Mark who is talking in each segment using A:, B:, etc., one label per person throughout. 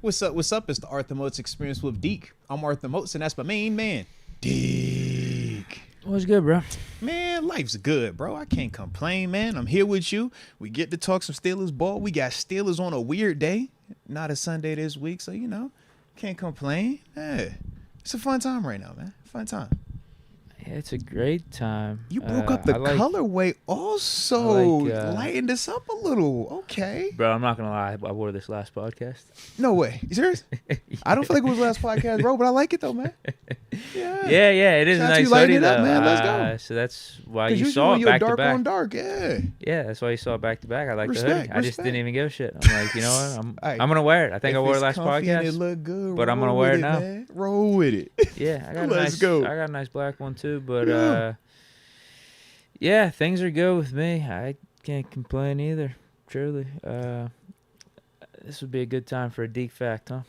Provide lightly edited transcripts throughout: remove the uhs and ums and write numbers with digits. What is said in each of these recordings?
A: What's up? What's up? It's the Arthur Moats Experience with Deke. I'm Arthur Moats, and that's my main man, Deke.
B: What's good, bro?
A: Man, life's good, bro. I can't complain, man. I'm here with you. We get to talk some Steelers ball. We got Steelers on a weird day, not a Sunday this week, so can't complain. Hey, it's a fun time right now, man. Fun time.
B: Yeah, it's a great time.
A: You broke up the colorway also. Lightened us up a little. Okay.
B: Bro, I'm not going to lie. I wore this last podcast.
A: No way. You serious?
B: Yeah.
A: I don't feel like it was the last podcast, bro, but I like it, though, man.
B: Yeah. It is a nice hoodie, though.
A: Man. Let's go.
B: So that's why you saw it back to back.
A: Dark on dark, yeah.
B: Yeah, that's why you saw it back to back. I like the hoodie. I just didn't even give a shit. I'm like, you know what? I'm going to wear it. I think I wore it last podcast.
A: It look good,
B: but I'm going to wear it now.
A: Man. Roll with it.
B: Yeah, I got a nice black one, too, but... Yeah, things are good with me. I can't complain either, truly. This would be a good time for a Deke fact, huh?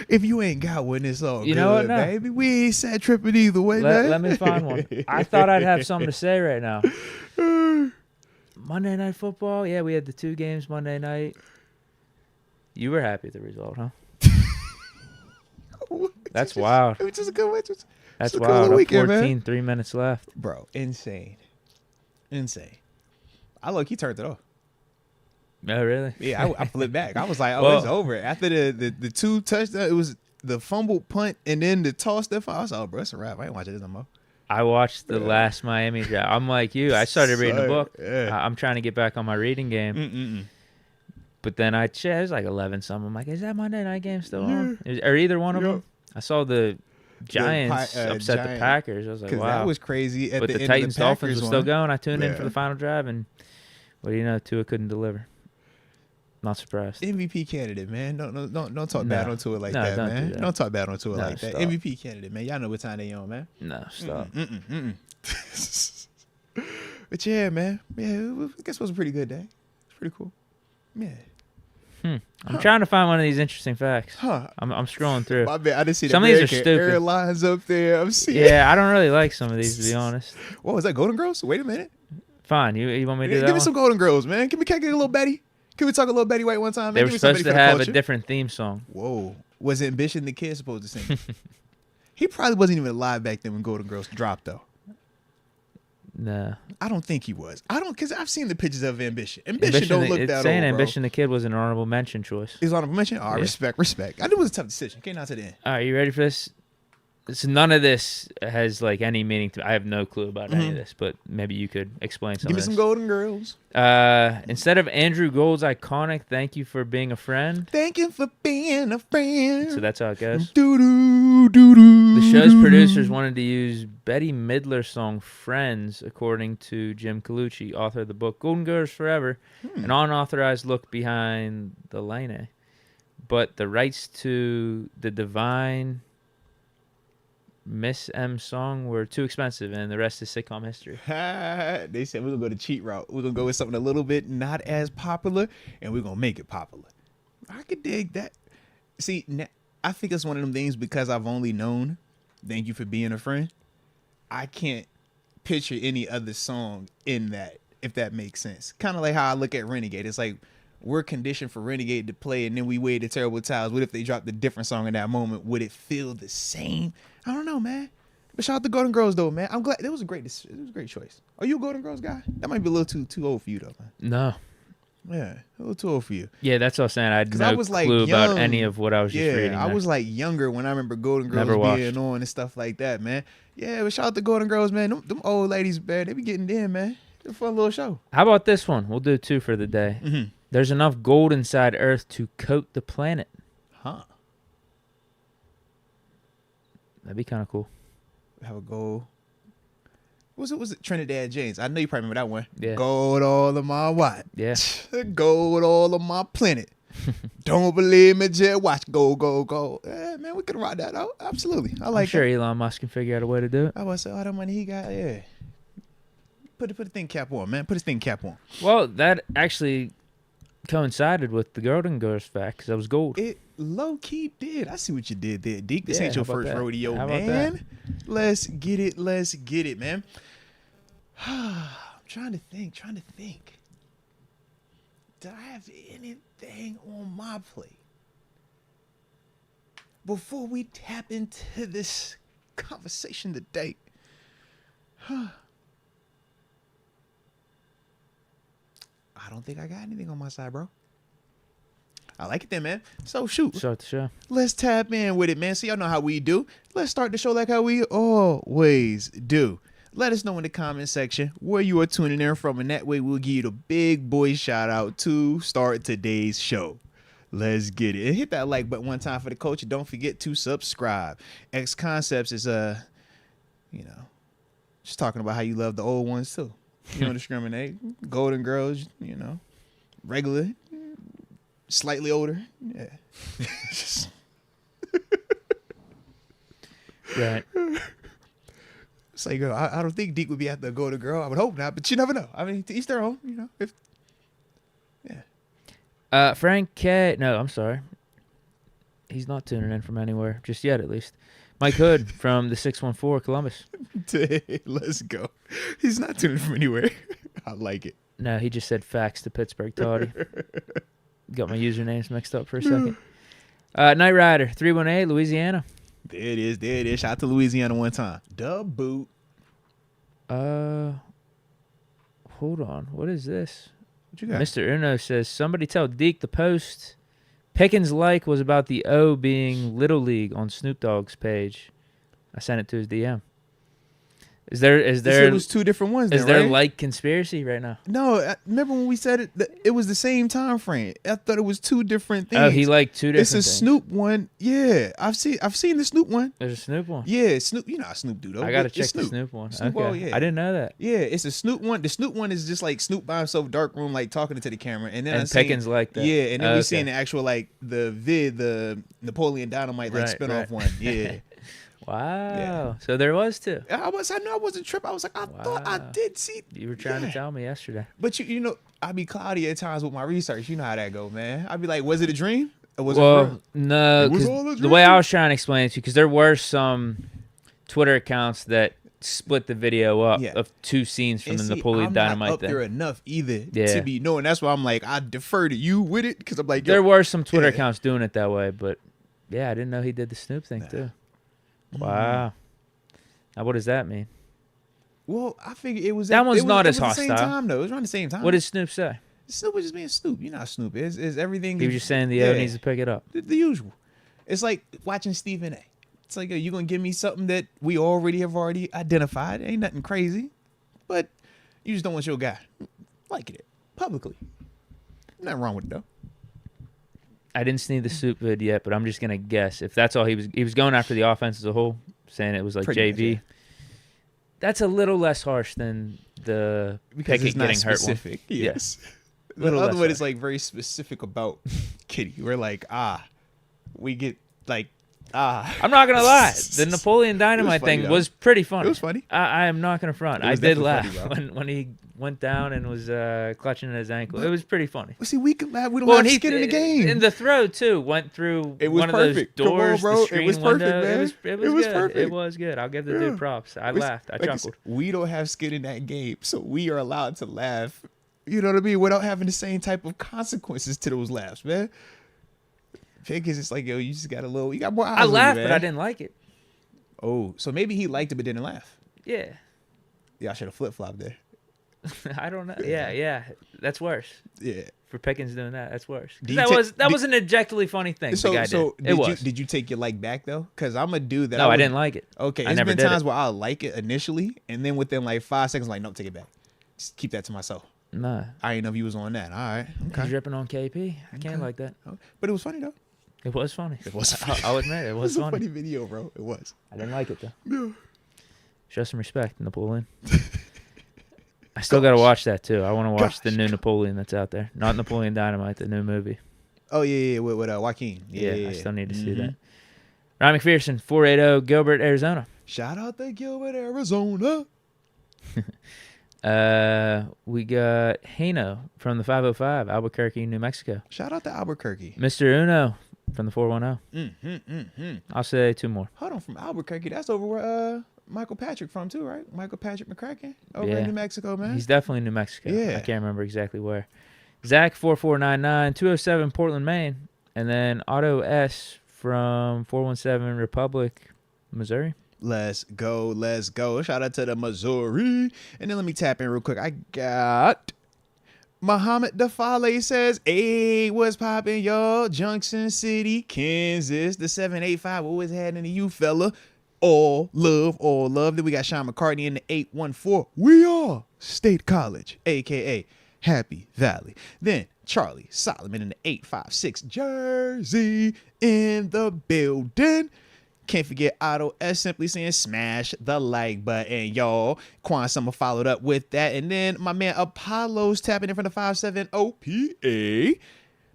A: If you ain't got one, it's all
B: you
A: good,
B: know what, no.
A: baby. We ain't sad tripping either way, man.
B: Let me find one. I thought I'd have something to say right now. Monday Night Football. Yeah, we had the 2 games Monday night. You were happy with the result, huh? That's wild.
A: It was just a good way.
B: That's wild.
A: Up 14,
B: man. 3 minutes left.
A: Bro, insane. I he turned it off.
B: Oh, really?
A: Yeah, I flipped back. I was like, oh, it's over. After the 2 touchdowns, it was the fumbled punt and then the toss. I was like, oh, bro, it's a wrap. I ain't watching this no more.
B: I watched the last Miami drive. I'm like you. I started reading the book.
A: Yeah.
B: I'm trying to get back on my reading game.
A: Mm-mm.
B: But then it was like 11-something. I'm like, is that Monday night game still on? Or either one of them? I saw the Giants upset the Packers. I was like, wow.
A: That was crazy.
B: But the Titans-Dolphins was still going. I tuned in for the final drive, and what do you know? Tua couldn't deliver. Not surprised.
A: MVP candidate, man. Don't talk bad on Tua like that, man. Don't talk bad on Tua like that. MVP candidate, man. Y'all know what time they on, man.
B: No, stop.
A: But yeah, man. Yeah, I guess it was a pretty good day. It's pretty cool. Yeah.
B: I'm trying to find one of these interesting facts. I'm scrolling through.
A: I didn't see
B: some of these are stupid.
A: Airlines up there. I'm seeing.
B: Yeah, I don't really like some of these, to be honest.
A: What was that? Golden Girls? Wait a minute.
B: Fine. You want me to do that?
A: Give me some Golden Girls, man. Can we get a little Betty? Can we talk a little Betty White one time? Man?
B: They were supposed to have a different theme song.
A: Whoa. Was Ambition the kid supposed to sing? He probably wasn't even alive back then when Golden Girls dropped, though.
B: No.
A: I don't think he was. Because I've seen the pictures of Ambition. Ambition don't look that old,
B: saying
A: bro.
B: Ambition the Kid was an honorable mention choice.
A: He's honorable mention? Oh, yeah. Respect. I knew it was a tough decision. Came down to the end.
B: All right, you ready for this? So none of this has like any meaning to me. I have no clue about any of this, but maybe you could explain some
A: Give me some Golden Girls.
B: Instead of Andrew Gould's iconic "Thank you for being a friend,"
A: thank you for being a friend.
B: So that's how it goes.
A: The
B: The show's producers wanted to use Bette Midler's song "Friends," according to Jim Colucci, author of the book Golden Girls Forever, an unauthorized look behind the line. But the rights to the Divine Miss M song were too expensive, and the rest is sitcom history.
A: They said we're going to go the cheat route. We're going to go with something a little bit not as popular, and we're going to make it popular. I could dig that. See, I think it's one of them things because I've only known Thank You for Being a Friend. I can't picture any other song in that, if that makes sense. Kind of like how I look at Renegade. It's like we're conditioned for Renegade to play, and then we waited terrible times. What if they dropped a different song in that moment? Would it feel the same? I don't know, man. But shout out to Golden Girls, though, man. I'm glad it was a great choice. Are you a Golden Girls guy? That might be a little too old for you, though, man.
B: No.
A: Yeah, a little too old for you.
B: Yeah, that's what I was saying. I had no clue about any of what I was just reading.
A: I was like younger when I remember Golden Girls being on and stuff like that, man. Yeah, but shout out to Golden Girls, man. Them old ladies, man, they be getting in, man. It's a fun little show.
B: How about this one? We'll do 2 for the day.
A: Mm-hmm.
B: There's enough gold inside Earth to coat the planet.
A: Huh.
B: That'd be kind of cool.
A: Have a gold. Was it Trinidad James? I know you probably remember that one.
B: Yeah.
A: Gold all of my what?
B: Yeah.
A: Gold all of my planet. Don't believe me, just watch. Gold, gold, gold. Yeah, man, we could ride that out. Absolutely. I like
B: I'm sure Elon Musk can figure out a way to do it.
A: I was say all the money he got, yeah. Put the thing cap on, man. Put his thing cap on.
B: Well, that actually coincided with the Golden Girls fact because that was gold.
A: It low-key did. I see what you did there, Deke. This
B: Yeah,
A: ain't your
B: how about
A: first
B: that?
A: rodeo,
B: How about
A: man. Let's get it, man. I'm trying to think. do I have anything on my plate before we tap into this conversation today? I don't think I got anything on my side, bro. I like it then, man. So shoot.
B: Start the show.
A: Let's tap in with it, man. So y'all know how we do. Let's start the show like how we always do. Let us know in the comment section where you are tuning in from, and that way we'll give you the big boy shout out to start today's show. Let's get it. And hit that like button one time for the culture. Don't forget to subscribe. X Concepts is just talking about how you love the old ones too. You don't discriminate. Golden girls, regular, slightly older. Yeah.
B: Right.
A: It's like, I don't think Deke would be after a golden girl. I would hope not, but you never know. I mean, to each their own,
B: Frank K. No, I'm sorry. He's not tuning in from anywhere, just yet at least. Mike Hood from the 614 Columbus.
A: Let's go. He's not tuning from anywhere. I like it.
B: No, he just said facts to Pittsburgh Toddy. Got my usernames mixed up for a second. Night Rider, 318, Louisiana.
A: There it is. Shout out to Louisiana one time. Dub boot.
B: Hold on. What is this?
A: What you got?
B: Mr. Uno says, somebody tell Deke the post Pickens' like was about the O being Little League on Snoop Dogg's page. I sent it to his DM. Is there
A: it was two different ones.
B: Is
A: then,
B: there
A: right?
B: like conspiracy right now?
A: No, remember when we said it? It was the same time frame. I thought it was two different things.
B: Oh, he liked two different
A: It's a
B: things.
A: Snoop one. Yeah, I've seen the Snoop one.
B: There's a Snoop one.
A: Yeah, Snoop. You know how Snoop do though.
B: I gotta
A: It's
B: check the Snoop one.
A: Snoop,
B: okay.
A: oh, yeah.
B: I didn't know that.
A: Yeah, it's a Snoop one. The Snoop one is just like Snoop by himself, dark room, like talking to the camera, and then
B: And Pickens like that.
A: Yeah, and then
B: Okay.
A: we seeing the actual like the Napoleon Dynamite like
B: Right,
A: spinoff
B: right.
A: one. Yeah.
B: Wow.
A: Yeah.
B: So there was two.
A: I knew I wasn't tripping. I was like, I thought I
B: Wow.
A: did see.
B: You were trying to tell me yesterday.
A: But you know, I be cloudy at times with my research. You know how that go, man. I'd be like, was it a dream? Or was it real?
B: No,
A: It was
B: 'cause
A: all a
B: the way I
A: dream.
B: was trying to explain it to you, because there were some Twitter accounts that split the video up
A: Yeah.
B: of two scenes from
A: And
B: the
A: see,
B: Napoleon
A: I'm
B: Dynamite
A: not up
B: thing.
A: there enough either
B: Yeah.
A: to be knowing. That's why I'm like, I defer to you with it because I'm like, yo,
B: There were some Twitter
A: Yeah.
B: accounts doing it that way, but yeah, I didn't know he did the Snoop thing too. Wow. Now, what does that mean?
A: Well, I figured it was
B: That one's not as
A: it was the same
B: hostile.
A: time though. It was around the same time.
B: What did Snoop say?
A: Snoop was just being Snoop? You know how Snoop is everything.
B: He was just saying the O
A: Yeah.
B: needs to pick it up.
A: The usual. It's like watching Stephen A. It's like, you gonna give me something that we have already identified. Ain't nothing crazy, but you just don't want your guy liking it publicly. Nothing wrong with it though.
B: I didn't see the Snoop vid yet, but I'm just gonna guess if that's all he was going after the offense as a whole, saying it was like
A: Pretty
B: JV.
A: much, yeah.
B: That's a little less harsh than the
A: Because
B: Pickett
A: it's not
B: getting hurt one.
A: specific. Yes. The
B: Little
A: other
B: less
A: one is
B: harsh.
A: like very specific about Kitty. We're like, we get like,
B: I'm not gonna lie, the Napoleon Dynamite
A: funny,
B: thing
A: though.
B: was pretty funny.
A: It was funny.
B: I am not gonna front.
A: It
B: I
A: was
B: did
A: definitely
B: laugh
A: funny,
B: when he went down and was clutching at his ankle. It was pretty funny.
A: Well, see, we can laugh. We don't
B: Well,
A: have
B: and
A: skin in the game.
B: And the throw too went through
A: It was
B: one
A: perfect.
B: of those
A: Come on,
B: doors,
A: bro.
B: the
A: It
B: screen
A: was perfect,
B: window.
A: man.
B: It was
A: It was
B: good.
A: perfect.
B: It was good. I'll give the dude props. I laughed. I
A: Like I
B: chuckled.
A: said, we don't have skin in that game, so we are allowed to laugh. You know what I mean? Without having the same type of consequences to those laughs, man. Pickens, it's like, yo, you just got you got more eyes.
B: I
A: on you,
B: laughed,
A: man.
B: but I didn't like it.
A: Oh, so maybe he liked it but didn't laugh.
B: Yeah.
A: Yeah, I should have flip flopped there.
B: I don't know. Yeah. That's worse.
A: Yeah.
B: For Pickens doing that, that's worse. 'Cause
A: Do you
B: That
A: ta-
B: was an objectively funny thing the guy did. It was.
A: did you take your like back though? Because I'm a dude that
B: No, I
A: would-
B: didn't like it.
A: Okay,
B: I
A: it's
B: never
A: been
B: did
A: times
B: it.
A: where I'll like it initially, and then within like 5 seconds, like, nope, take it back. Just keep that to myself.
B: No.
A: I didn't know if you was on that. All right,
B: He's
A: okay.
B: ripping on KP. I can't like that.
A: But it was funny though.
B: It was funny.
A: It was funny.
B: I'll admit it was
A: a
B: funny.
A: funny video, bro. It was.
B: I didn't like it though.
A: Yeah.
B: Show some respect, Napoleon. I still got to watch that too. I want to watch the new Napoleon that's out there. Not Napoleon Dynamite, the new movie.
A: Oh yeah, with Joaquin.
B: Yeah, I still need to see
A: Mhm.
B: that. Ryan McPherson, 480, Gilbert, Arizona.
A: Shout out to Gilbert, Arizona.
B: We got Hano from the 505, Albuquerque, New Mexico.
A: Shout out to Albuquerque.
B: Mr. Uno from the 410. I'll say two more.
A: Hold on, from Albuquerque. That's over where Michael Patrick from too, right? Michael Patrick McCracken over
B: Yeah.
A: in New Mexico, man.
B: He's definitely New Mexico.
A: Yeah.
B: I can't remember exactly where. Zach 4499 207 Portland, Maine, and then Otto S from 417 Republic, Missouri.
A: Let's go. Let's go. Shout out to the Missouri. And then let me tap in real quick. I got Muhammad Dafale says, hey, what's poppin', y'all? Junction City, Kansas. The 785 always had in the you fella. All love, all love. Then we got Sean McCartney in the 814. We are State College, a.k.a. Happy Valley. Then Charlie Solomon in the 856. Jersey in the building. Can't forget Otto S simply saying smash the like button, y'all. Quan Summer followed up with that. And then my man Apollo's tapping in from the 570 OPA.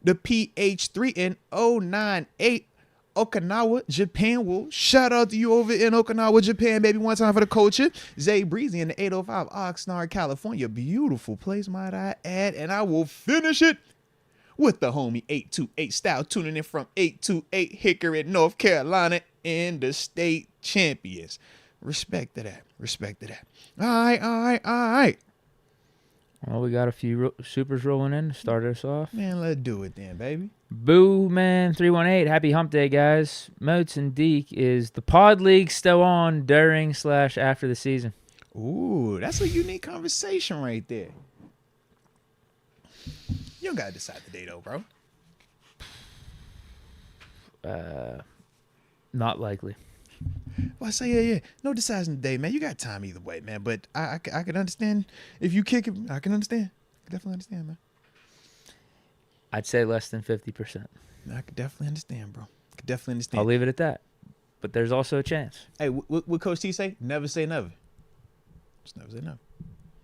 A: The PH3 in 098 Okinawa, Japan. Well, shout out to you over in Okinawa, Japan, baby. One time for the culture. Zay Breezy in the 805 Oxnard, California. Beautiful place, might I add. And I will finish it with the homie 828 style tuning in from 828 Hickory, North Carolina, in the state champions. Respect to that. Respect to that. All right.
B: Well, we got a few supers rolling in to start us off.
A: Man, let's do it then, baby.
B: Boo Man 318, happy hump day, guys. Moats and Deke, is the pod league still on during/after the season?
A: Ooh, that's a unique conversation right there. You don't gotta decide the day though, bro.
B: Not likely.
A: Well, I say yeah. No deciding the day, man. You got time either way, man. But I can understand if you kick it. I can understand. I can definitely understand, man.
B: I'd say less than 50%.
A: I could definitely understand, bro. I could definitely understand.
B: I'll leave it at that. But there's also a chance.
A: Hey, what Coach T say? Never say never. Just never say never.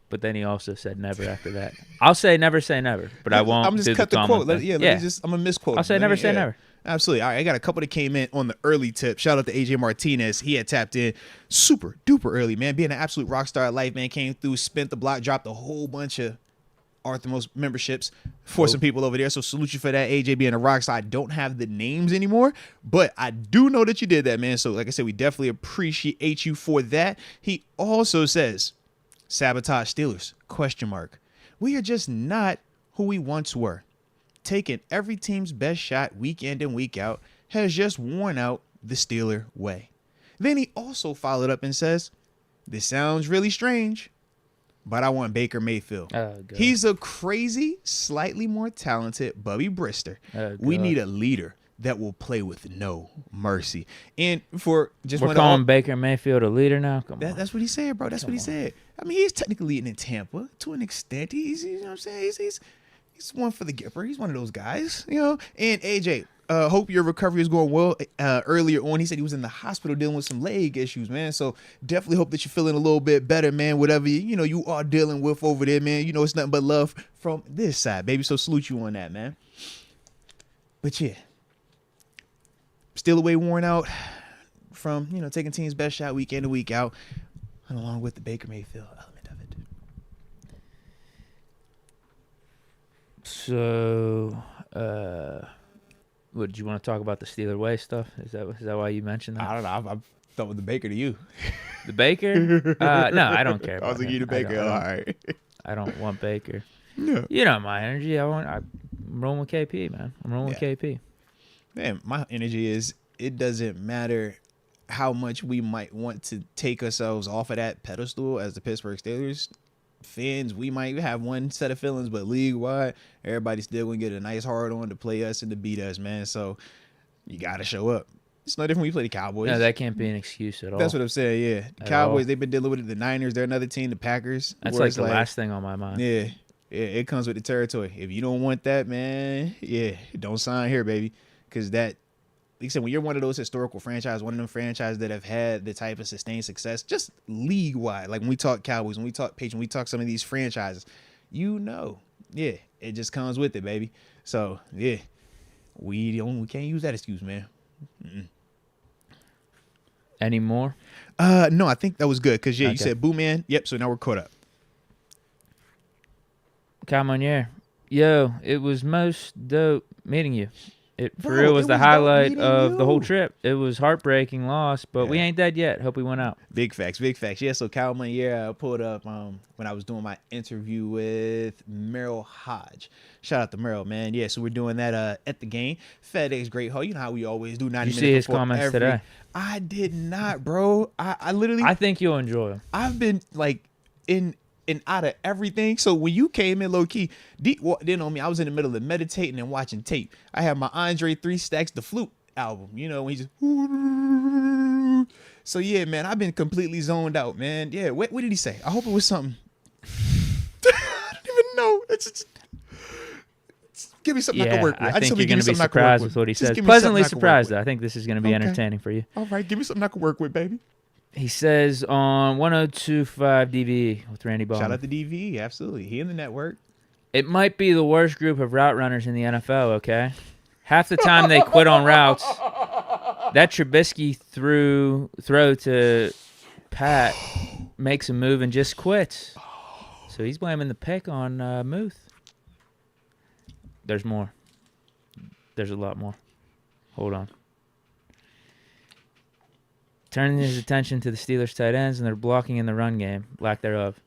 B: But then he also said never after that. I'll say never say never, but I won't.
A: I'm just cut the quote. Let me just. I'm gonna misquote.
B: I'll say never say never.
A: Absolutely. All right, I got a couple that came in on the early tip. Shout out to AJ Martinez. He had tapped in super duper early, man. Being an absolute rock star of life, man. Came through, spent the block, dropped a whole bunch of Arthemos memberships for some people over there. So salute you for that, AJ, being a rock star. I don't have the names anymore, but I do know that you did that, man. So like I said, we definitely appreciate you for that. He also says, sabotage Steelers, ? We are just not who we once were. Taking every team's best shot week in and week out has just worn out the Steeler way. Then he also followed up and says, this sounds really strange, but I want Baker Mayfield.
B: Oh, God.
A: He's a crazy, slightly more talented Bubby Brister.
B: Oh,
A: we need a leader that will play with no mercy. And for just
B: we're calling Baker Mayfield a leader now. Come on,
A: that's what he said, bro. That's what he said. I mean, he's technically leading in Tampa to an extent. He's you know what I'm saying. He's one for the Gipper. He's one of those guys, you know. And AJ, hope your recovery is going well. Earlier on, he said he was in the hospital dealing with some leg issues, man. So definitely hope that you're feeling a little bit better, man. Whatever you are dealing with over there, man. You know it's nothing but love from this side, baby. So salute you on that, man. But yeah, still away worn out from taking team's best shot week in and week out, and along with the Baker Mayfield element of it.
B: So, what did you want to talk about the Steeler way stuff? Is that why you mentioned that?
A: I don't know. I'm thought with the Baker to you.
B: The Baker? No, I don't care.
A: I was like, you the Baker. All right.
B: I don't want Baker.
A: Yeah.
B: You know my energy. I'm rolling with KP, man. I'm rolling with KP.
A: Man, my energy is it doesn't matter how much we might want to take ourselves off of that pedestal as the Pittsburgh Steelers fans. We might have one set of feelings, but league-wide, everybody's still going to get a nice hard on to play us and to beat us, man. So you got to show up. It's no different when you play the Cowboys.
B: No, that can't be an excuse at all.
A: That's what I'm saying, yeah. The Cowboys, they've been dealing with it. The Niners, they're another team. The Packers.
B: That's like the last thing on my mind.
A: Yeah, it comes with the territory. If you don't want that, man, don't sign here, baby. Because that, like I said, when you're one of those historical franchises, one of them franchises that have had the type of sustained success, just league-wide, like when we talk Cowboys, when we talk Patriots, when we talk some of these franchises, it just comes with it, baby. So, yeah, we can't use that excuse, man. Mm-mm.
B: Any more?
A: No, I think that was good because, you said boo, man. Yep, so now we're caught up.
B: Camonier. Yo, it was most dope meeting you. It for
A: Bro,
B: real was
A: it
B: the
A: was dope
B: highlight
A: meeting
B: of the whole
A: you.
B: trip. It was heartbreaking loss, but we
A: Yeah.
B: ain't dead yet. Hope we went out.
A: Big facts, big facts. Yeah, so Cal Money, yeah, I pulled up when I was doing my interview with Merrill Hodge. Shout out to Merrill, man. Yeah, so we're doing that at the game. FedEx Great Hall. You know how we always do 90
B: Did you
A: minutes
B: see his
A: before
B: comments
A: every.
B: today?
A: I did not, bro. I literally
B: I think you'll enjoy them.
A: I've been like in and out of everything. So when you came in low key, Deke walked in on me. I was in the middle of meditating and watching tape. I had my Andre 3 Stacks the Flute album. You know, when he's just. So yeah, man, I've been completely zoned out, man. Yeah, what did he say? I hope it was something. I don't even know. Give me something I can work with.
B: I
A: just
B: think
A: hope
B: you're
A: give me
B: going to be
A: something I can
B: surprised
A: work
B: with what he
A: Just
B: says.
A: give me something
B: Pleasantly
A: I can work
B: surprised,
A: with.
B: though. I think this is going to be
A: Okay.
B: entertaining for you.
A: All right, give me something I can work with, baby.
B: He says on 102.5 DVE with Randy Ballmer.
A: Shout out to DV, absolutely. He in the network.
B: It might be the worst group of route runners in the NFL, okay? Half the time they quit on routes. That Trubisky throw to Pat makes a move and just quits. So he's blaming the pick on Muth. There's more. There's a lot more. Hold on. Turning his attention to the Steelers' tight ends and their blocking in the run game, lack thereof.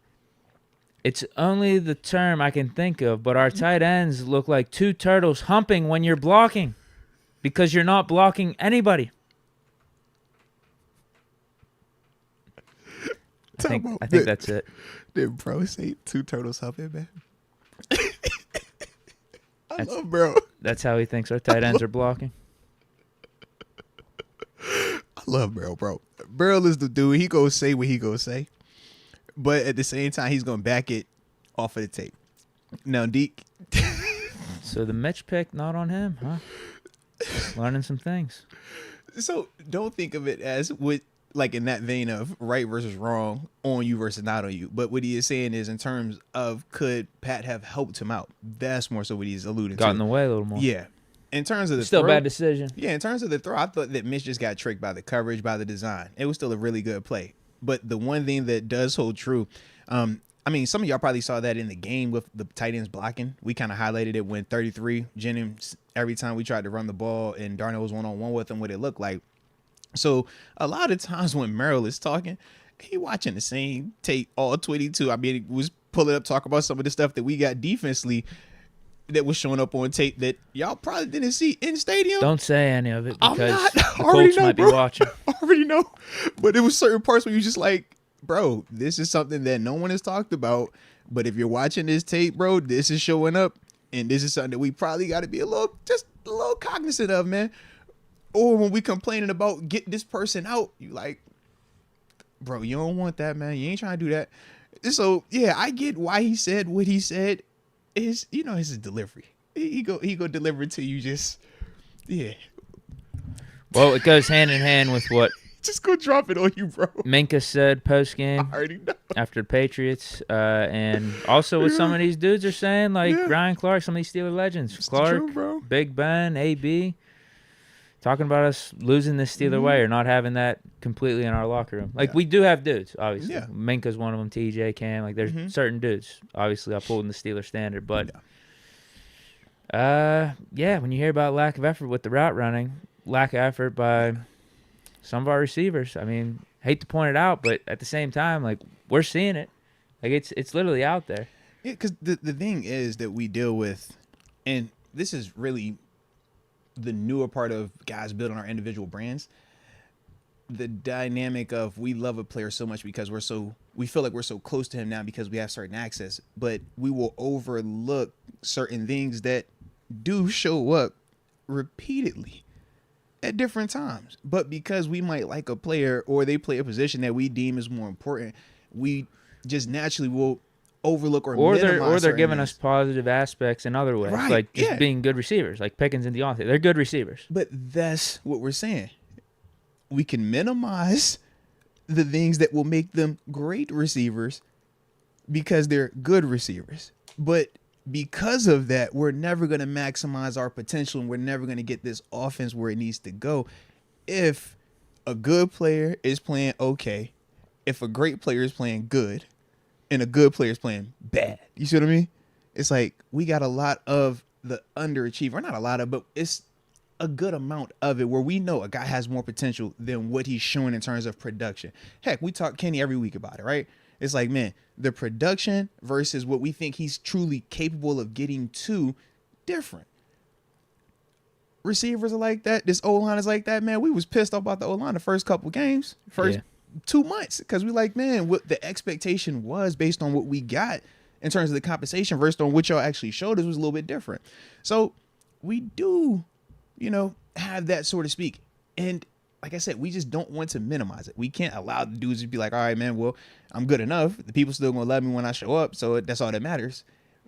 B: It's only the term I can think of, but our tight ends look like two turtles humping when you're blocking because you're not blocking anybody. I think that's it.
A: Did bro say two turtles humping, man? I love bro.
B: That's how he thinks our tight ends are blocking.
A: I love Burrow, bro. Burrow is the dude. He go say what he go say, but at the same time, he's gonna back it off of the tape. Now, Deke.
B: So the Mitch pick not on him, huh? Learning some things.
A: So don't think of it as with like in that vein of right versus wrong, on you versus not on you. But what he is saying is in terms of could Pat have helped him out? That's more so what he's alluding to.
B: Got in the way a little more.
A: Yeah. In terms of the
B: Still
A: throw,
B: bad decision.
A: Yeah, in terms of the throw, I thought that Mitch just got tricked by the coverage, by the design. It was still a really good play. But the one thing that does hold true, I mean, some of y'all probably saw that in the game with the tight ends blocking. We kind of highlighted it when 33 Jennings, every time we tried to run the ball and Darnell was one-on-one with him, what it looked like. So a lot of times when Merrill is talking, he watching the same tape all 22. I mean, he was pulling up, talking about some of the stuff that we got defensively that was showing up on tape that y'all probably didn't see in stadium.
B: Don't say any of it because the
A: already
B: Colts
A: know,
B: might be
A: bro.
B: watching.
A: I already know. But it was certain parts where you just like, bro, this is something that no one has talked about. But if you're watching this tape, bro, this is showing up. And this is something that we probably got to be a little cognizant of, man. Or when we complaining about get this person out, you like, bro, you don't want that, man. You ain't trying to do that. So, yeah, I get why he said what he said. His delivery. He go deliver it to you just, yeah.
B: Well, it goes hand in hand with what
A: Just go drop it on you, bro.
B: Minka said post-game
A: I already know.
B: after the Patriots, and also what some of these dudes are saying, like Ryan Clark, some of these Steeler legends.
A: It's
B: Clark,
A: true, bro.
B: Big Ben, AB, talking about us losing this Steeler way or not having that completely in our locker room. Like, we do have dudes, obviously.
A: Yeah.
B: Minka's one of them, TJ, Cam. Like, there's certain dudes. Obviously, I pulled in the Steeler standard. But, when you hear about lack of effort with the route running, lack of effort by some of our receivers, I mean, hate to point it out, but at the same time, like, we're seeing it. Like, it's literally out there.
A: Yeah, because the thing is that we deal with, and this is really the newer part of guys building our individual brands, the dynamic of we love a player so much because we feel like we're so close to him now because we have certain access, but we will overlook certain things that do show up repeatedly at different times. But because we might like a player or they play a position that we deem is more important, we just naturally will overlook or
B: they're giving us positive aspects in other ways,
A: Right,
B: like just
A: yeah.
B: being good receivers, like Pickens and Deontay. They're good receivers.
A: But that's what we're saying. We can minimize the things that will make them great receivers because they're good receivers. But because of that, we're never going to maximize our potential and we're never going to get this offense where it needs to go. If a good player is playing okay, if a great player is playing good, and a good player is playing bad. You see what I mean? It's like we got a lot of the underachiever. Not a lot of, but it's a good amount of it where we know a guy has more potential than what he's showing in terms of production. Heck, we talk Kenny every week about it, right? It's like, man, the production versus what we think he's truly capable of getting to, different. Receivers are like that. This O-line is like that, man. We was pissed off about the O-line the first couple games, first 2 months, because we like, man, what the expectation was based on what we got in terms of the compensation versus on what y'all actually showed us was a little bit different. So we do, have that, so to speak. And like I said, we just don't want to minimize it. We can't allow the dudes to be like, all right, man, well, I'm good enough. The people still going to love me when I show up. So that's all that matters,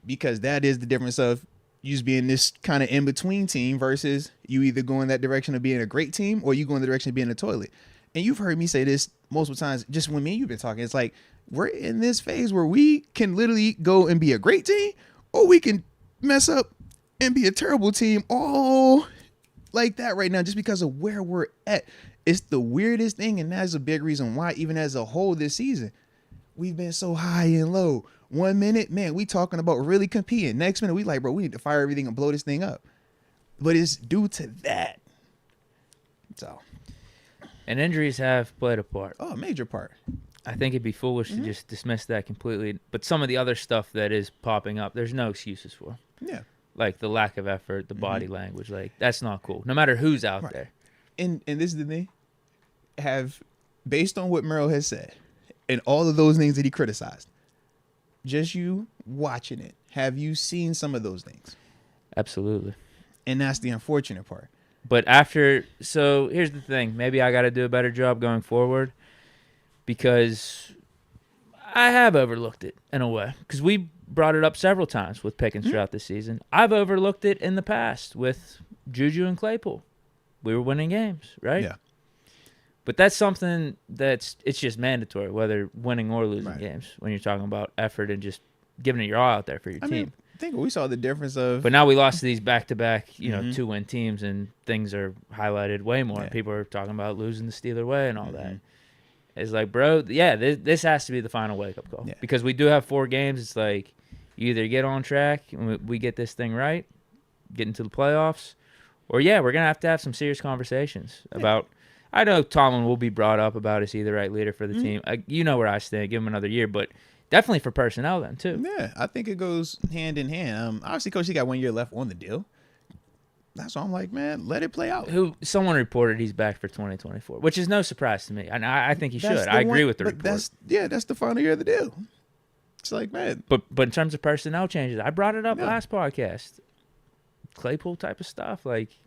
A: because that is the difference of you just being this kind of in-between team versus you either go in that direction of being a great team or you go in the direction of being a toilet. And you've heard me say this multiple times, just when me and you've been talking. It's like, we're in this phase where we can literally go and be a great team, or we can mess up and be a terrible team, all like that right now, just because of where we're at. It's the weirdest thing, and that's a big reason why, even as a whole this season, we've been so high and low. 1 minute, man, we talking about really competing. Next minute, we like, bro, we need to fire everything and blow this thing up. But it's due to that. So.
B: And injuries have played a part.
A: Oh, a major part.
B: I think it'd be foolish to just dismiss that completely. But some of the other stuff that is popping up, there's no excuses for.
A: Yeah.
B: Like the lack of effort, the body language. Like, that's not cool. No matter who's out there.
A: And this is the thing. Based on what Merrill has said and all of those things that he criticized, just you watching it, have you seen some of those things?
B: Absolutely.
A: And that's the unfortunate part.
B: But so here's the thing. Maybe I got to do a better job going forward, because I have overlooked it in a way. Because we brought it up several times with Pickens throughout the season. I've overlooked it in the past with Juju and Claypool. We were winning games, right?
A: Yeah.
B: But that's something it's just mandatory, whether winning or losing games, when you're talking about effort and just giving it your all out there for your team.
A: I think we saw the difference of.
B: But now we lost to these back-to-back, 2-win teams, and things are highlighted way more.
A: Yeah.
B: People are talking about losing the Steeler way and all that. It's like, bro, this has to be the final wake-up call.
A: Yeah.
B: Because we do have 4 games. It's like, you either get on track and we get this thing right, get into the playoffs, or, we're going to have some serious conversations about – I know Tomlin will be brought up about is he the right leader for the team. You know where I stand. Give him another year, but definitely for personnel then too.
A: Yeah, I think it goes hand in hand. Obviously, Coach, he got 1 year left on the deal. That's why I'm like, man, let it play out.
B: Someone reported he's back for 2024, which is no surprise to me, and I think he should. I agree with the report.
A: That's the final year of the deal. It's like, man.
B: But in terms of personnel changes, I brought it up last podcast. Claypool type of stuff, like.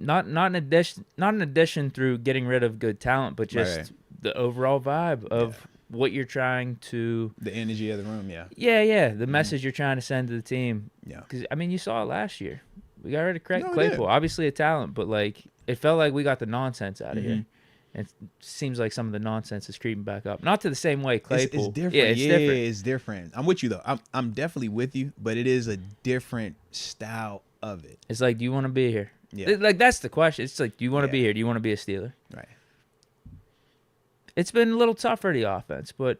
B: Not in addition through getting rid of good talent, but just the overall vibe of what you're trying to...
A: The energy of the room,
B: The message you're trying to send to the team.
A: Yeah.
B: Because, you saw it last year. We got rid of Claypool. Obviously a talent, but, it felt like we got the nonsense out of here. And it seems like some of the nonsense is creeping back up. Not to the same way Claypool.
A: It's different. It's different. I'm with you, though. I'm definitely with you, but it is a different style of it.
B: It's like, do you want to be here?
A: Yeah.
B: That's the question. It's like, do you want to be here? Do you want to be a Steeler?
A: Right.
B: It's been a little tough for the offense, but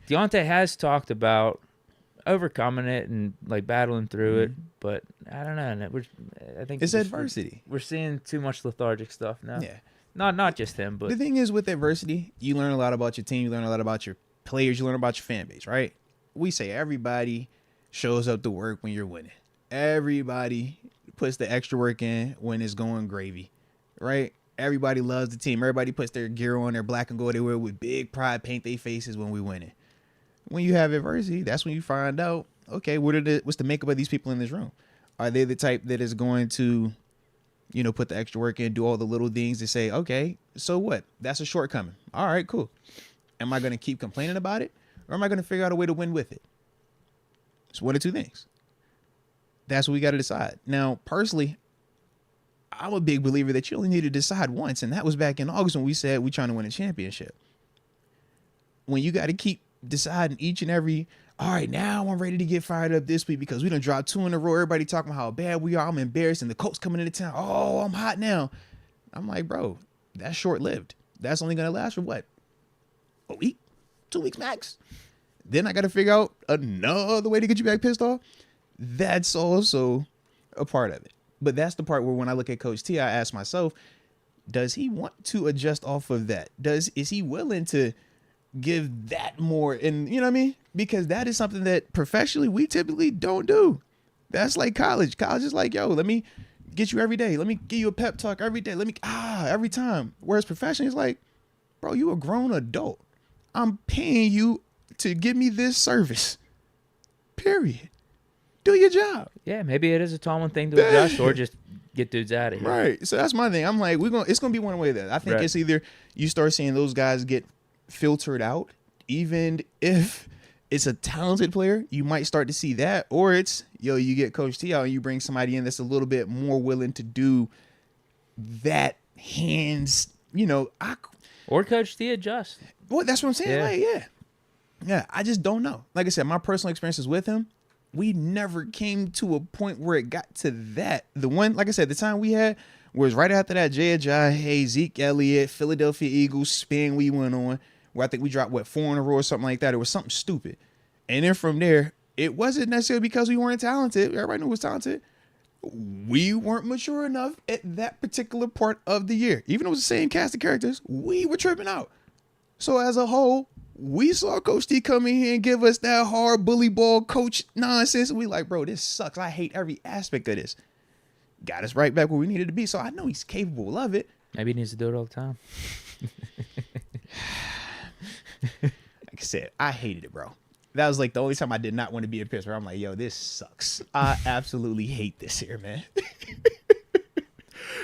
B: Deontay has talked about overcoming it and battling through it. But I don't know. I think
A: it's adversity.
B: We're seeing too much lethargic stuff now.
A: Yeah.
B: Not just him, but
A: the thing is, with adversity, you learn a lot about your team. You learn a lot about your players. You learn about your fan base, right? We say everybody shows up to work when you're winning. Everybody puts the extra work in when it's going gravy, right? Everybody loves the team. Everybody puts their gear on, their black and gold. They wear with big pride, paint their faces when we winning. When you have adversity, that's when you find out, okay, what's the makeup of these people in this room? Are they the type that is going to, put the extra work in, do all the little things to say, okay, so what? That's a shortcoming. All right, cool. Am I going to keep complaining about it, or am I going to figure out a way to win with it? It's one of two things. That's what we got to decide. Now, personally, I'm a big believer that you only need to decide once, and that was back in August when we said we're trying to win a championship. When you got to keep deciding each and every, all right, now I'm ready to get fired up this week because we done dropped 2 in a row. Everybody talking about how bad we are. I'm embarrassed, and the Colts coming into town. Oh, I'm hot now. I'm like, bro, that's short-lived. That's only going to last for what? A week? 2 weeks max? Then I got to figure out another way to get you back pissed off. That's also a part of it. But that's the part where when I look at Coach T, I ask myself, does he want to adjust off of that? Is he willing to give that more? And you know what I mean? Because that is something that professionally we typically don't do. That's like college. College is like, yo, let me get you every day. Let me give you a pep talk every day. Every time. Whereas professionally, it's like, bro, you a grown adult. I'm paying you to give me this service. Period. Do your job.
B: Yeah, maybe it is a Tomlin thing to adjust or just get dudes out of here.
A: Right. So that's my thing. I'm like, it's gonna be one way there. I think it's either you start seeing those guys get filtered out, even if it's a talented player, you might start to see that, or it's you get Coach T out and you bring somebody in that's a little bit more willing to do that hands,
B: or Coach T adjust.
A: Well, that's what I'm saying.
B: Yeah.
A: Yeah. I just don't know. Like I said, my personal experiences with him, we never came to a point where it got to that. The one, like I said, the time we had was right after that Jay Ajayi, Zeke Elliott, Philadelphia Eagles spin we went on, where I think we dropped, 4 in a row or something like that. It was something stupid. And then from there, it wasn't necessarily because we weren't talented. Everybody knew we was talented. We weren't mature enough at that particular part of the year. Even though it was the same cast of characters, we were tripping out. So as a whole, we saw Coach T come in here and give us that hard bully ball coach nonsense. And we like, bro, this sucks. I hate every aspect of this. Got us right back where we needed to be. So I know he's capable of it.
B: Maybe he needs to do it all the time.
A: Like I said, I hated it, bro. That was like the only time I did not want to be in Pittsburgh. I'm like, yo, this sucks. I absolutely hate this here, man.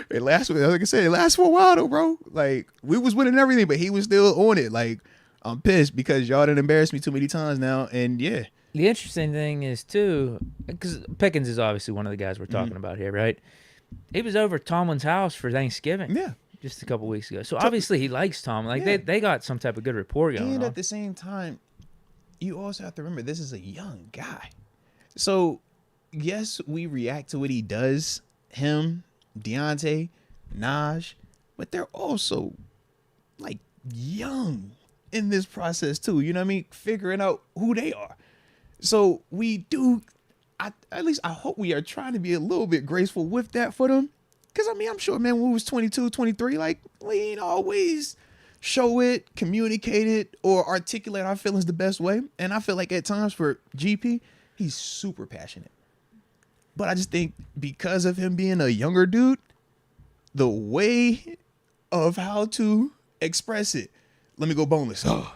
A: It lasts, like I said, it lasts for a while though, bro. Like we was winning everything, but he was still on it. Like I'm pissed because y'all done embarrassed me too many times now. And yeah.
B: The interesting thing is too, because Pickens is obviously one of the guys we're talking about here, right? He was over at Tomlin's house for Thanksgiving.
A: Yeah.
B: Just a couple weeks ago. So obviously he likes Tomlin. Like they got some type of good rapport going on.
A: And at the same time, you also have to remember this is a young guy. So yes, we react to what he does, him, Deontay, Naj, but they're also like young in this process too. You know what I mean? Figuring out who they are. So we do, at least I hope we are trying to be a little bit graceful with that for them. Because, I mean, I'm sure, man, when we was 22, 23, like, we ain't always show it, communicate it, or articulate our feelings the best way. And I feel like at times for GP, he's super passionate. But I just think because of him being a younger dude, the way of how to express it, let me go boneless. Oh,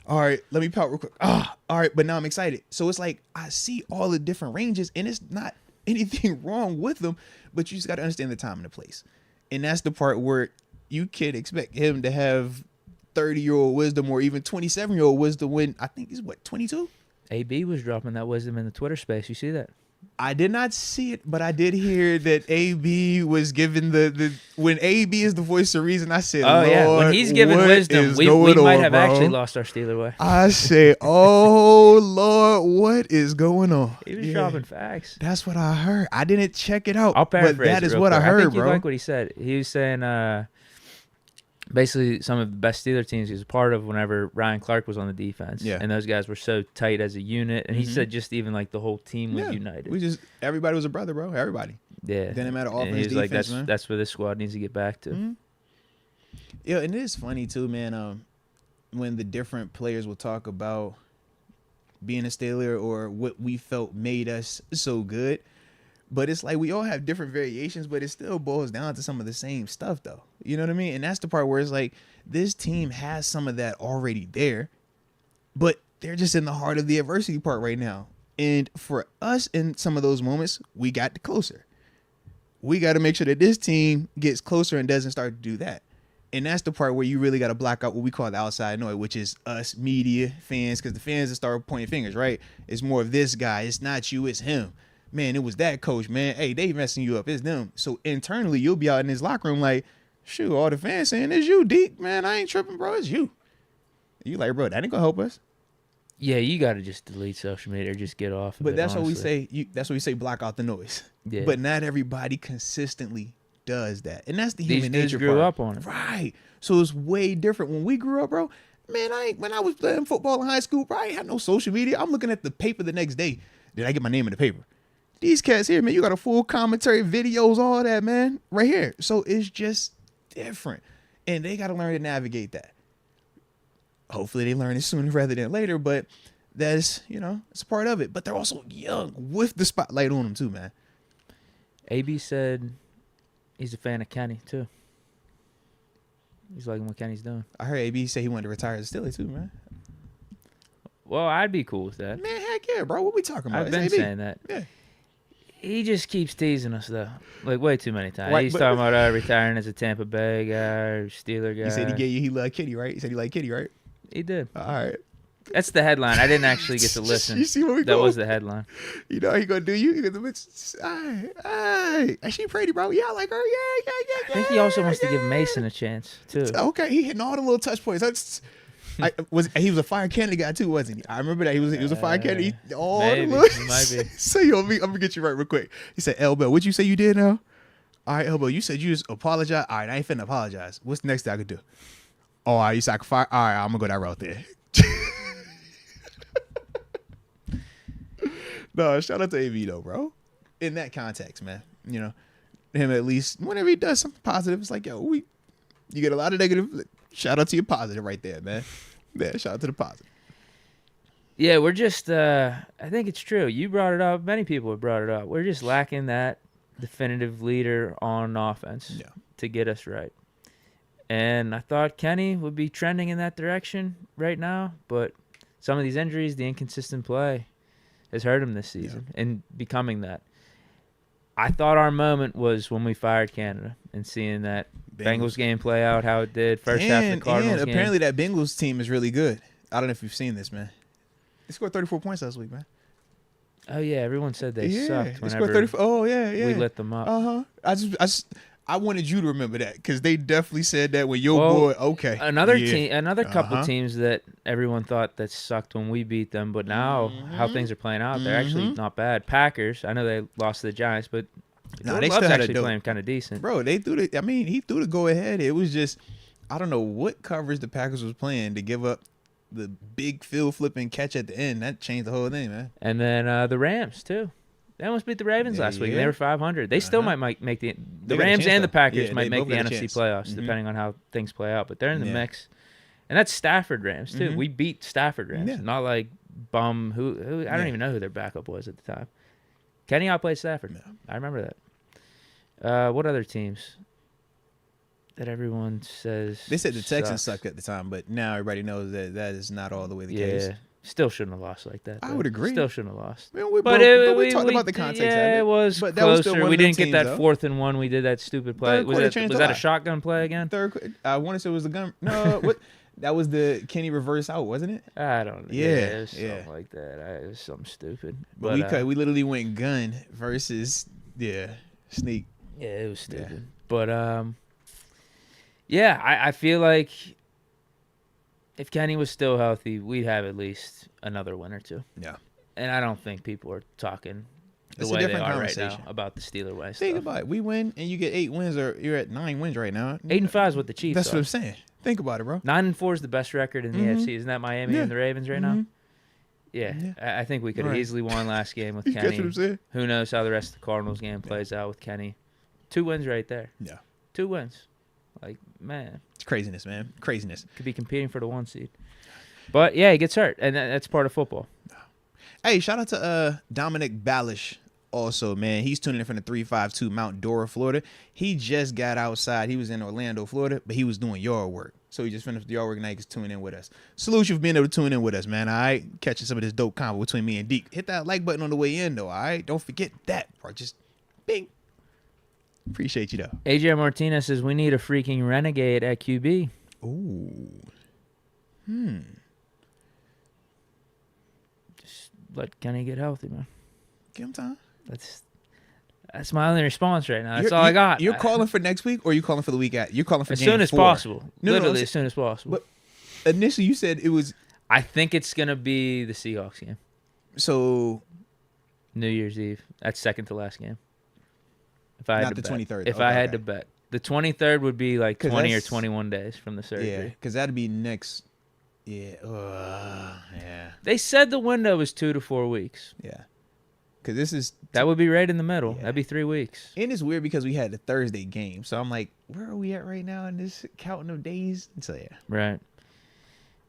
A: all right, let me pout real quick. All right, but now I'm excited. So it's like I see all the different ranges, and it's not anything wrong with them, but you just got to understand the time and the place. And that's the part where you can't expect him to have 30-year-old wisdom or even 27-year-old wisdom when I think he's 22?
B: AB was dropping that wisdom in the Twitter space. You see that?
A: I did not see it, but I did hear that AB was given the when AB is the voice of reason. I said,
B: oh yeah, when he's giving wisdom, we might have actually lost our Steeler way.
A: I say, oh Lord, what is going on?
B: He was dropping facts.
A: That's what I heard. I didn't check it out.
B: I'll paraphrase
A: but that
B: it
A: is
B: real
A: what
B: quick.
A: I heard,
B: I think
A: bro.
B: you like what he said. He was saying basically some of the best Steeler teams he was a part of whenever Ryan Clark was on the defense.
A: Yeah.
B: And those guys were so tight as a unit. And he said just even like the whole team was united.
A: Everybody was a brother, bro. Everybody.
B: Yeah.
A: Didn't matter offense,
B: and he was
A: defense,
B: like, that's where this squad needs to get back to.
A: Mm-hmm. Yeah, and it is funny too, man, when the different players will talk about being a Steeler or what we felt made us so good. But it's like we all have different variations, but it still boils down to some of the same stuff, though. You know what I mean? And that's the part where it's like this team has some of that already there, but they're just in the heart of the adversity part right now. And for us in some of those moments, we got closer. We got to make sure that this team gets closer and doesn't start to do that. And that's the part where you really got to block out what we call the outside noise, which is us, media, fans, because the fans that start pointing fingers, right? It's more of this guy. It's not you, it's him. Man, it was that coach, man. Hey, they messing you up. It's them. So internally, you'll be out in this locker room like, shoot, all the fans saying it's you, Deke. Man, I ain't tripping, bro. It's you. You like, bro, that ain't gonna help us.
B: Yeah, you got to just delete social media or just get off.
A: But that's what we say. That's what we say. Block out the noise.
B: Yeah.
A: But not everybody consistently does that, and that's the human
B: These
A: nature
B: dudes grew
A: part.
B: up on it,
A: right? So it's way different when we grew up, bro. Man, when I was playing football in high school, bro, I ain't had no social media. I'm looking at the paper the next day. Did I get my name in the paper? These cats here, man, you got a full commentary, videos, all that, man, right here. So it's just different. And they got to learn to navigate that. Hopefully they learn it sooner rather than later, but that's, it's a part of it. But they're also young with the spotlight on them too, man.
B: AB said he's a fan of Kenny, too. He's liking what Kenny's doing.
A: I heard AB say he wanted to retire as a Steeler too, man.
B: Well, I'd be cool with that.
A: Man, heck yeah, bro. What we talking about?
B: I've been saying that.
A: Yeah.
B: He just keeps teasing us, though. Like, way too many times.
A: Right,
B: He's
A: but-
B: talking about retiring as a Tampa Bay guy or Steeler guy.
A: He said he loved Kitty, right? He said he liked Kitty, right?
B: He did.
A: All right.
B: That's the headline. I didn't actually get to listen.
A: You see what we
B: That
A: going?
B: was the headline.
A: You know how he gonna do you? He gonna hey, she pretty, bro. Yeah, I like her. Yeah.
B: I think he also wants to give Mason a chance, too.
A: Okay, he hitting all the little touch points. He was a fire candidate guy too, wasn't he? I remember that he was a fire candidate. All
B: maybe.
A: the little,
B: He might be.
A: So I'm gonna get you right real quick. He said, "Elbow, what'd you say you did now?" All right, Elbow, you said you just apologize. All right, I ain't finna apologize. What's the next thing I could do? Oh, all right, you said I could fire. All right, I'm gonna go that route there. No, shout out to AV though, bro. In that context, man, him at least whenever he does something positive, it's like, yo, you get a lot of negative. Shout out to your positive right there, man. Yeah, shout out to the positive.
B: Yeah, we're just, I think it's true. You brought it up. Many people have brought it up. We're just lacking that definitive leader on offense to get us right. And I thought Kenny would be trending in that direction right now, but some of these injuries, the inconsistent play, has hurt him this season in becoming that. I thought our moment was when we fired Canada and seeing that Bengals game play out how it did. First half of the Cardinals game.
A: Apparently that Bengals team is really good. I don't know if you've seen this, man. They scored 34 points last week, man.
B: Oh, yeah. Everyone said they sucked
A: They scored 34. Oh, yeah.
B: we lit them up.
A: Uh-huh. I wanted you to remember that because they definitely said that when your boy, okay.
B: Another couple teams that everyone thought that sucked when we beat them, but now how things are playing out, they're actually not bad. Packers, I know they lost to the Giants, but
A: they still had
B: actually playing kind of decent.
A: Bro, he threw the go ahead. It was just, I don't know what coverage the Packers was playing to give up the big field flipping catch at the end. That changed the whole thing, man.
B: And then the Rams, too. They almost beat the Ravens last week. They were 500. They still might make the Rams and the Packers might make the NFC playoffs, depending on how things play out. But they're in the mix. And that's Stafford Rams, too. We beat Stafford Rams, not like bum who I don't even know who their backup was at the time. Kenny outplayed Stafford.
A: Yeah.
B: I remember that. What other teams that everyone says
A: They said the Texans
B: sucks?
A: sucked at the time, but now everybody knows that is not all the way the case.
B: Still shouldn't have lost like that.
A: I
B: though.
A: would agree.
B: Still shouldn't have lost.
A: Man, we talked about the context.
B: Yeah, it was
A: but
B: closer.
A: That was still one
B: we
A: of them
B: didn't get
A: teams,
B: that
A: though.
B: 4th and 1. We did that stupid play.
A: Third
B: Was
A: quarter
B: that
A: changed
B: was
A: a
B: that a
A: lot.
B: shotgun play again?
A: I want to say it was the gun. No, what? That was the Kenny reverse out, wasn't it?
B: I don't know.
A: Yeah,
B: it was
A: yeah.
B: something like that. It was something stupid.
A: But we literally went gun versus sneak.
B: Yeah, it was stupid. But I feel like if Kenny was still healthy, we'd have at least another win or two.
A: Yeah.
B: And I don't think people are talking the
A: It's a
B: way they
A: different
B: are right now
A: conversation.
B: about the Steeler way
A: Think
B: stuff.
A: about it. We win and you get 8 wins, or you're at 9 wins right now.
B: 8-5 is what the Chiefs
A: That's
B: are.
A: what I'm saying. Think about it, bro.
B: 9-4 is the best record in the AFC. Isn't that Miami
A: Yeah.
B: and the Ravens right now?
A: Mhm.
B: Yeah.
A: Yeah.
B: I think we could have
A: Right.
B: easily won last game with
A: You catch what
B: Kenny.
A: I'm saying?
B: Who knows how the rest of the Cardinals game plays out with Kenny. 2 wins right there.
A: Yeah.
B: 2 wins. Like, man,
A: It's craziness, man. Craziness.
B: could be competing for the 1 seed. But, yeah, he gets hurt, and that's part of football.
A: Hey, shout out to Dominic Ballish also, man. He's tuning in from the 352 Mount Dora, Florida. He just got outside. He was in Orlando, Florida, but he was doing yard work. So he just finished the yard work and now he's tuning in with us. Salute you for being able to tune in with us, man. All right. Catching some of this dope combo between me and Deke. Hit that like button on the way in, though. All right. Don't forget that, bro. Just bing. Appreciate you, though.
B: AJ Martinez says we need a freaking renegade at QB.
A: Ooh.
B: Just let Kenny get healthy, man.
A: Give him time.
B: That's my only response right now. That's all I got.
A: You're calling for next week, or you calling for the week at? You're calling for
B: as
A: game
B: soon as
A: 4.
B: possible.
A: No,
B: Literally as soon as possible.
A: But initially, you said it was
B: I think it's gonna be the Seahawks game,
A: so.
B: New Year's Eve. That's second to last game. If I had
A: Not
B: to
A: the
B: bet.
A: 23rd,
B: If
A: though.
B: I had
A: Okay.
B: to bet, the 23rd would be like
A: 'Cause
B: 20 or
A: that's-
B: 21 days from the surgery.
A: Yeah, because that'd be next. Yeah. Yeah.
B: They said the window was 2 to 4 weeks.
A: Yeah. Because this is...
B: That would be right in the middle.
A: Yeah.
B: That'd be 3 weeks.
A: And it's weird because we had the Thursday game. So I'm like, where are we at right now in this counting of days? So, yeah.
B: Right.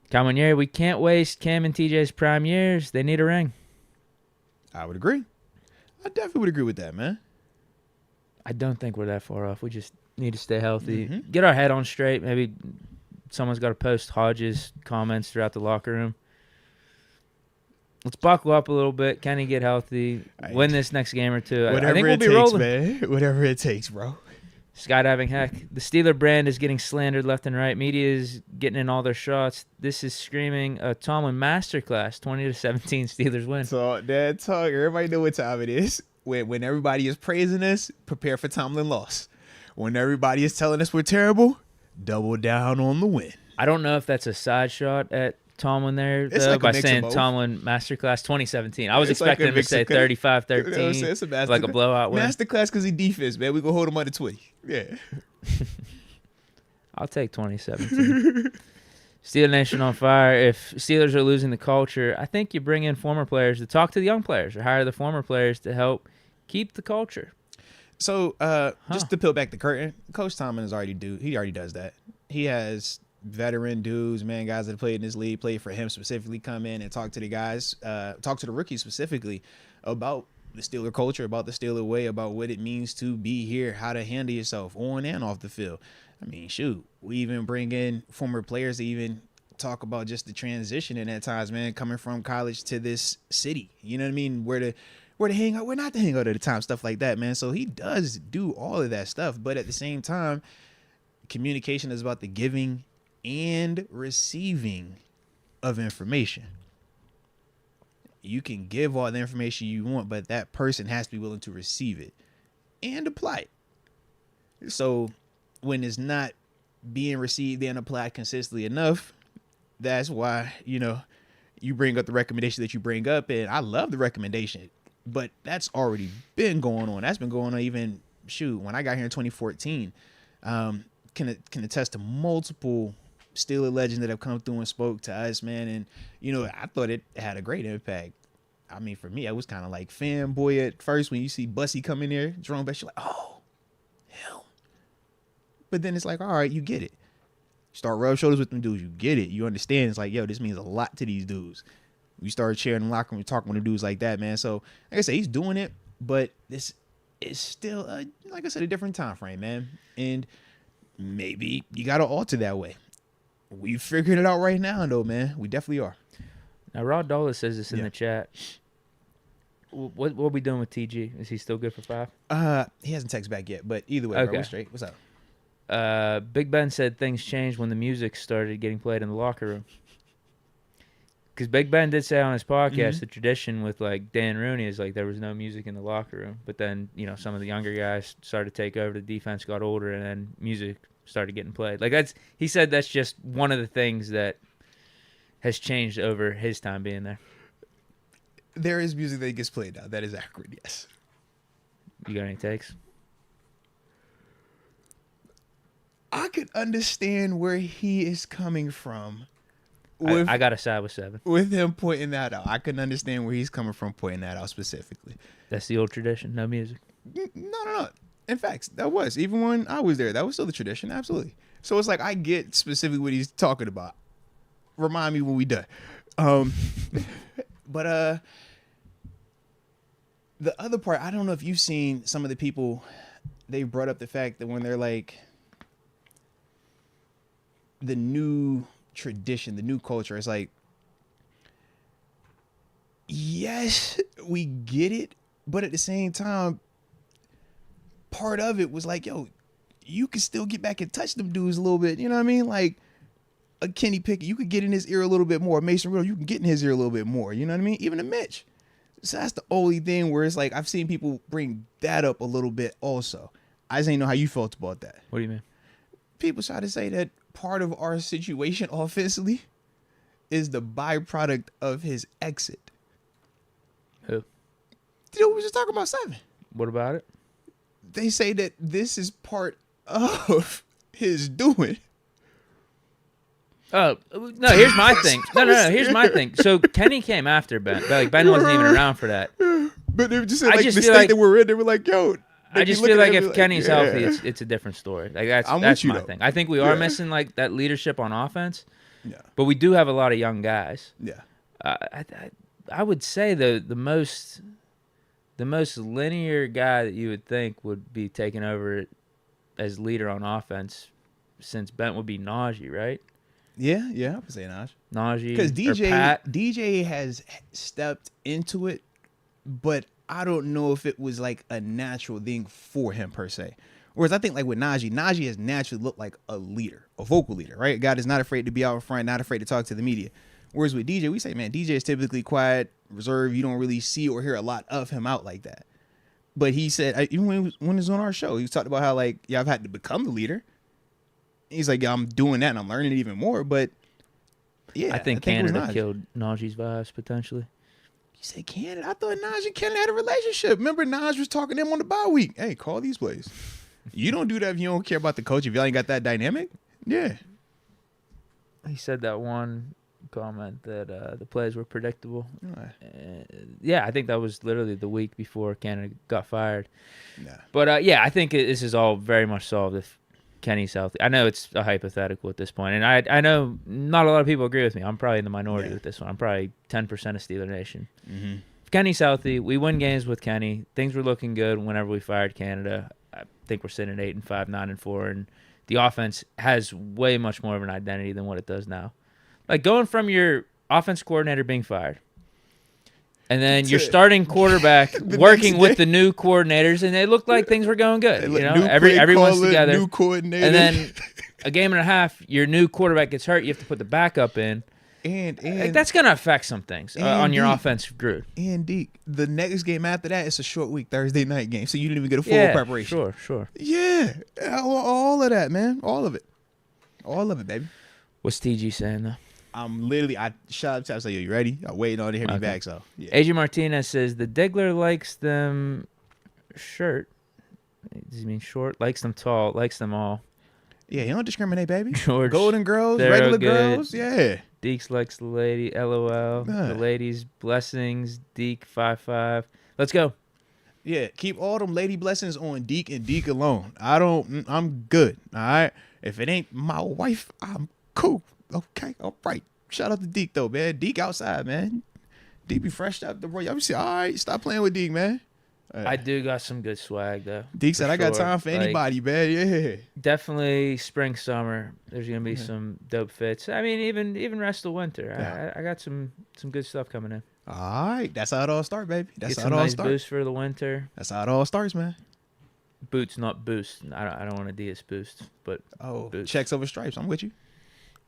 B: Caminero, we can't waste Cam and TJ's prime years. They need a ring.
A: I would agree. I definitely would agree with that, man.
B: I don't think we're that far off. We just need to stay healthy.
A: Mm-hmm.
B: Get our head on straight. Maybe someone's got to post Hodges' comments throughout the locker room. Let's buckle up a little bit. Kenny, get healthy. Win this next game or two.
A: Whatever
B: I think we'll
A: it
B: be
A: takes,
B: rolling.
A: man. Whatever it takes, bro.
B: Skydiving heck. The Steeler brand is getting slandered left and right. Media is getting in all their shots. This is screaming a Tomlin masterclass. 20-17 Steelers win.
A: So that talk, everybody know what time it is. When everybody is praising us, prepare for Tomlin loss. When everybody is telling us we're terrible, double down on the win.
B: I don't know if that's a side shot at Tomlin there,
A: It's
B: though,
A: like a
B: by
A: mix of
B: saying
A: both.
B: Tomlin masterclass 2017. I was
A: It's like
B: expecting
A: a
B: him to
A: mix
B: say
A: of-
B: 35-13,
A: It's a
B: like a blowout win.
A: Masterclass because he defense, man. We gonna hold him under 20. Yeah.
B: I'll take 2017. Steeler Nation on fire. If Steelers are losing the culture, I think you bring in former players to talk to the young players or hire the former players to help keep the culture.
A: So just to peel back the curtain, Coach Tomlin he already does that. He has veteran dudes, man, guys that played in this league, played for him specifically, come in and talk to the guys, talk to the rookies specifically about the Steeler culture, about the Steeler way, about what it means to be here, how to handle yourself on and off the field. I mean, shoot, we even bring in former players to even talk about just the transition in at times, man, coming from college to this city. You know what I mean? Where to hang out, where not to hang out at the time, stuff like that, man. So he does do all of that stuff, but at the same time, communication is about the giving and receiving of information. You can give all the information you want, but that person has to be willing to receive it and apply it. So when it's not being received and applied consistently enough, that's why, you bring up the recommendation that you bring up. And I love the recommendation, but that's already been going on. That's been going on even, when I got here in 2014, can attest to multiple Steeler legends that have come through and spoke to us, man. And, I thought it had a great impact. I mean, for me, I was kind of like fanboy at first when you see Bussy come in there, Jerome Bettis, you're like, oh, him. But then it's like, all right, you get it. Start rubbing shoulders with them dudes, you get it. You understand. It's like, yo, this means a lot to these dudes. We started sharing in the locker room, talking with the dudes like that, man. So, like I said, he's doing it, but this is still, like I said, a different time frame, man. And maybe you got to alter that way. We figured it out right now, though, man. We definitely are.
B: Now, Rod Dola says this in the chat. What are we doing with TG? Is he still good for 5?
A: He hasn't texted back yet, but either way,
B: Okay.
A: bro, we're straight. What's up?
B: Big Ben said things changed when the music started getting played in the locker room. Because Big Ben did say on his podcast, the tradition with like Dan Rooney is like there was no music in the locker room. But then, some of the younger guys started to take over. The defense got older, and then music started getting played. Like he said that's just one of the things that has changed over his time being there.
A: There is music that gets played now. That is accurate, yes.
B: You got any takes?
A: I could understand where he is coming from.
B: I got to side with 7.
A: With him pointing that out. I can understand where he's coming from pointing that out specifically.
B: That's the old tradition, no music.
A: No. In fact, that was. Even when I was there, that was still the tradition, absolutely. So it's like I get specifically what he's talking about. Remind me when we done. But the other part, I don't know if you've seen some of the people, they brought up the fact that when they're like the new tradition, the new culture, it's like, yes, we get it, but at the same time, part of it was like, yo, you can still get back and touch them dudes a little bit. You know what I mean? Like a Kenny Pickett, you could get in his ear a little bit more. Mason Rudolph, you can get in his ear a little bit more. You know what I mean? Even a Mitch. So that's the only thing where it's like I've seen people bring that up a little bit also. I just ain't know how you felt about that.
B: What do you mean? People
A: try to say that part of our situation offensively is the byproduct of his exit.
B: Who?
A: We were just talking about 7.
B: What about it?
A: They say that this is part of his doing.
B: Oh, no, here's my thing. No, here's my thing. So Kenny came after Ben. Like Ben wasn't even around for that.
A: But they just said,
B: I
A: like,
B: just
A: the
B: feel
A: state
B: like-
A: that we're in, they were like, yo.
B: I just feel like if Kenny's healthy, it's a different story. Like that's
A: I'm
B: that's
A: with you,
B: my
A: though.
B: thing. I think we are missing like that leadership on offense,
A: Yeah.
B: but we do have a lot of young guys.
A: Yeah.
B: I would say the most linear guy that you would think would be taking over as leader on offense since Bent would be Najee, right?
A: Yeah, I would say Naj.
B: Najee
A: Because
B: or Pat.
A: DJ has stepped into it, but I don't know if it was like a natural thing for him per se. Whereas I think like with Najee has naturally looked like a leader, a vocal leader, right? A guy that's not afraid to be out in front, not afraid to talk to the media. Whereas with DJ, we say, man, DJ is typically quiet, reserved. You don't really see or hear a lot of him out like that. But he said, even when he was on our show, he was talking about how like, yeah, I've had to become the leader. He's like, yeah, I'm doing that and I'm learning it even more. But yeah,
B: I think
A: it was
B: Canada
A: Najee.
B: killed Najee's vibes potentially.
A: You said Canada? I thought Naj and Canada had a relationship. Remember, Naj was talking to him on the bye week. Hey, call these plays. You don't do that if you don't care about the coach. If y'all ain't got that dynamic, yeah.
B: He said that one comment that the plays were predictable.
A: Right.
B: Yeah, I think that was literally the week before Canada got fired.
A: Nah.
B: But yeah, I think this is all very much solved if Kenny's healthy. I know it's a hypothetical at this point, and I know not a lot of people agree with me. I'm probably in the minority with this one. I'm probably 10% of Steeler Nation.
A: Mm-hmm.
B: If Kenny's healthy, we win games with Kenny. Things were looking good whenever we fired Canada. I think we're sitting at 8-5, 9-4, and the offense has way much more of an identity than what it does now. Like going from your offense coordinator being fired, and then your starting quarterback working with the new coordinators, and it looked like things were going good. You know, everyone's together.
A: New coordinator.
B: And then a game and a half, your new quarterback gets hurt. You have to put the backup in.
A: And
B: Like, that's going to affect some things on your offensive group.
A: And Deke, the next game after that, it's a short week, Thursday night game, so you didn't even get a full preparation.
B: Sure.
A: Yeah, all of that, man, all of it, baby.
B: What's TG saying though?
A: I shot up to him, I was like, yo, you ready? I'm waiting on to hear me back, so yeah.
B: AJ Martinez says the Diggler likes them shirt. Does he mean short? Likes them tall. Likes them all.
A: Yeah, you don't discriminate, baby.
B: George,
A: Golden girls,
B: they're
A: regular
B: good.
A: girls, yeah.
B: Deeks likes the lady. LOL. The ladies. Blessings. Deke.515. Let's go.
A: Yeah, keep all them lady blessings on Deke and Deke alone. I'm good, all right? If it ain't my wife, I'm cool. Okay, all right. Shout out to Deke, though, man. Deke outside, man. Deke be fresh out the road. Y'all be saying, all right, stop playing with Deke, man.
B: I do got some good swag, though.
A: Deke said, I got time for anybody, man. Yeah.
B: Definitely spring, summer. There's going to be some dope fits. I mean, even rest of winter.
A: Yeah.
B: I got some good stuff coming in.
A: All right. That's how it all starts, baby. That's
B: Get
A: how
B: some
A: it all
B: nice
A: starts.
B: boost for the winter.
A: That's how it all starts, man.
B: Boots, not boost. I don't want Adidas boost, but boots.
A: Checks over stripes. I'm with you.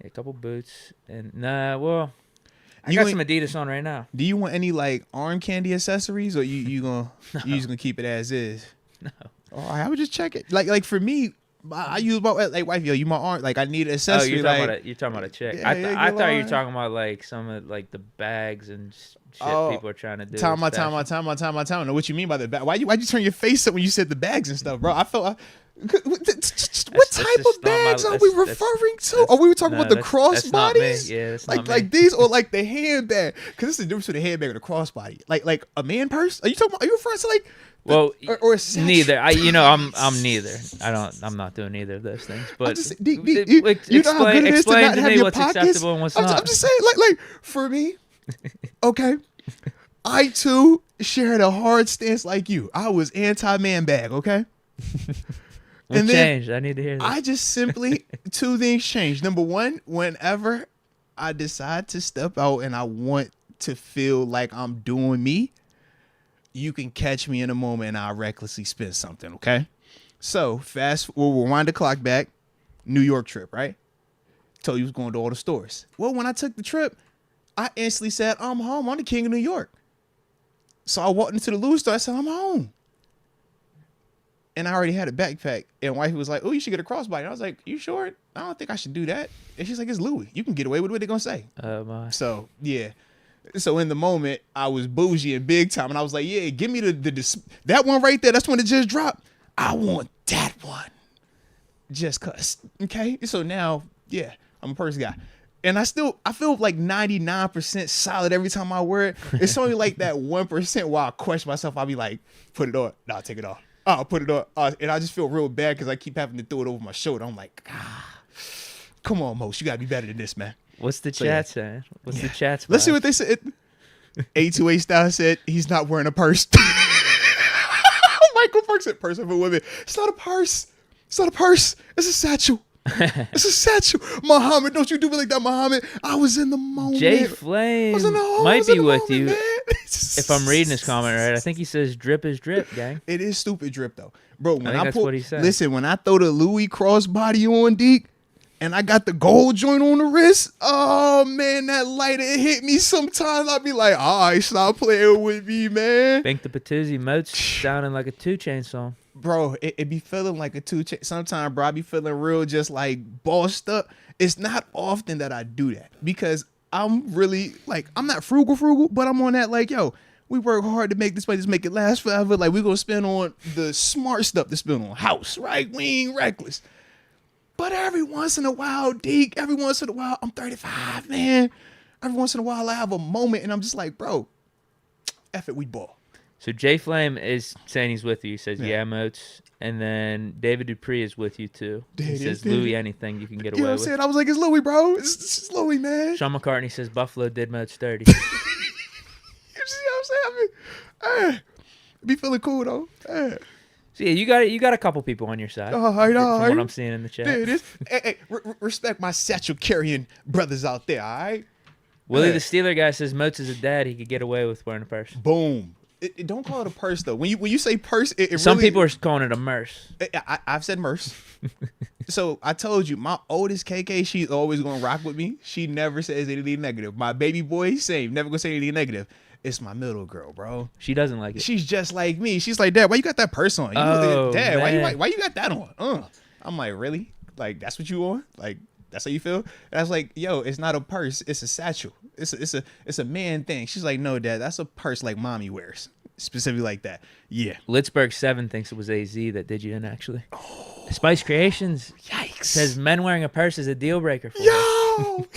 B: Yeah, a couple boots. And well, I
A: You
B: got
A: ain't-
B: some Adidas on right now.
A: Do you want any like arm candy accessories, or you just gonna keep it as is?
B: No.
A: All right, I would just check it. Like for me, I use my like wife. Yo, you my arm. Like I need an accessory.
B: You're talking about a chick.
A: Yeah,
B: I
A: yeah,
B: thought you were
A: line.
B: talking about like some of like the bags and shit people are trying to do.
A: Time. I know what you mean by the bag. Why'd you turn your face up when you said the bags and stuff, bro? I felt. What type
B: just
A: of bags are we referring to? Are we talking about the crossbodies?
B: Yeah, that's not
A: like
B: me.
A: these, or like the handbag? Because this is the difference between a handbag and a crossbody. Like a man purse? Are you talking? Are you referring to like?
B: Well,
A: or a satchel?
B: neither. I'm neither. I'm not doing either of those things. But
A: Deke, you know how good it is to
B: explain
A: not
B: to
A: have
B: me
A: your
B: what's
A: pockets?
B: acceptable and what's not.
A: I'm just saying, like for me, okay, I too shared a hard stance like you. I was anti-man bag, okay?
B: What changed? I need to hear that.
A: I just simply, two things changed. Number one, whenever I decide to step out and I want to feel like I'm doing me, you can catch me in a moment and I'll recklessly spend something, okay? So, we'll rewind the clock back. New York trip, right? Told you was going to all the stores. Well, when I took the trip, I instantly said, I'm home. I'm the king of New York. So I walked into the Louis store. I said, I'm home. And I already had a backpack. And wifey was like, oh, you should get a crossbody. And I was like, you sure? I don't think I should do that. And she's like, it's Louis. You can get away with what they're going to say.
B: Oh, my.
A: So, yeah. So in the moment, I was bougie and big time. And I was like, yeah, give me that one right there. That's when it just dropped. I want that one. Just cuz. Okay? So now, yeah, I'm a purse guy. And I feel like 99% solid every time I wear it. It's only like that 1% where I question myself. I'll be like, put it on. Nah, take it off. I'll put it on. And I just feel real bad because I keep having to throw it over my shoulder. I'm like, come on, Moats. You got to be better than this, man.
B: What's the chat saying? What's the chat?
A: Let's see what they said. A2A Style said he's not wearing a purse. Michael Park said purse for women. It's not a purse. It's not a purse. It's a satchel. It's a satchel. Muhammad, don't you do me like that, Muhammad. I was in the moment.
B: Jay Flame might be with you. If I'm reading his comment right, I think he says drip is drip, gang.
A: It is stupid drip, though. Bro, when
B: I think that's what he said.
A: Listen, when I throw the Louis crossbody on Deke, and I got the gold joint on the wrist, oh, man, that light, it hit me sometimes. I'd be like, all right, stop playing with me, man.
B: Think the Patuzzi Moats sounding like a 2 Chainz song.
A: Bro, it be feeling like a 2 Chainz. Sometimes, bro, I be feeling real just like bossed up. It's not often that I do that because I'm really, like, I'm not frugal, but I'm on that, like, yo, we work hard to make this place, make it last forever. Like, we going to spend on the smart stuff to spend on house, right? We ain't reckless. But every once in a while, Deke, every once in a while, I'm 35, man. Every once in a while, I have a moment, and I'm just like, bro, F it, we ball.
B: So Jay Flame is saying he's with you. He says, yeah, Moats. And then David Dupree is with you, too. He says, Louis, anything you can get away with.
A: You know what I'm saying? I was like, it's Louis, bro. It's Louis, man.
B: Sean McCartney says, Buffalo did Moats 30.
A: You see what I'm saying? I mean, be feeling cool, though.
B: So, yeah, you got a couple people on your side.
A: All right.
B: From what I'm seeing in the chat.
A: There it is. Hey, respect my satchel-carrying brothers out there, all right?
B: Willie the Steeler guy says, Moats is a dad. He could get away with wearing a purse.
A: Boom. Don't call it a purse, though. When you say purse, it
B: Some
A: really,
B: people are calling it a merce.
A: I've said merce. So I told you, my oldest KK, she's always going to rock with me. She never says anything negative. My baby boy, same. Never going to say anything negative. It's my middle girl, bro.
B: She doesn't like it.
A: She's just like me. She's like, Dad, why you got that purse on? Dad,
B: man.
A: why you got that on? I'm like, really? Like, that's what you on? Like, that's how you feel? And I was like, yo, it's not a purse. It's a satchel. It's a man thing. She's like, no, Dad, that's a purse like mommy wears. Specifically like that. Yeah.
B: Litzberg 7 thinks it was AZ that did you in, actually. Oh. Spice Creations.
A: Yikes.
B: Says men wearing a purse is a deal breaker for
A: Yo!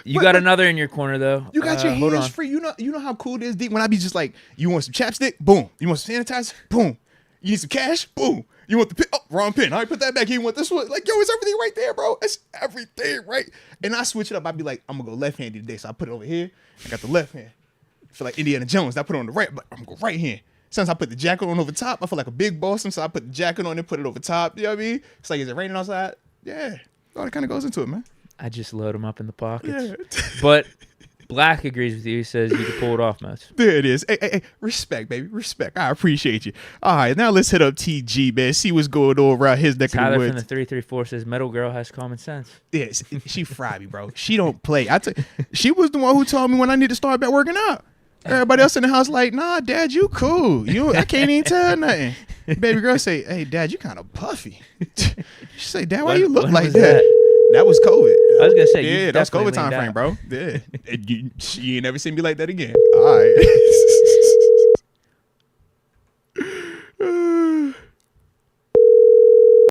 B: You got another in your corner, though.
A: You got your hands free. You know how cool it is, Deke, when I be just like, you want some chapstick? Boom. You want some sanitizer? Boom. You need some cash? Boom. You want the pin? Oh, wrong pin. All right, put that back here. You want this one? Like, yo, it's everything right there, bro. It's everything, right? And I switch it up. I'd be like, I'm going to go left-handed today. So I put it over here. I got the left hand. I feel like Indiana Jones. I put it on the right, but I'm going to go right hand. Sometimes I put the jacket on over top. I feel like a big boss. So I put the jacket on and put it over top. You know what I mean? It's like, is it raining outside? Yeah. All that kind of goes into it, man.
B: I just load them up in the pockets.
A: Yeah.
B: But Black agrees with you. He says you can pull it off, Moats.
A: There it is. Hey, respect, baby. Respect. I appreciate you. All right, now let's hit up TG, man. See what's going on around his neck of the
B: Tyler
A: woods.
B: from the 334 says Metal Girl has common sense.
A: Yeah, she fried me, bro. She don't play. She was the one who told me when I need to start back working out. Everybody else in the house like, nah, Dad, you cool. I can't even tell nothing. Baby girl say, hey, Dad, you kind of puffy. She say, Dad, why you look like that? That was COVID.
B: I was going to say,
A: yeah, that's COVID time frame, bro. Yeah. You ain't never seen me like that again. All right.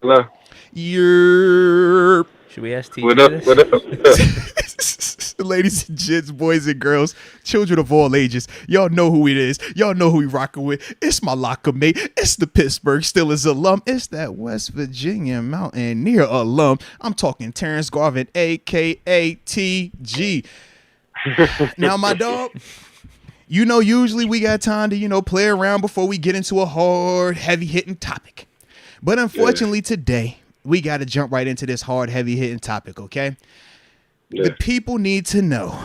C: Hello.
B: Should we ask TG
C: What up?
B: this?
C: What up?
A: Ladies and gents, boys and girls, children of all ages, y'all know who it is. Y'all know who we rocking with. It's my locker mate. It's the Pittsburgh Steelers alum. It's that West Virginia Mountaineer alum. I'm talking Terence Garvin, a.k.a. TG. Now, my dog, usually we got time to, play around before we get into a hard, heavy-hitting topic. But unfortunately, today, we got to jump right into this hard, heavy-hitting topic, okay? The people need to know,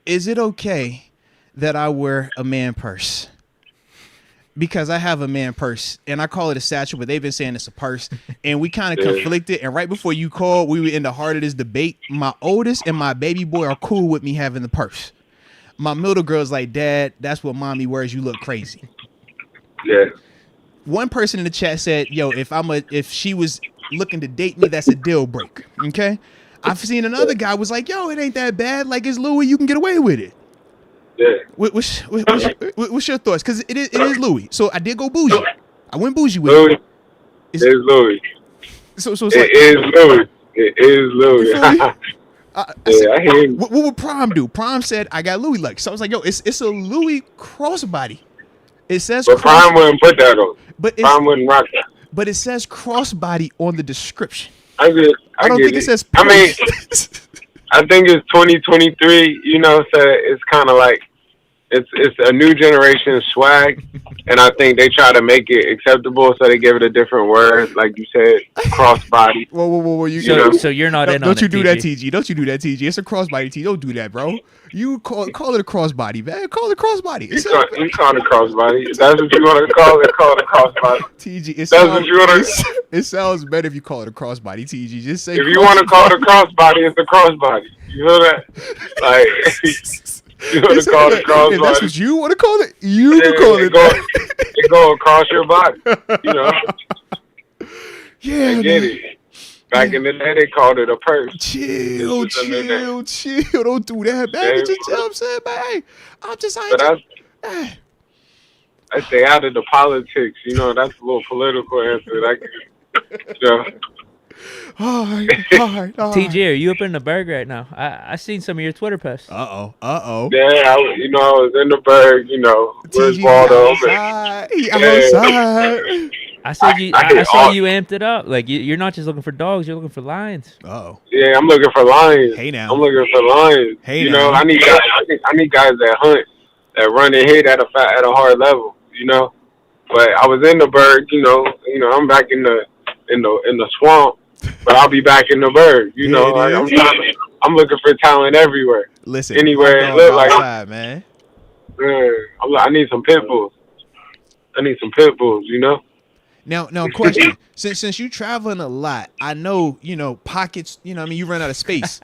A: is it okay that I wear a man purse? Because I have a man purse, and I call it a satchel, but they've been saying it's a purse, and we kind of conflicted, and right before you called, we were in the heart of this debate. My oldest and my baby boy are cool with me having the purse. My middle girl's like, Dad, that's what mommy wears. You look crazy.
C: Yeah.
A: One person in the chat said, yo, if she was looking to date me, that's a deal breaker, okay? I've seen another guy was like, yo, it ain't that bad. Like, it's Louis. You can get away with it.
C: Yeah.
A: What's your thoughts? Because it is Louis. So I did go bougie. I went bougie with
C: Louis.
A: it.
C: There's Louis.
A: So it's
C: It
A: like
C: is Louis. It is Louis.
A: you feel me? I said,
C: I hear you.
A: what would Prime do? Prime said I got Louis luck. So I was like, yo, it's a Louis crossbody. It says
C: But Prime wouldn't put that on.
A: but
C: Prime wouldn't rock that.
A: but it says crossbody on the description.
C: I
A: don't
C: get
A: think it says
C: I mean,
A: purse.
C: I think it's 2023, you know, so it's kind of like it's a new generation swag, and I think they try to make it acceptable, so they give it a different word, like you said, crossbody.
A: Whoa,
B: So you're not in on it.
A: Don't you do that,
B: TG.
A: TG? Don't you do that, TG? It's a crossbody, TG. Don't do that, bro. You call it a crossbody, man. Call it a crossbody.
C: You call it a crossbody. If that's what you want to call it a crossbody.
A: TG,
C: That's what you want to.
A: it sounds better if you call it a crossbody, TG. Just say.
C: If you want to call it a crossbody, it's a crossbody. You know that? Like, you want to call it a crossbody.
A: If that's what you want to call it, you can call it.
C: It go across your body. You know?
A: Yeah,
C: I get it. Back in the day, they called it a purse.
A: Chill. Don't do that, man.
C: Yeah,
A: Just chill. I'm saying, man. Hey, I'm just.
C: I stay out of the politics. You know, that's a little political answer. You know.
A: All right.
B: TG, are you up in the Berg right now? I seen some of your Twitter posts.
A: Uh-oh.
C: Yeah, I was in the Berg. You know, where's
A: TG
C: Waldo?
A: outside. He outside.
B: I said you.
C: I
B: I saw you amped it up. Like you're not just looking for dogs. You're looking for lions.
A: Uh-oh.
C: Yeah, I'm looking for lions.
A: Hey now.
C: I'm looking for lions.
A: Hey
C: you
A: now.
C: know, I need guys. I need guys that hunt, that run and hit at a hard level. You know, but I was in the Berg. You know, I'm back in the swamp, but I'll be back in the Berg. You know, I'm looking for talent everywhere.
A: Listen,
C: anywhere it look like.
A: outside, man.
C: I need some pit bulls. You know.
A: Now, question. Since you traveling a lot, I know, pockets, you run out of space.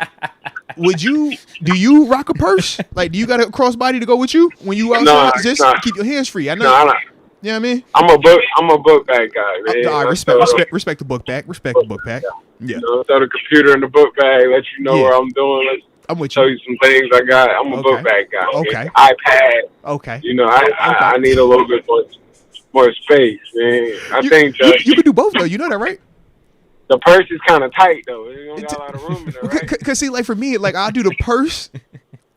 A: Do you rock a purse? Like, do you got a crossbody to go with you when you outside? Just keep your hands free. I know.
C: No,
A: you know what I mean?
C: I'm a book bag guy, man.
A: I respect the book bag. Respect the book bag. Yeah.
C: Throw the computer in the book bag, let you know what I'm doing.
A: I'm with
C: show you some things I got. I'm a book bag guy.
A: Okay.
C: iPad.
A: Okay.
C: I need a little bit more space, man. I think
A: you can do both though. You know that, right?
C: The purse is kind of tight though. You don't got a lot of room in there, right?
A: Cause see, like for me, like I'll do the purse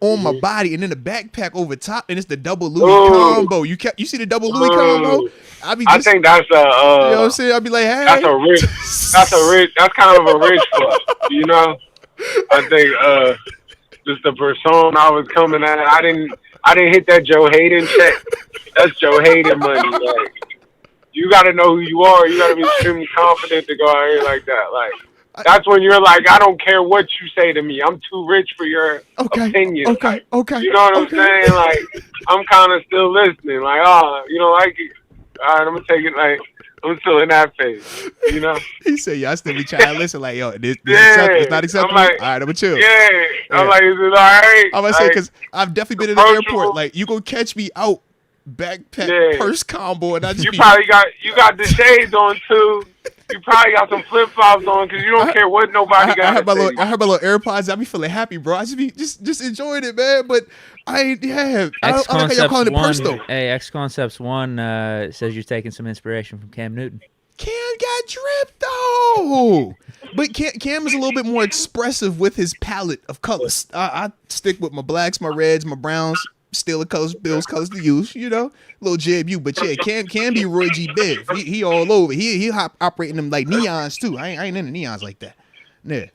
A: on my body and then the backpack over top, and it's the double Louis combo. You see the double Louis combo?
C: I think that's a.
A: You know what I'm saying? I'll be like, hey,
C: that's kind of a rich club. You know, I think just the persona I was coming at. I didn't hit that Joe Hayden check. That's Joe Hayden money. Like, you got to know who you are. You got to be extremely confident to go out here like that. Like, that's when you're like, I don't care what you say to me. I'm too rich for your opinion.
A: Okay.
C: You know what I'm saying? Like, I'm kind of still listening. Like, you don't like it? All right, I'm going to take it. Like, I'm still in that phase, you know?
A: He said, I still be trying to listen. Like, yo, this it's not acceptable.
C: Like,
A: all right, I'm going to chill.
C: Yeah. I'm like, is it all right?
A: I'm going to say, because I've definitely been in the airport. Like, you going to catch me out backpack purse combo, and I just
C: you got the shades on too. You probably got some flip flops on because you don't care what nobody got.
A: I have my little AirPods. I be feeling happy, bro. I just be just enjoying it, man. But I ain't have. I don't like how y'all calling it purse though.
B: Hey, X Concepts 1 says you're taking some inspiration from Cam Newton.
A: Cam got dripped though, but Cam is a little bit more expressive with his palette of colors. I stick with my blacks, my reds, my browns. Still the colors, Bill's colors to use, little JBU. But yeah, Cam be Roy G. Biv. He all over. He operating them like neons too. I ain't into neons like that. Yeah.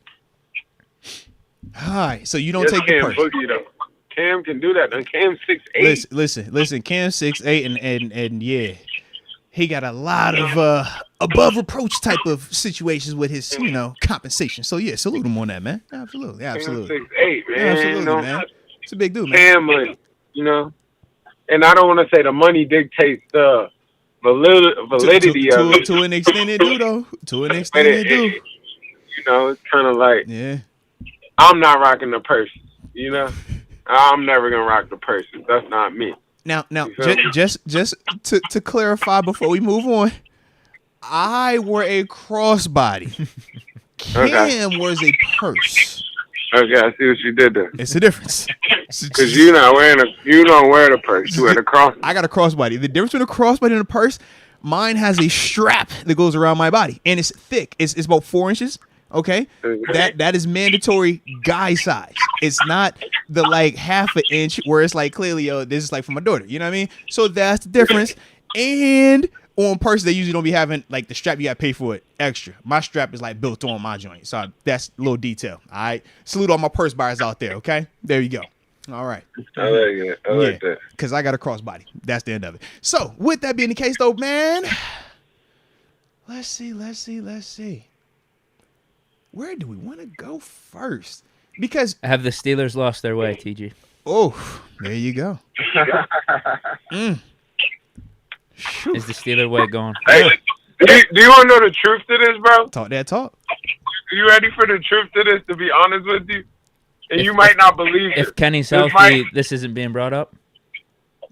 A: All right, so you don't take the purse.
C: Boogie, though. Cam can do that. And Cam's 6'8".
A: Listen. Cam's 6'8", and yeah, he got a lot of above reproach type of situations with his compensation. So yeah, salute him on that, man. Absolutely.
C: Cam's 6'8", man.
A: Yeah, absolutely, man. It's a big dude, man.
C: Cam money. And I don't want to say the money dictates the validity of it.
A: To an extent it do, though. To an extent it do.
C: It's kind of like,
A: yeah.
C: I'm not rocking the purse, I'm never going to rock the purse. That's not me.
A: Now, just to clarify before we move on, I wore a crossbody. Cam wears a purse.
C: Okay, I see what you did there.
A: It's a difference.
C: Because you don't wear the purse. You wear the crossbody.
A: I got a crossbody. The difference between a crossbody and a purse, Mine has a strap that goes around my body, and it's thick. It's about 4 inches. Okay, that is mandatory guy size. It's not the like half an inch where it's like clearly, this is like for my daughter. You know what I mean? So that's the difference. And on purses, they usually don't be having like the strap. You got to pay for it extra. My strap is like built on my joint, so that's a little detail. All right, salute all my purse buyers out there. Okay, there you go. All right.
C: I like it. I like that.
A: Because I got a crossbody. That's the end of it. So, with that being the case, though, man, let's see. Where do we want to go first? Because
B: have the Steelers lost their way, TG?
A: Oh, there you go.
B: Is the Steeler way gone?
C: Hey, do you want to know the truth to this, bro?
A: Talk that talk.
C: You ready for the truth to this, to be honest with you? And you might not believe it.
B: If Kenny's healthy, this isn't being brought up?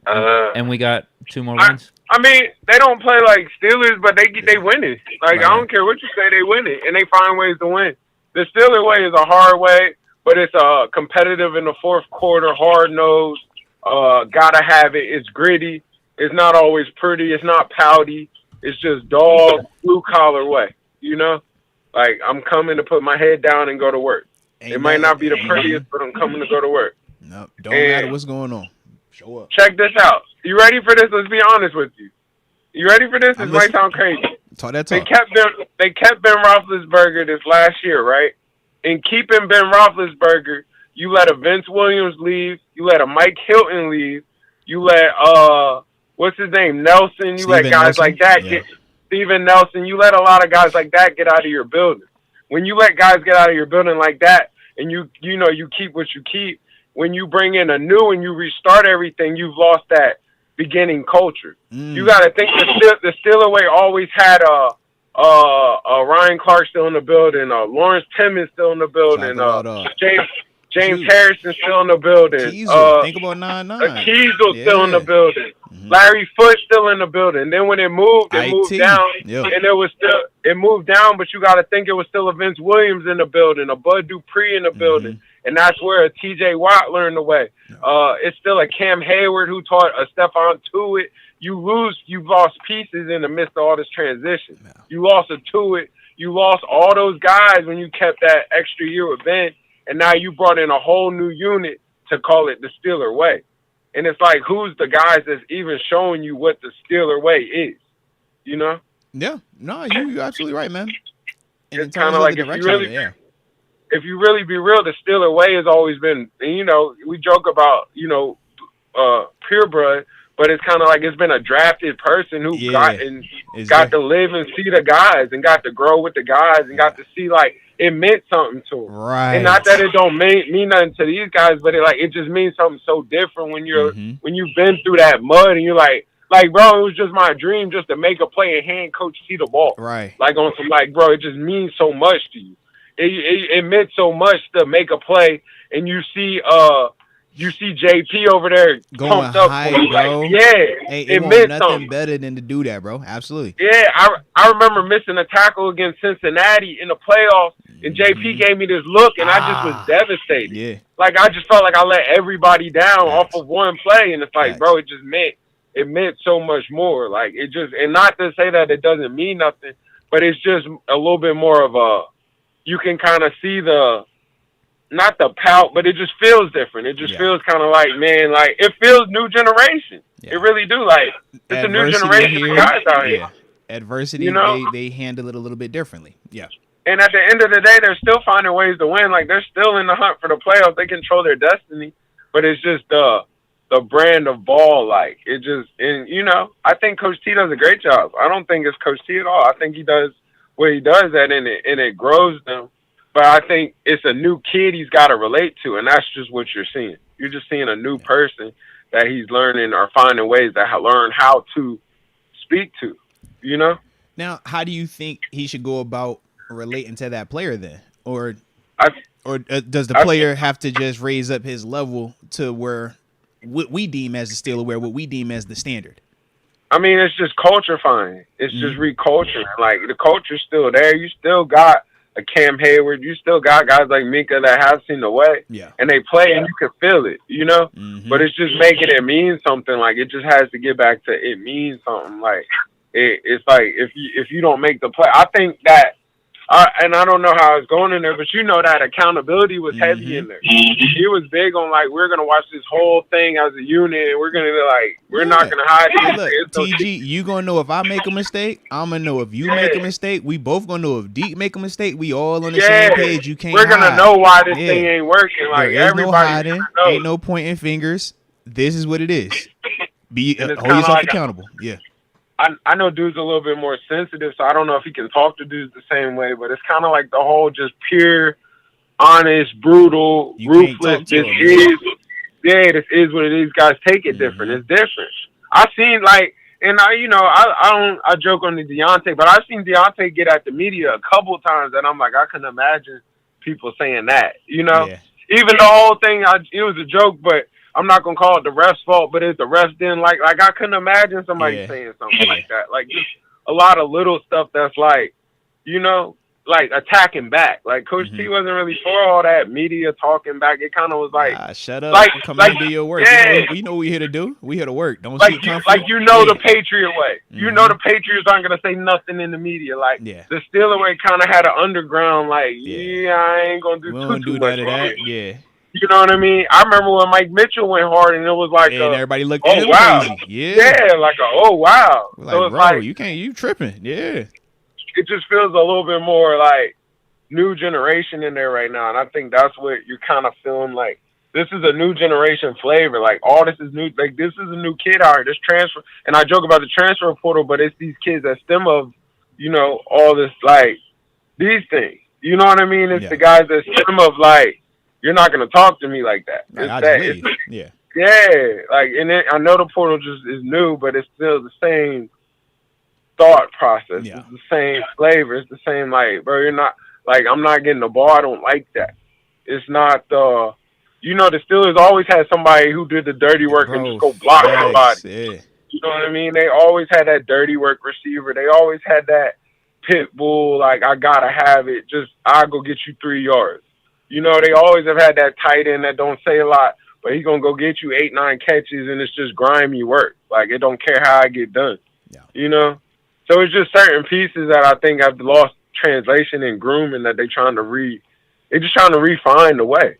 B: And we got 2 more wins?
C: I mean, they don't play like Steelers, but they win it. Like, right. I don't care what you say, they win it. And they find ways to win. The Steeler way is a hard way, but it's competitive in the fourth quarter, hard-nosed, gotta have it. It's gritty. It's not always pretty. It's not pouty. It's just dog, blue-collar way, you know? Like, I'm coming to put my head down and go to work. It might not be the prettiest, but I'm coming to go to work.
A: No, don't matter what's going on. Show up.
C: Check this out. You ready for this? Let's be honest with you. You ready for this? This might sound crazy.
A: Talk that
C: talk.
A: They
C: kept Ben Roethlisberger this last year, right? In keeping Ben Roethlisberger, you let a Vince Williams leave. You let a Mike Hilton leave. You let what's his name, Nelson. You let guys like that get Steven Nelson. You let a lot of guys like that get out of your building. When you let guys get out of your building like that, and you keep what you keep, when you bring in a new and you restart everything, you've lost that beginning culture. You got to think the Steeler way always had Ryan Clark still in the building, Lawrence Timmons still in the building, James Harrison still in the building.
A: Think about 9-9.
C: Kiesel still in the building. Larry Foote still in the building. Then when it moved down, and it moved down. But you got to think it was still a Vince Williams in the building, a Bud Dupree in the building, and that's where a T.J. Watt learned the way. It's still a Cam Hayward who taught a Stephon Tuitt. You've lost pieces in the midst of all this transition. You lost a Tuitt. You lost all those guys when you kept that extra year with Ben. And now you brought in a whole new unit to call it the Steeler way. And it's like, who's the guys that's even showing you what the Steeler way is? You know?
A: Yeah. No, you're absolutely right, man. And
C: it's kind of like if you really be real, the Steeler way has always been, and, we joke about, purebred, but it's kind of like it's been a drafted person who got to live and see the guys and got to grow with the guys and got to see, like, it meant something to them.
A: Right.
C: And not that it don't mean nothing to these guys, but it just means something so different when when you've been through that mud and you're like, bro, it was just my dream just to make a play and hand coach see the ball.
A: Right.
C: Like on some, like, bro, it just means so much to you. It meant so much to make a play and you see JP over there
A: going
C: pumped up,
A: high, bro.
C: Like,
A: hey, it
C: meant
A: nothing
C: something
A: better than to do that, bro. Absolutely.
C: Yeah, I remember missing a tackle against Cincinnati in the playoffs, and JP gave me this look, and I just was devastated.
A: Yeah.
C: Like, I just felt like I let everybody down off of one play, and it's like, bro, it meant so much more. Like, and not to say that it doesn't mean nothing, but it's just a little bit more of you can kind of see not the pout, but it just feels different. It just feels kind of like, man, like, it feels new generation. Yeah. It really do. Like, it's a new generation of guys out here.
A: Adversity, they handle it a little bit differently. Yeah.
C: And at the end of the day, they're still finding ways to win. Like, they're still in the hunt for the playoffs. They control their destiny. But it's just the brand of ball. Like, it just, and, I think Coach T does a great job. I don't think it's Coach T at all. I think he does what he does and it grows them. But I think it's a new kid he's got to relate to, and that's just what you're seeing. You're just seeing a new person that he's learning or finding ways to learn how to speak to,
A: Now, how do you think he should go about relating to that player then? Or does the player have to just raise up his level to where what we deem as the Steeler way, what we deem as the standard?
C: I mean, it's just culturifying. It's just reculturing. Like, the culture's still there. You still got a Cam Hayward, you still got guys like Minka that have seen the way, and they play, and you can feel it, But it's just making it mean something. Like, it just has to get back to it means something. Like, it's like if you don't make the play, I think that. And I don't know how it's going in there, but you know that accountability was heavy in there. He was big on like we're gonna watch this whole thing as a unit. And we're gonna we're not gonna hide it.
A: Look, TG, you gonna know if I make a mistake. I'm gonna know if you make a mistake. We both gonna know if Deke make a mistake. We all on the same page. You can't.
C: We're gonna know why this thing ain't working. Like
A: there is no
C: everybody
A: hiding. Ain't no pointing fingers. This is what it is. Hold yourself accountable. Yeah.
C: I know dude's a little bit more sensitive, so I don't know if he can talk to dudes the same way, but it's kind of like the whole just pure, honest, brutal, ruthless. This is what it is. Guys take it different. It's different. I seen I joke on the Deontay, but I've seen Deontay get at the media a couple of times, and I'm like, I can imagine people saying that, Even the whole thing, it was a joke, but I'm not gonna call it the ref's fault, but if the refs didn't like I couldn't imagine somebody saying something like that. Like just a lot of little stuff that's like, like attacking back. Like Coach T wasn't really for all that media talking back. It kind of was like,
A: shut up, come in and do your work. Yeah. We know what we're here to do. We here to work. Don't see it come
C: the Patriot way. The Patriots aren't gonna say nothing in the media. Like the Steeler way kind of had an underground. Like I ain't gonna do too much of that.
A: Yeah.
C: You know what I mean? I remember when Mike Mitchell went hard, and it was like,
A: and everybody looked at him crazy.
C: Yeah, like oh wow.
A: Like, so it's bro, like, you tripping? Yeah.
C: It just feels a little bit more like new generation in there right now, and I think that's what you're kind of feeling like. This is a new generation flavor. Like all this is new. Like this is a new kid out here. This transfer, and I joke about the transfer portal, but it's these kids that stem of, all this like these things. You know what I mean? It's the guys that stem of like. You're not gonna talk to me like that. Like, and I know the portal just is new, but it's still the same thought process. Yeah. It's the same flavor. It's the same like, bro. You're not like I'm not getting the ball. I don't like that. It's not the Steelers always had somebody who did the dirty work and just go block somebody. Yeah. You know what I mean? They always had that dirty work receiver. They always had that pit bull. Like I gotta have it. Just I'll go get you 3 yards. They always have had that tight end that don't say a lot, but he's going to go get you 8-9 catches, and it's just grimy work. Like, it don't care how I get done. Yeah. So it's just certain pieces that I think have lost translation and grooming that they're trying to they're just trying to refine the way,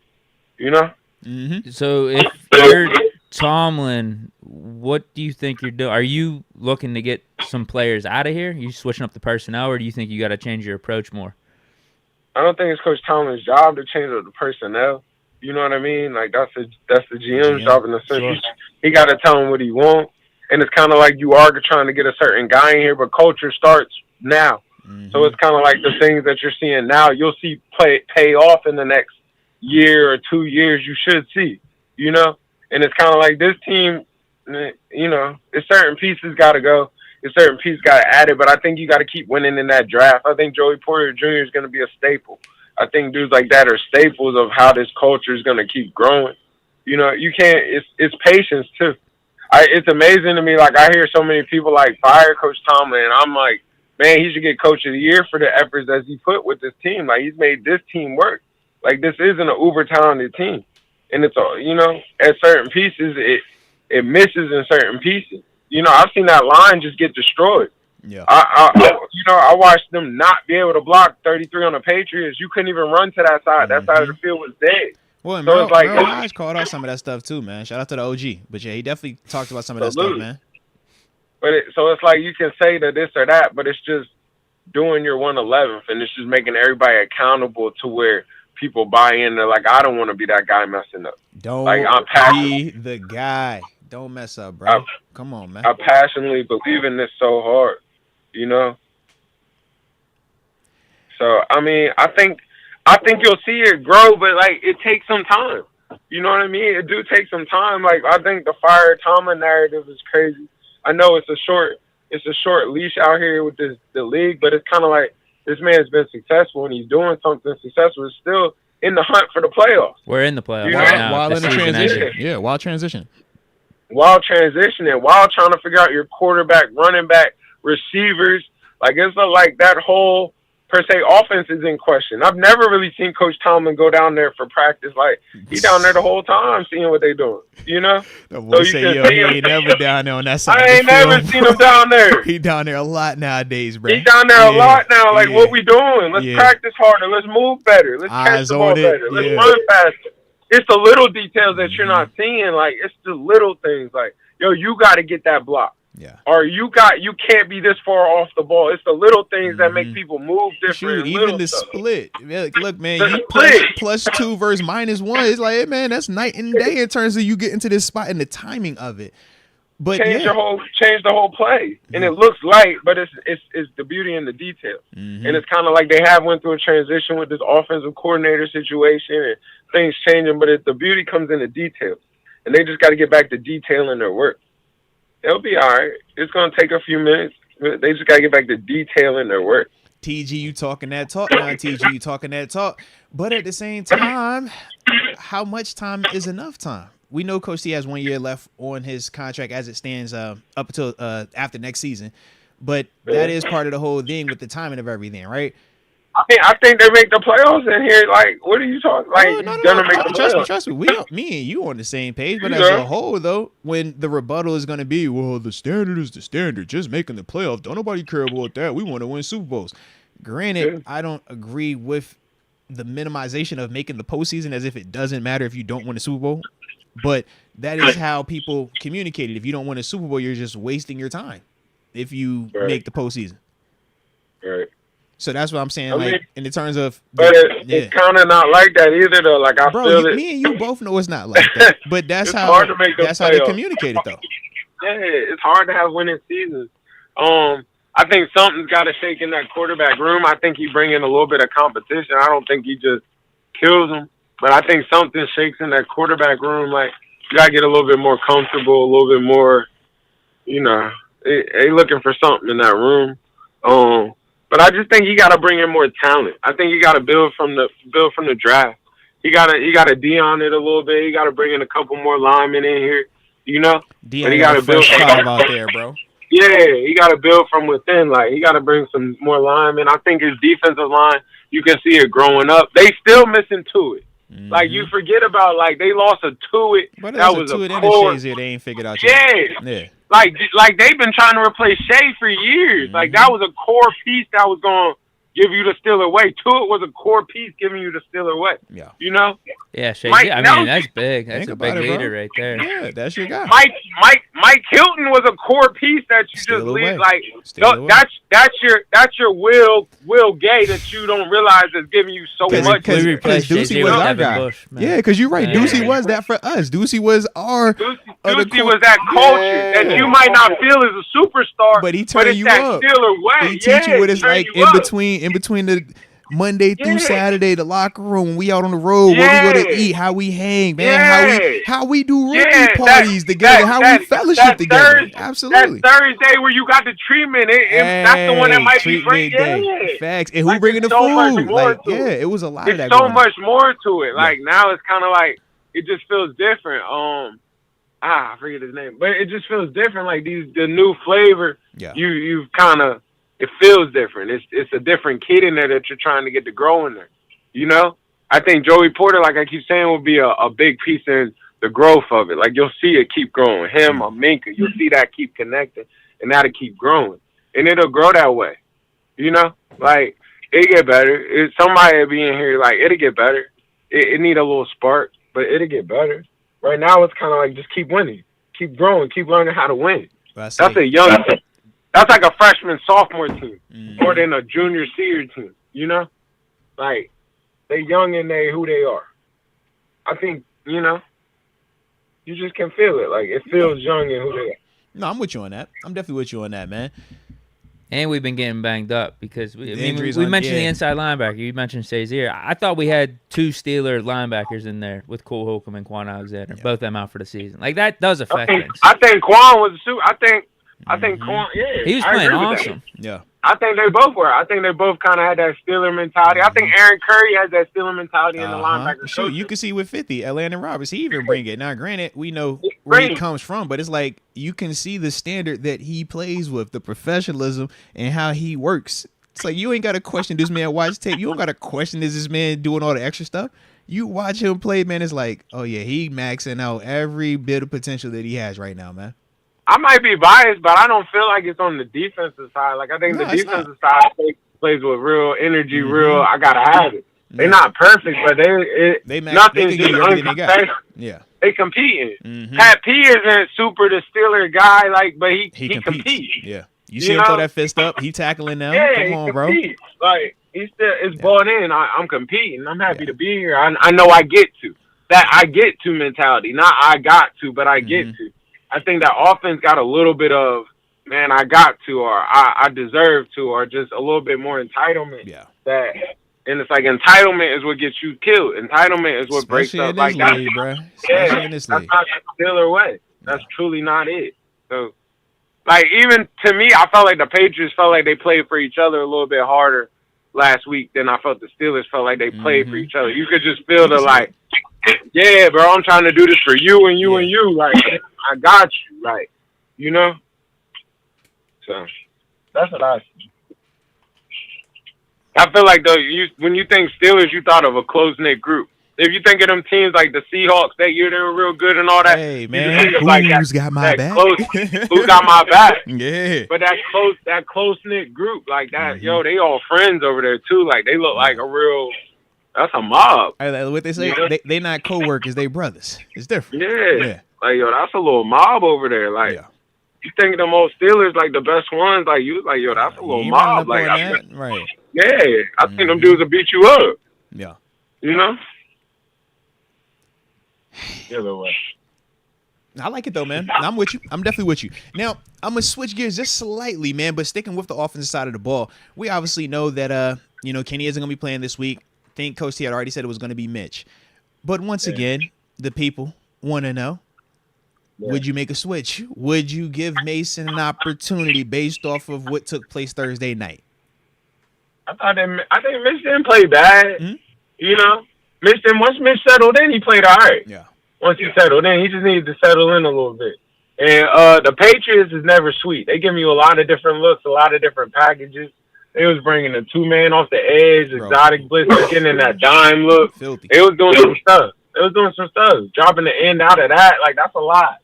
B: Mm-hmm. So if you're Tomlin, what do you think you're doing? Are you looking to get some players out of here? Are you switching up the personnel, or do you think you got to change your approach more?
C: I don't think it's Coach Tomlin's job to change up the personnel. You know what I mean? Like that's the GM's job in the sense. Sure. He got to tell him what he wants, and it's kind of like you are trying to get a certain guy in here, but culture starts now. Mm-hmm. So it's kind of like the things that you're seeing now, you'll see pay off in the next year or 2 years. You should see, and it's kind of like this team. It's certain pieces got to go. A certain piece got added, but I think you got to keep winning in that draft. I think Joey Porter Jr. is going to be a staple. I think dudes like that are staples of how this culture is going to keep growing. You can't. It's patience too. It's amazing to me. Like I hear so many people like fire Coach Tomlin, and I'm like, man, he should get Coach of the Year for the efforts that he put with this team. Like he's made this team work. Like this isn't an uber talented team, and it's at certain pieces it misses in certain pieces. I've seen that line just get destroyed. Yeah. I watched them not be able to block 33 on the Patriots. You couldn't even run to that side. That side of the field was dead.
A: Well, and so Merrill Hodge called out some of that stuff too, man. Shout out to the OG. But yeah, he definitely talked about some of that stuff, man.
C: But so it's like you can say that this or that, but it's just doing your 111th, and it's just making everybody accountable to where people buy in. They're like, I don't want to be that guy messing up.
A: Don't be the guy. Don't mess up, bro. Come on, man.
C: I passionately believe in this so hard, So I mean, I think you'll see it grow, but like it takes some time. You know what I mean? It do take some time. Like I think the fire Tomlin narrative is crazy. I know it's a short leash out here with the league, but it's kind of like this man's been successful and he's doing something successful. It's still in the hunt for the playoffs.
B: We're in the playoffs right now.
A: While in the transition. Yeah, while transitioning.
C: While transitioning, while trying to figure out your quarterback, running back, receivers. Like, it's like that whole per se offense is in question. I've never really seen Coach Tomlin go down there for practice. Like, he's down there the whole time seeing what they doing, you know?
A: The boy say, yo, he ain't never down there on that side.
C: I ain't never seen him down there.
A: He down there a lot nowadays, bro.
C: He's down there a lot now. Like, what we doing? Let's practice harder. Let's move better. Let's catch the ball better. Let's run faster. It's the little details that you're not seeing. Like, it's the little things. Like, yo, you got to get that block.
A: Yeah.
C: Or you can't be this far off the ball. It's the little things that make people move different.
A: Shoot, even the split. Look, man, you +2 versus -1. It's like, hey, man, that's night and day in terms of you get into this spot and the timing of it. But
C: change the whole play, and it looks light, but it's the beauty in the details. And it's kind of like they went through a transition with this offensive coordinator situation and things changing, but the beauty comes in the details, and they just got to get back to detailing their work. They'll be all right. It's going to take a few minutes. They just got to get back to detailing their work.
A: TG, you talking that talk now. TG, you talking that talk. But at the same time, how much time is enough time? We know Coach T has 1 year left on his contract as it stands up until after next season. But that is part of the whole thing with the timing of everything, right?
C: I think they make the playoffs in here. Like, what are you talking? Like,
A: no,
C: gonna make the playoffs.
A: Trust me. Me and you on the same page. But as a whole, though, when the rebuttal is going to be, well, the standard is the standard. Just making the playoffs. Don't nobody care about that. We want to win Super Bowls. Granted, I don't agree with the minimization of making the postseason as if it doesn't matter if you don't win a Super Bowl. But that is how people communicate it. If you don't win a Super Bowl, you're just wasting your time if you make the postseason.
C: Right.
A: So that's what I'm saying. In the terms of,
C: but it's kind of not like that either, though. Like
A: me and you both know it's not like that. But that's how they communicate it, though.
C: Yeah, it's hard to have winning seasons. I think something's got to shake in that quarterback room. I think he bring in a little bit of competition. I don't think he just kills them, but I think something shakes in that quarterback room. Like, you got to get a little bit more comfortable, a little bit more, they looking for something in that room. But I just think he got to bring in more talent. I think he got to build from the draft. He got to Dion it a little bit. He got to bring in a couple more linemen in here,
A: Dion, but he got to build out there, bro.
C: Yeah, he got to build from within. Like, he got to bring some more linemen. I think his defensive line, you can see it growing up. They still missing Tuitt. Like, you forget about, like, they lost a Tuitt.
A: But that was a core. They ain't figured out yet.
C: Yeah. Like they've been trying to replace Shea for years. Like, that was a core piece that was going to give you the Steeler way. Tuitt was a core piece giving you the Steeler way.
A: Yeah.
C: You know?
B: Yeah, Shea. That's big. That's a big leader right there.
A: Yeah, that's your guy.
C: Mike Hilton was a core piece that you just leave. Like, that's your Will Gay that you don't realize is giving you so much.
A: Because Ducey was our guy. Bush, yeah, because you're right. Ducey was that for us. Ducey was our.
C: Ducey was that culture that you might not feel is a superstar,
A: but he turned you up.
C: Steeler way.
A: He teach you what it's like in between the Monday through Saturday, the locker room, we out on the road, where we go to eat, how we hang, man, how we do rookie parties together, how we fellowship together. Absolutely.
C: That Thursday where you got the treatment, that's the one that might be free.
A: Facts. And who bringing the food? Like, it was a lot of that.
C: There's so much more to it. Like, now it's kind of like, it just feels different. I forget his name, but it just feels different. Like, the new flavor, you've kind of, it feels different. It's a different kid in there that you're trying to get to grow in there. You know? I think Joey Porter, like I keep saying, will be a big piece in the growth of it. Like, you'll see it keep growing. Him or Minka, you'll see that keep connecting, and that'll keep growing. And it'll grow that way. You know? Like, it'll get better. Somebody will be in here, like, it'll get better. It need a little spark, but it'll get better. Right now, it's kind of like just keep winning. Keep growing. Keep learning how to win. That's a young team. That's like a freshman, sophomore team, more than a junior, senior team. You know, like, they young and they who they are. I think, you just can feel it. Like, it feels young and who they are.
A: No, I'm with you on that. I'm definitely with you on that, man.
B: And we've been getting banged up because we mentioned the inside linebacker. You mentioned Shazier. I thought we had two Steeler linebackers in there with Cole Holcomb and Quan Alexander. Both of them out for the season. Like, that does affect things.
C: I think Quan was I think Quan,
B: he was playing awesome.
A: Yeah.
C: I think they both were. I think they both kind of had that Steeler mentality. I think Aaron Curry has that Steeler mentality in the linebacker.
A: Sure, you can see with 50, Landon Roberts, he even bring it. Now, granted, we know where he comes from, but it's like you can see the standard that he plays with, the professionalism and how he works It's like you ain't got to question this man watch tape. You don't got to question is this man doing all the extra stuff. You watch him play, man. It's like, oh yeah, he maxing out every bit of potential that he has right now, man.
C: I might be biased, but I don't feel like it's on the defensive side. Like, I think the defensive side plays with real energy, real. I gotta have it. They're not perfect, but nothing's just uncontested.
A: Yeah,
C: they competing. Pat P isn't super the Steeler guy, like, but he competes.
A: Yeah, you see him throw that fist up. He tackling now.
C: Yeah,
A: come on, bro.
C: Like he still is bought in. I'm competing. I'm happy to be here. I know I get to that. I get to mentality. Not I got to, but I get to. I think that offense got a little bit of, man, I got to, or I deserve to, or just a little bit more entitlement.
A: Yeah.
C: And it's like entitlement is what gets you killed. Entitlement is what breaks up. Like that. Yeah, that's not the Steeler way. That's truly not it. So, like, even to me, I felt like the Patriots felt like they played for each other a little bit harder last week than I felt the Steelers felt like they played for each other. You could just feel the, like, yeah, bro, I'm trying to do this for you and you and you. Like, I got you. Like, you know? So, that's what I see. I feel like, though, when you think Steelers, you thought of a close-knit group. If you think of them teams like the Seahawks that year, they were real good and all that.
A: Hey, man, who's got my back?
C: Who got my back?
A: Yeah.
C: But that close-knit group, like that, yo, they all friends over there, too. Like, they look like a real... That's a mob.
A: What they say, you know? they not co-workers, they brothers. It's different.
C: Yeah. Like, yo, that's a little mob over there. Like, you think the most Steelers, like, the best ones, like, you like, yo, that's a little mob. Like,
A: right.
C: Yeah. I think them dudes will beat you up.
A: Yeah.
C: You know? Either way.
A: I like it, though, man. I'm with you. I'm definitely with you. Now, I'm going to switch gears just slightly, man, but sticking with the offensive side of the ball, we obviously know that, Kenny isn't going to be playing this week. I think Coach T had already said it was going to be Mitch. But once again, the people want to know, would you make a switch? Would you give Mason an opportunity based off of what took place Thursday night?
C: I think Mitch didn't play bad. You know? Once Mitch settled in, he played all right.
A: Yeah.
C: Once he settled in, he just needed to settle in a little bit. And the Patriots is never sweet. They give you a lot of different looks, a lot of different packages. They was bringing a two-man off the edge, exotic blitz, getting in that dime look.
A: Filthy.
C: They was doing some stuff. Dropping the end out of that, like, that's a lot.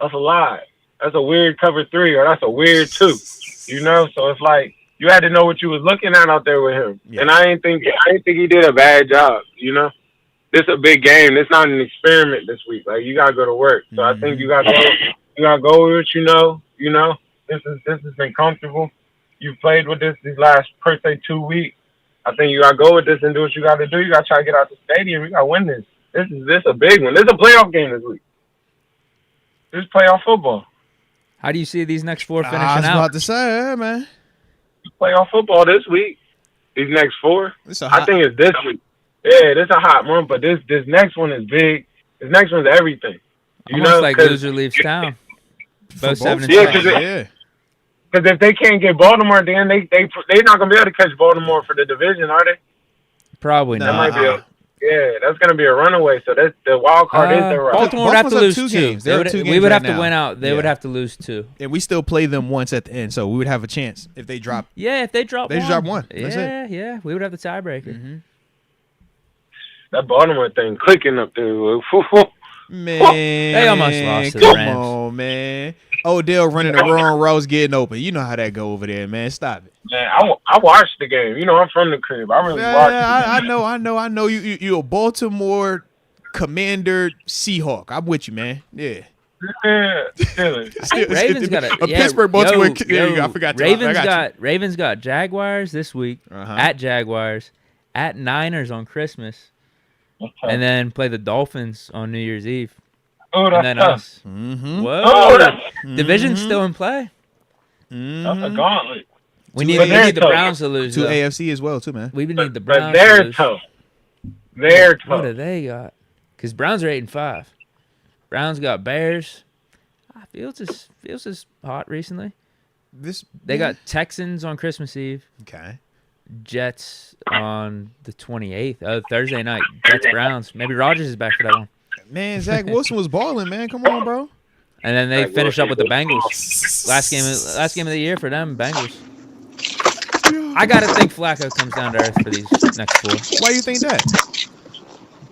C: That's a lot. That's a weird cover 3, or that's a weird 2. You know? So it's like, you had to know what you was looking at out there with him. Yeah. And I didn't think he did a bad job, you know? This a big game. It's not an experiment this week. Like, you gotta go to work. So I think you gotta go with what you know. You know? This has been comfortable. You've played with this these last, per se, 2 weeks. I think you got to go with this and do what you got to do. You got to try to get out the stadium. You got to win this. This is a big one. This is a playoff game this week. This is playoff football.
B: How do you see these next 4 finishing out?
A: I was about to say, man.
C: Playoff football this week. These next 4. I think it's this week. Yeah, this is a hot one, but this next one is big. This next one's everything. You
B: Almost
C: know,
B: like loser leaves town. Both 7-6.
C: Yeah, because if they can't get Baltimore, then they're not gonna be able to catch Baltimore for the division, are they?
B: Probably
C: that
B: not.
C: Might be that's gonna be a runaway. So that's the wild card is their right.
B: Baltimore would have to lose 2
A: games.
B: We would have to win out. They would have to lose 2.
A: And we still play them once at the end, so we would have a chance if they drop.
B: Yeah, if they drop one.
A: They drop one. That's it.
B: Yeah. We would have the tiebreaker.
C: That Baltimore thing clicking up there.
A: Man,
B: they almost lost to the Rams.
A: Come on, man. Odell running the wrong routes, getting open. You know how that go over there, man. Stop it.
C: Man, I watched the game. You know, I'm from the crib. I really watched it.
A: I know. You a Baltimore Commander Seahawk. I'm with you, man. Yeah.
B: Ravens got a
A: Pittsburgh Baltimore. I forgot.
B: Ravens got Jaguars this week at Jaguars, at Niners on Christmas, and then play the Dolphins on New Year's Eve.
C: Oh, that's
B: and then
C: tough.
B: us. Whoa, division's still in play.
C: That's a gauntlet.
B: We need the Browns to lose.
A: To AFC as well, too, man.
B: We need the Browns.
C: But they're tough. They're tough.
B: What do they got? Because Browns are 8-5. Browns got Bears. Fields is hot recently. They got Texans on Christmas Eve.
A: Okay.
B: Jets on the 28th. Thursday night. Jets Browns. Maybe Rodgers is back for that one.
A: Man, Zach Wilson was balling, man. Come on, bro.
B: And then they finish up with the Bengals. Last game of the year for them, Bengals. I gotta think Flacco comes down to earth for these next 4.
A: Why you think that?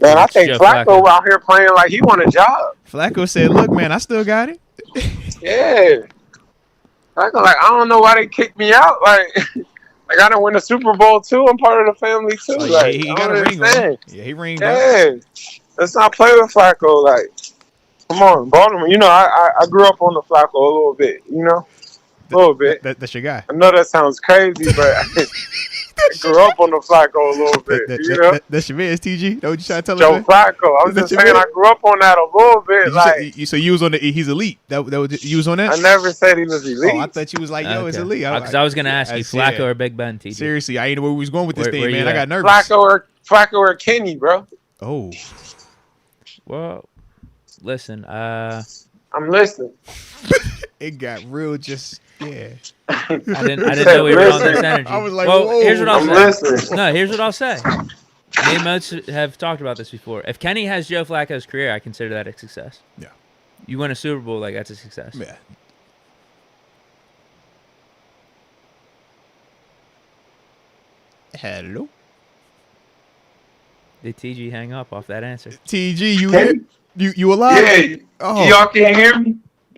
C: Man, I
B: It's
C: think
B: Joe
C: Flacco
B: Flacco.
C: out here playing like he want a job.
A: Flacco said, "Look, man, I still got it."
C: Yeah. Flacco, like, I don't know why they kicked me out. Like I done win the Super Bowl too. I'm part of the family too.
A: Oh,
C: like,
A: he
C: I
A: got
C: don't
A: a ring on.
C: understand.
A: Yeah, he ringed up.
C: Yeah. Let's not play with Flacco. Like, come on, Baltimore. You know, I grew up on the Flacco a little bit. You know, a little bit.
A: That's your guy.
C: I know that sounds crazy, but I grew up on the Flacco a little bit. You know,
A: That's your man, TG. That what you trying to tell
C: Joe
A: us?
C: Flacco. I'm
A: That's
C: just
A: your
C: saying
A: man?
C: I grew up on that a little bit. Like,
A: So you was on the he's elite. That was you was on that?
C: I never said he was elite.
A: Oh, I thought you was like, yo, it's elite.
B: Because I was gonna ask you, Flacco or Big Ben, TJ.
A: Seriously, I ain't know where we was going with this thing,
B: Where
A: man.
B: you
A: I got
B: at?
A: nervous.
C: Flacco or Kenny, bro.
A: Oh,
B: Well, listen.
C: I'm listening.
A: it got real. Just yeah.
B: I didn't know we were on this energy.
A: I was like,
B: well,
A: whoa.
B: here's what I'll
C: I'm
B: say.
C: listening.
B: No, here's what I'll say. Me and Moats have talked about this before. If Kenny has Joe Flacco's career, I consider that a success.
A: Yeah.
B: You win a Super Bowl, like that's a success.
A: Yeah. Hello,
B: Did TG hang up off that answer?
A: TG. You alive?
C: Yeah.
A: Oh,
C: Y'all can't hear me?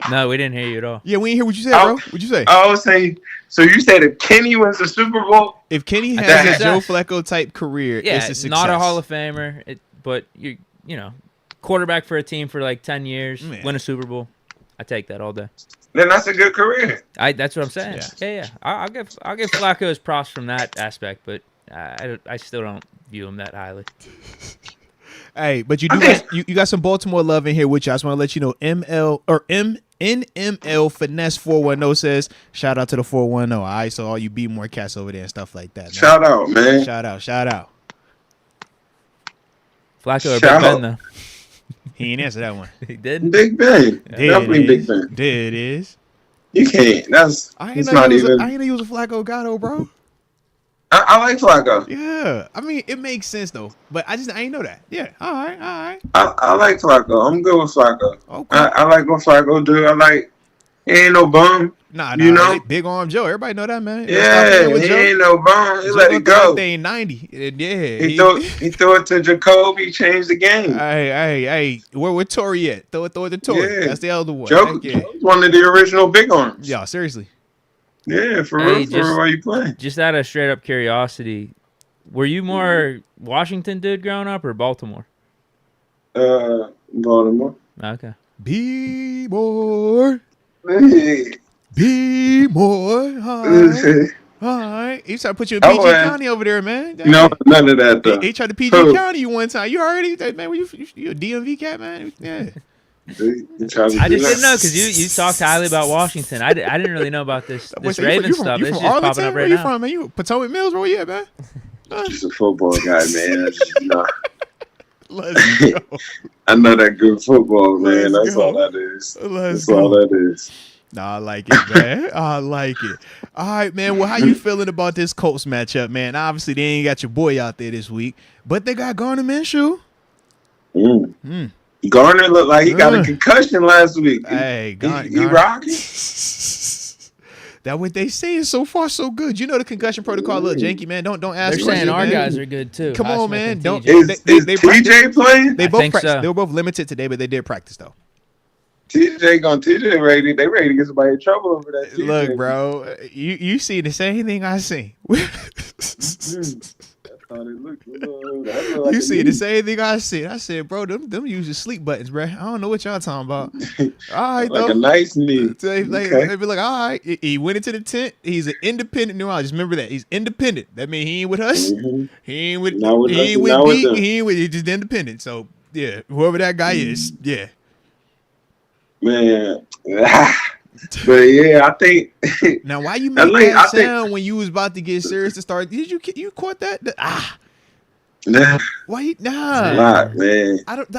B: No, we didn't hear you at all.
A: yeah. We ain't hear what you said, bro. What'd you say?
C: I was saying, so you said if Kenny wins the Super Bowl,
A: If Kenny
B: That's
A: has
B: a
A: a Joe
B: success.
A: Flacco type career,
B: Yeah,
A: it's a success.
B: not a Hall of Famer, but you know, quarterback for a team for like 10 years,
A: Man.
B: win a Super Bowl. I take that all day.
C: then that's a good career.
B: That's what I'm saying. Yeah. I'll give Flacco his props from that aspect, but I still don't view him that highly.
A: Hey, but you got some Baltimore love in here, which I just want to let you know. NML Finesse 410 says, shout out to the 410. All right, so all you be more cats over there and stuff like that. Man.
C: Shout out, man.
A: Shout out.
B: Flacco or Big
C: Shout
B: Ben,
C: out.
B: though?
A: He ain't answer that one.
B: He did?
C: Big Ben. Definitely Big Ben.
A: There it is.
C: You can't.
A: I
C: It's
A: ain't
C: not
A: know
C: even.
A: he was a Flacco guy though, bro.
C: I like Flacco.
A: Yeah, I mean it makes sense though, but I ain't know that. Yeah, all right.
C: I like Flacco. I'm good with Flacco.
A: Okay.
C: I like what Flacco do. I like. He ain't no bum.
A: Nah,
C: you know?
A: Big arm Joe. Everybody know that, man.
C: Yeah, he ain't no bum. He
A: Joe
C: let it
A: threw that
C: go.
A: thing 90. Yeah,
C: He threw it to Jacoby. Changed the game.
A: Hey, where Tory at? Throw it to Tory.
C: Yeah.
A: That's the elder one.
C: Joe,
A: Heck yeah.
C: Joe's one of the original big arms.
A: Yeah, seriously.
C: Yeah, for
B: Hey,
C: real. Why you playing?
B: Just out of straight up curiosity, were you more Washington dude growing up or Baltimore?
C: Baltimore.
B: Okay.
A: Be more.
C: Hey.
A: Be more. All right. He tried to put you in PG County over there, man.
C: No, none of that though.
A: He tried to PG County you one time. You heard it? Man, you a DMV cat, man? Yeah.
B: I just didn't know because you talked highly about Washington. I didn't really know about this Raven stuff.
A: You
B: It's
A: from
B: just popping
A: Arlington?
B: up
A: Where
B: right
A: you
B: now.
A: from, man? You Potomac Mills? Where you at, man?
C: Just a football guy, man.
A: Let's go.
C: I know that good football, man.
A: Let's
C: That's
A: go.
C: all that is.
A: Let's
C: That's all
A: go.
C: that is.
A: Nah, I like it, man. I like it. All right, man. Well, how you feeling about this Colts matchup, man? Obviously, they ain't got your boy out there this week, but they got Garner Minshew.
C: Garner looked like he got a concussion last week.
A: Hey,
C: he rocking.
A: That what they saying. So far, so good. You know the concussion protocol, little janky, man. Don't ask.
B: They're
A: me
B: saying
A: shit,
B: our
A: man.
B: guys are good too.
A: Come on,
B: Highsmith
A: man.
B: and
A: Don't.
B: TJ.
C: Is
A: They
C: TJ playing?
A: They
B: I
A: both
B: think
A: practiced.
B: so.
A: They were both limited today, but they did practice though.
C: TJ ready. They ready to get somebody in trouble over that. TJ.
A: Look, bro, you see the same thing I see.
C: That's how they look. Like
A: You see the same thing I see. I said, bro, them use sleep buttons, bro. I don't know what y'all talking about. All right,
C: like
A: though.
C: a nice knee.
A: They
C: Okay.
A: be like, all right. He went into the tent. He's an independent neurologist. Remember that. He's independent. That means he ain't with us.
C: Mhm.
A: He ain't with.
C: Not with
A: He
C: us,
A: ain't with
C: not with
A: Deke.
C: them.
A: He ain't with. He's just independent. So yeah, whoever that guy is, yeah.
C: Man. But yeah, I think.
A: Now, why you make
C: LA,
A: that
C: I think-
A: sound when you was about to get serious to start? Did you caught that?
C: Nah,
A: Why you
C: a
A: nah?
C: lot, man.
A: I don't.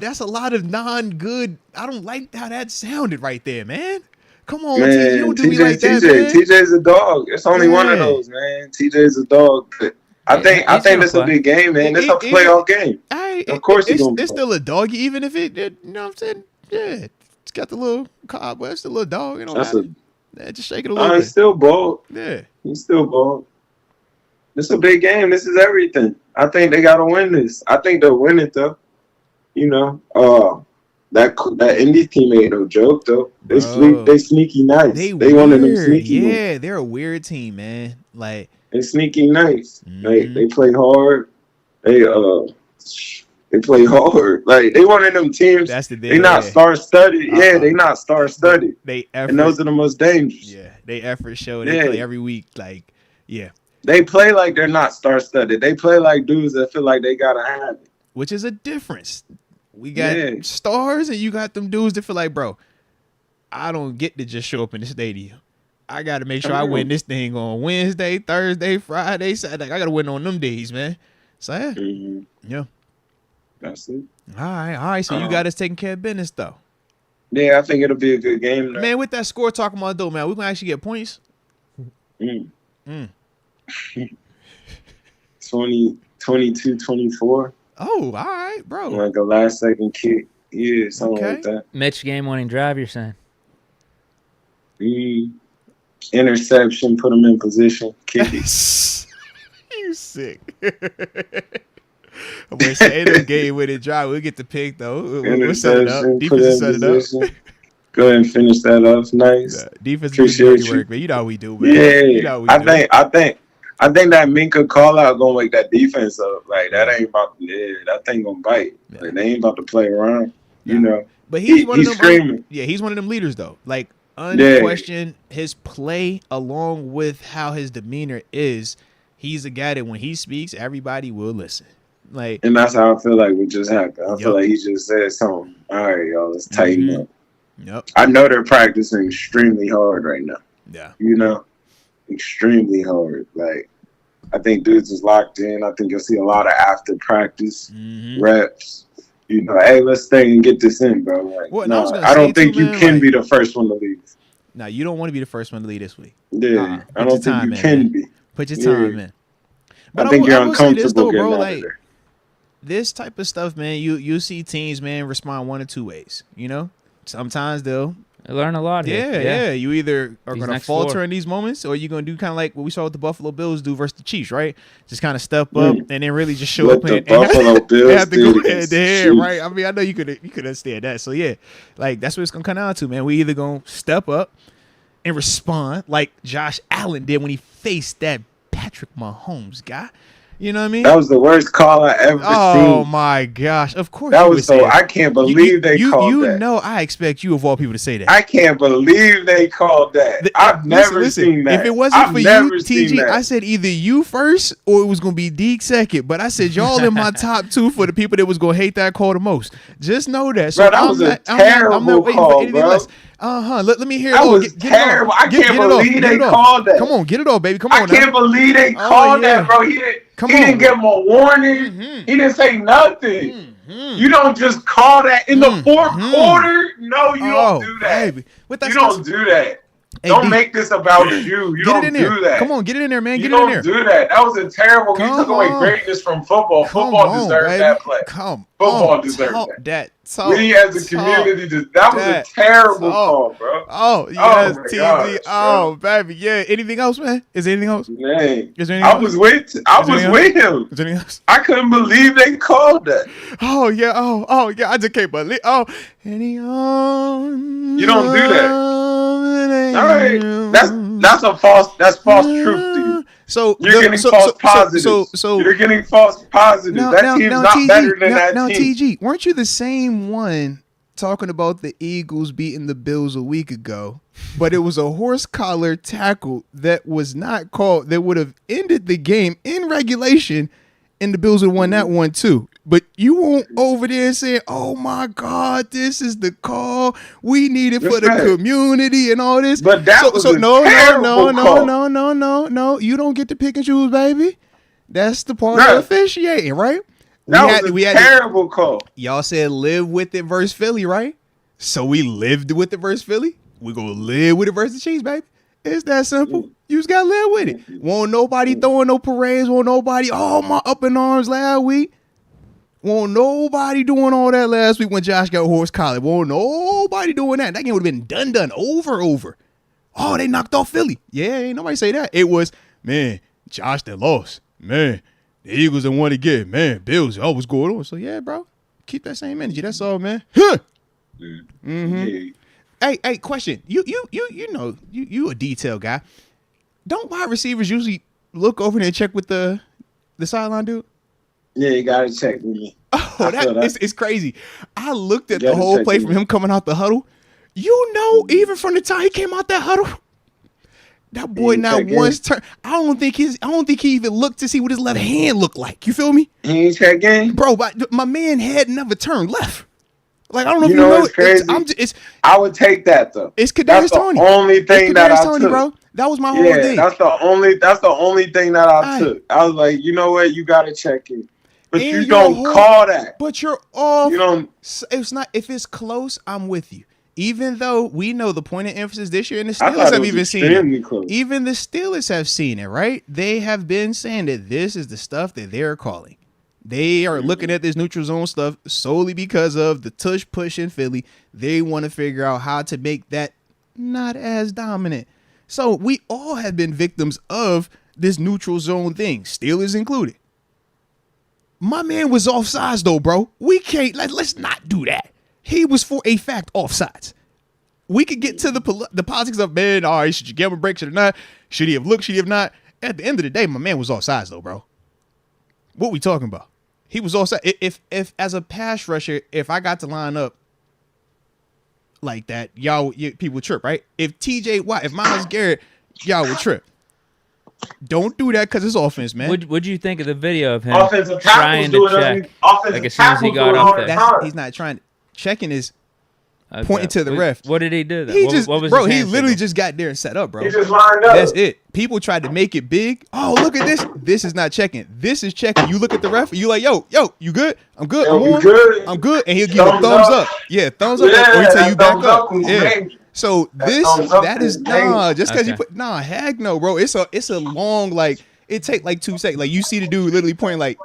A: That's a lot of non-good. I don't like how that sounded right there, man. Come on,
C: Man,
A: TJ, you don't do me like that,
C: TJ,
A: man.
C: TJ's a dog. It's only one of
A: Yeah.
C: those, man. TJ's a dog. But I think
B: gonna
C: this is a
B: play.
C: big game, man. This is a
A: It-
C: playoff game. Of course he's
A: it's
C: gonna play.
A: still a doggy, even if it, you know what I'm saying? Yeah, it's got the little cobweb. It's the little dog. It don't
C: That's
A: matter. Yeah, just shake it a little
D: He's
A: bit.
D: still bald.
A: Yeah.
D: He's still bald. This is a big game. This is everything. I think they gotta win this. I think they'll win it though. You know, that Indy team ain't no joke though. They sneaky nice. They one of them sneaky ones.
A: Yeah, they're a weird team, man. Like
D: they sneaky nice. They play hard. They play hard. Like they one of them teams.
A: That's the deal.
D: They not star studded. Yeah, they not star studded.
A: They effort,
D: and those are the most dangerous.
A: Yeah, they effort show. They play every week. Like, yeah.
D: They play like they're not star studded. They play like dudes that feel like they gotta have it.
A: Which is a difference. We got stars and you got them dudes that feel like, bro, I don't get to just show up in the stadium. I got to make sure I win this thing on Wednesday, Thursday, Friday, Saturday. I got to win on them days, man. So, yeah.
D: That's it.
A: All right. So you got us taking care of business, though.
D: Yeah, I think it'll be a good game, though.
A: Man, with that score talking about, though, man, we're going to actually get points.
D: 22-24.
A: Oh, all right, bro.
D: Like a last second kick. Yeah, something like that.
B: Mitch game-winning drive, you're saying?
D: Interception, put him in position, kick it.
A: You sick. I'm going to say the game-winning drive. We'll get the pick, though. We'll set it up. Defense set it up.
D: Go ahead and finish that off. Nice.
A: Defense appreciate work, man. You know how we do, man.
D: Yeah,
A: you know how we do.
D: I think that Minka call out gonna wake that defense up. Like that ain't about to, that thing gonna bite. Yeah. Like they ain't about to play around. You know.
A: But he's one of them.
D: Screaming.
A: He's one of them leaders though. Like unquestioned, his play along with how his demeanor is, he's a guy that when he speaks, everybody will listen. Like,
D: and that's how I feel like what just happened. I feel like he just said something. All right, y'all, let's tighten up.
A: Yep.
D: I know they're practicing extremely hard right now.
A: Yeah.
D: You know, extremely hard. Like, I think dudes is locked in. I think you'll see a lot of after practice reps. You know, hey, let's stay and get this in, bro. Like, I don't think you can be the first one to leave.
A: No, you don't want to be the first one to leave this week.
D: Yeah, I don't think you can be.
A: Put your time in.
D: But I think you're uncomfortable getting out of there.
A: This type of stuff, man, you see teams, man, respond one of two ways. You know, sometimes they'll
B: learn a lot here.
A: Yeah. You either are going to falter in these moments, or you're going to do kind of like what we saw with the Buffalo Bills do versus the Chiefs, right? Just kind of step up and then really just show up and have to go head to head, right? I mean, I know you could understand that. So yeah, like that's what it's going to come down to, man. We either going to step up and respond like Josh Allen did when he faced that Patrick Mahomes guy. You know what I mean?
D: That was the worst call I ever seen.
A: Oh my gosh! Of course,
D: that was so. I can't believe they called that.
A: You know, I expect you of all people to say that.
D: I can't believe they called that. I've never seen that.
A: If it wasn't for you, TG, I said either you first or it was gonna be Deke second. But I said y'all in my top two for the people that was gonna hate that call the most. Just know that.
D: So bro, that was a terrible call, bro.
A: Let me hear it.
D: That was terrible. I can't believe they called that.
A: Come on, get it off, baby. Come on.
D: I can't believe they called that, bro. He didn't give him a warning. He didn't say nothing. You don't just call that in the fourth quarter. No, you don't do that. Baby. You don't do that. Hey, don't make this about you. You don't do that.
A: Come on, get it in there, man.
D: Get it in there. You don't do that. That was a terrible. You took away greatness from football. Football deserves that play. Football deserves that. We as a community, that was a terrible call, bro.
A: Oh, yes, TG. Oh, baby. Yeah. Anything else, man? Is there anything else?
D: Man, I was with him.
A: Is there anything else?
D: I couldn't believe they called that.
A: Oh, yeah. Oh, yeah. I just can't believe. Oh,
D: you don't do that. All right, that's false truth to you.
A: So
D: you're getting false positives. So you're getting false positives. That team's not better than that team.
A: Now, TG, weren't you the same one talking about the Eagles beating the Bills a week ago? But it was a horse collar tackle that was not called. That would have ended the game in regulation, and the Bills would have won that one too. But you won't over there saying, "Oh my God, this is the call we needed for the community and all this."
D: But that was
A: no. You don't get to pick and choose, baby. That's the part of officiating, right?
D: That was a terrible call.
A: Y'all said live with it versus Philly, right? So we lived with it versus Philly. We gonna live with it versus Chiefs, baby. It's that simple. You just gotta live with it. Won't nobody throwing no parades. Won't nobody my up in arms last week. Won't nobody doing all that last week when Josh got horse collar. Won't nobody doing that. That game would have been done over. Oh, they knocked off Philly. Yeah, ain't nobody say that. It was, man, Josh that lost. Man, the Eagles that won again. Man, Bills, oh, what's going on? So, yeah, bro, keep that same energy. That's all, man. Huh. Mm-hmm. Hey, question. You know, you a detail guy. Don't wide receivers usually look over there and check with the sideline dude?
D: Yeah, you gotta check me.
A: Oh, it's crazy. I looked at the whole play from him coming out the huddle. You know, even from the time he came out that huddle, that boy not once turned. I don't think he even looked to see what his left hand looked like. You feel me?
D: He ain't check in,
A: bro. But my man had never turned left. Like I don't know if you know.
D: It's crazy. I would take that though.
A: It's Kadarius Toney.
D: The only thing that I took,
A: bro. That was my whole thing.
D: That's the only thing that I took. I was like, you know what? You gotta check in. But you don't call that.
A: But you're off.
D: You don't.
A: It's not. If it's close, I'm with you. Even though we know the point of emphasis this year, and the Steelers have even seen it. Close. Even the Steelers have seen it, right? They have been saying that this is the stuff that they're calling. They are looking at this neutral zone stuff solely because of the tush push in Philly. They want to figure out how to make that not as dominant. So we all have been victims of this neutral zone thing, Steelers included. My man was offsides though, bro. We can't let's not do that. He was for a fact offsides. We could get to the politics of, man, all right, should you give him a break, should or not? Should he have looked, should he have not? At the end of the day, my man was offsides though, bro. What we talking about? He was offside. If as a pass rusher, if I got to line up like that, people would trip, right? If TJ Watt, if Myles Garrett, y'all would trip. Don't do that because it's offense, man.
B: What'd you think of the video of him
D: trying
B: to check? Like as soon as he got up there,
A: he's not trying. Checking is pointing to the ref.
B: What did he do?
A: What was he literally just got there and set up, bro.
D: He just lined up.
A: That's it. People tried to make it big. Oh, look at this. This is not checking. This is checking. You look at the ref. You like, yo, you good? I'm good. I'm good. And he'll give you a thumbs up. Yeah, thumbs up. Or he tell you back up. Yeah. So that is just because you put heck no, bro. It's a long it take like 2 seconds. Like you see the dude literally pointing like,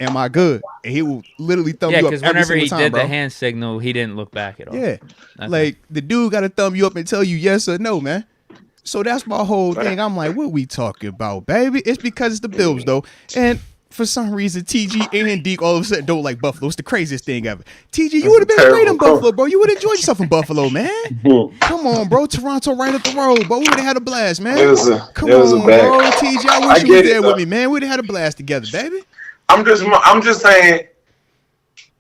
A: am I good? And he will literally thumb you up every single time,
B: whenever he did the hand signal, he didn't look back at all.
A: Yeah. Like the dude got to thumb you up and tell you yes or no, man. So that's my whole thing. I'm like, what we talking about, baby? It's because it's the Bills, though. And for some reason, TG and Deke all of a sudden don't like Buffalo. It's the craziest thing ever. TG, you would have been great in Buffalo, bro. You would have enjoyed yourself in Buffalo, man. Come on, bro. Toronto right up the road, bro. We would have had a blast, man. Come on, bro. TG, I wish you were there with me, man. We'd have had a blast together, baby.
D: I'm just saying,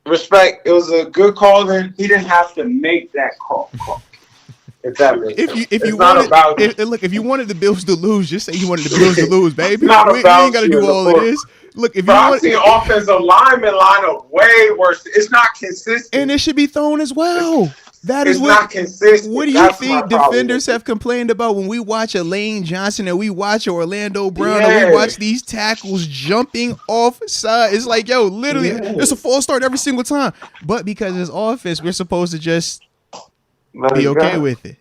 D: respect. It was a good call. Then he didn't have to make that call. If that makes sense.
A: If you wanted the Bills to lose, just say you wanted the Bills to lose, baby. We ain't got to do all of this. Look, if
D: I've seen offensive linemen line up way worse. It's not consistent,
A: and it should be thrown as well. It's
D: not consistent.
A: What do you think defenders have complained about when we watch a Lane Johnson and we watch Orlando Brown and we watch these tackles jumping offside? It's like, yo, literally, it's a false start every single time. But because it's offense, we're supposed to just be okay with it.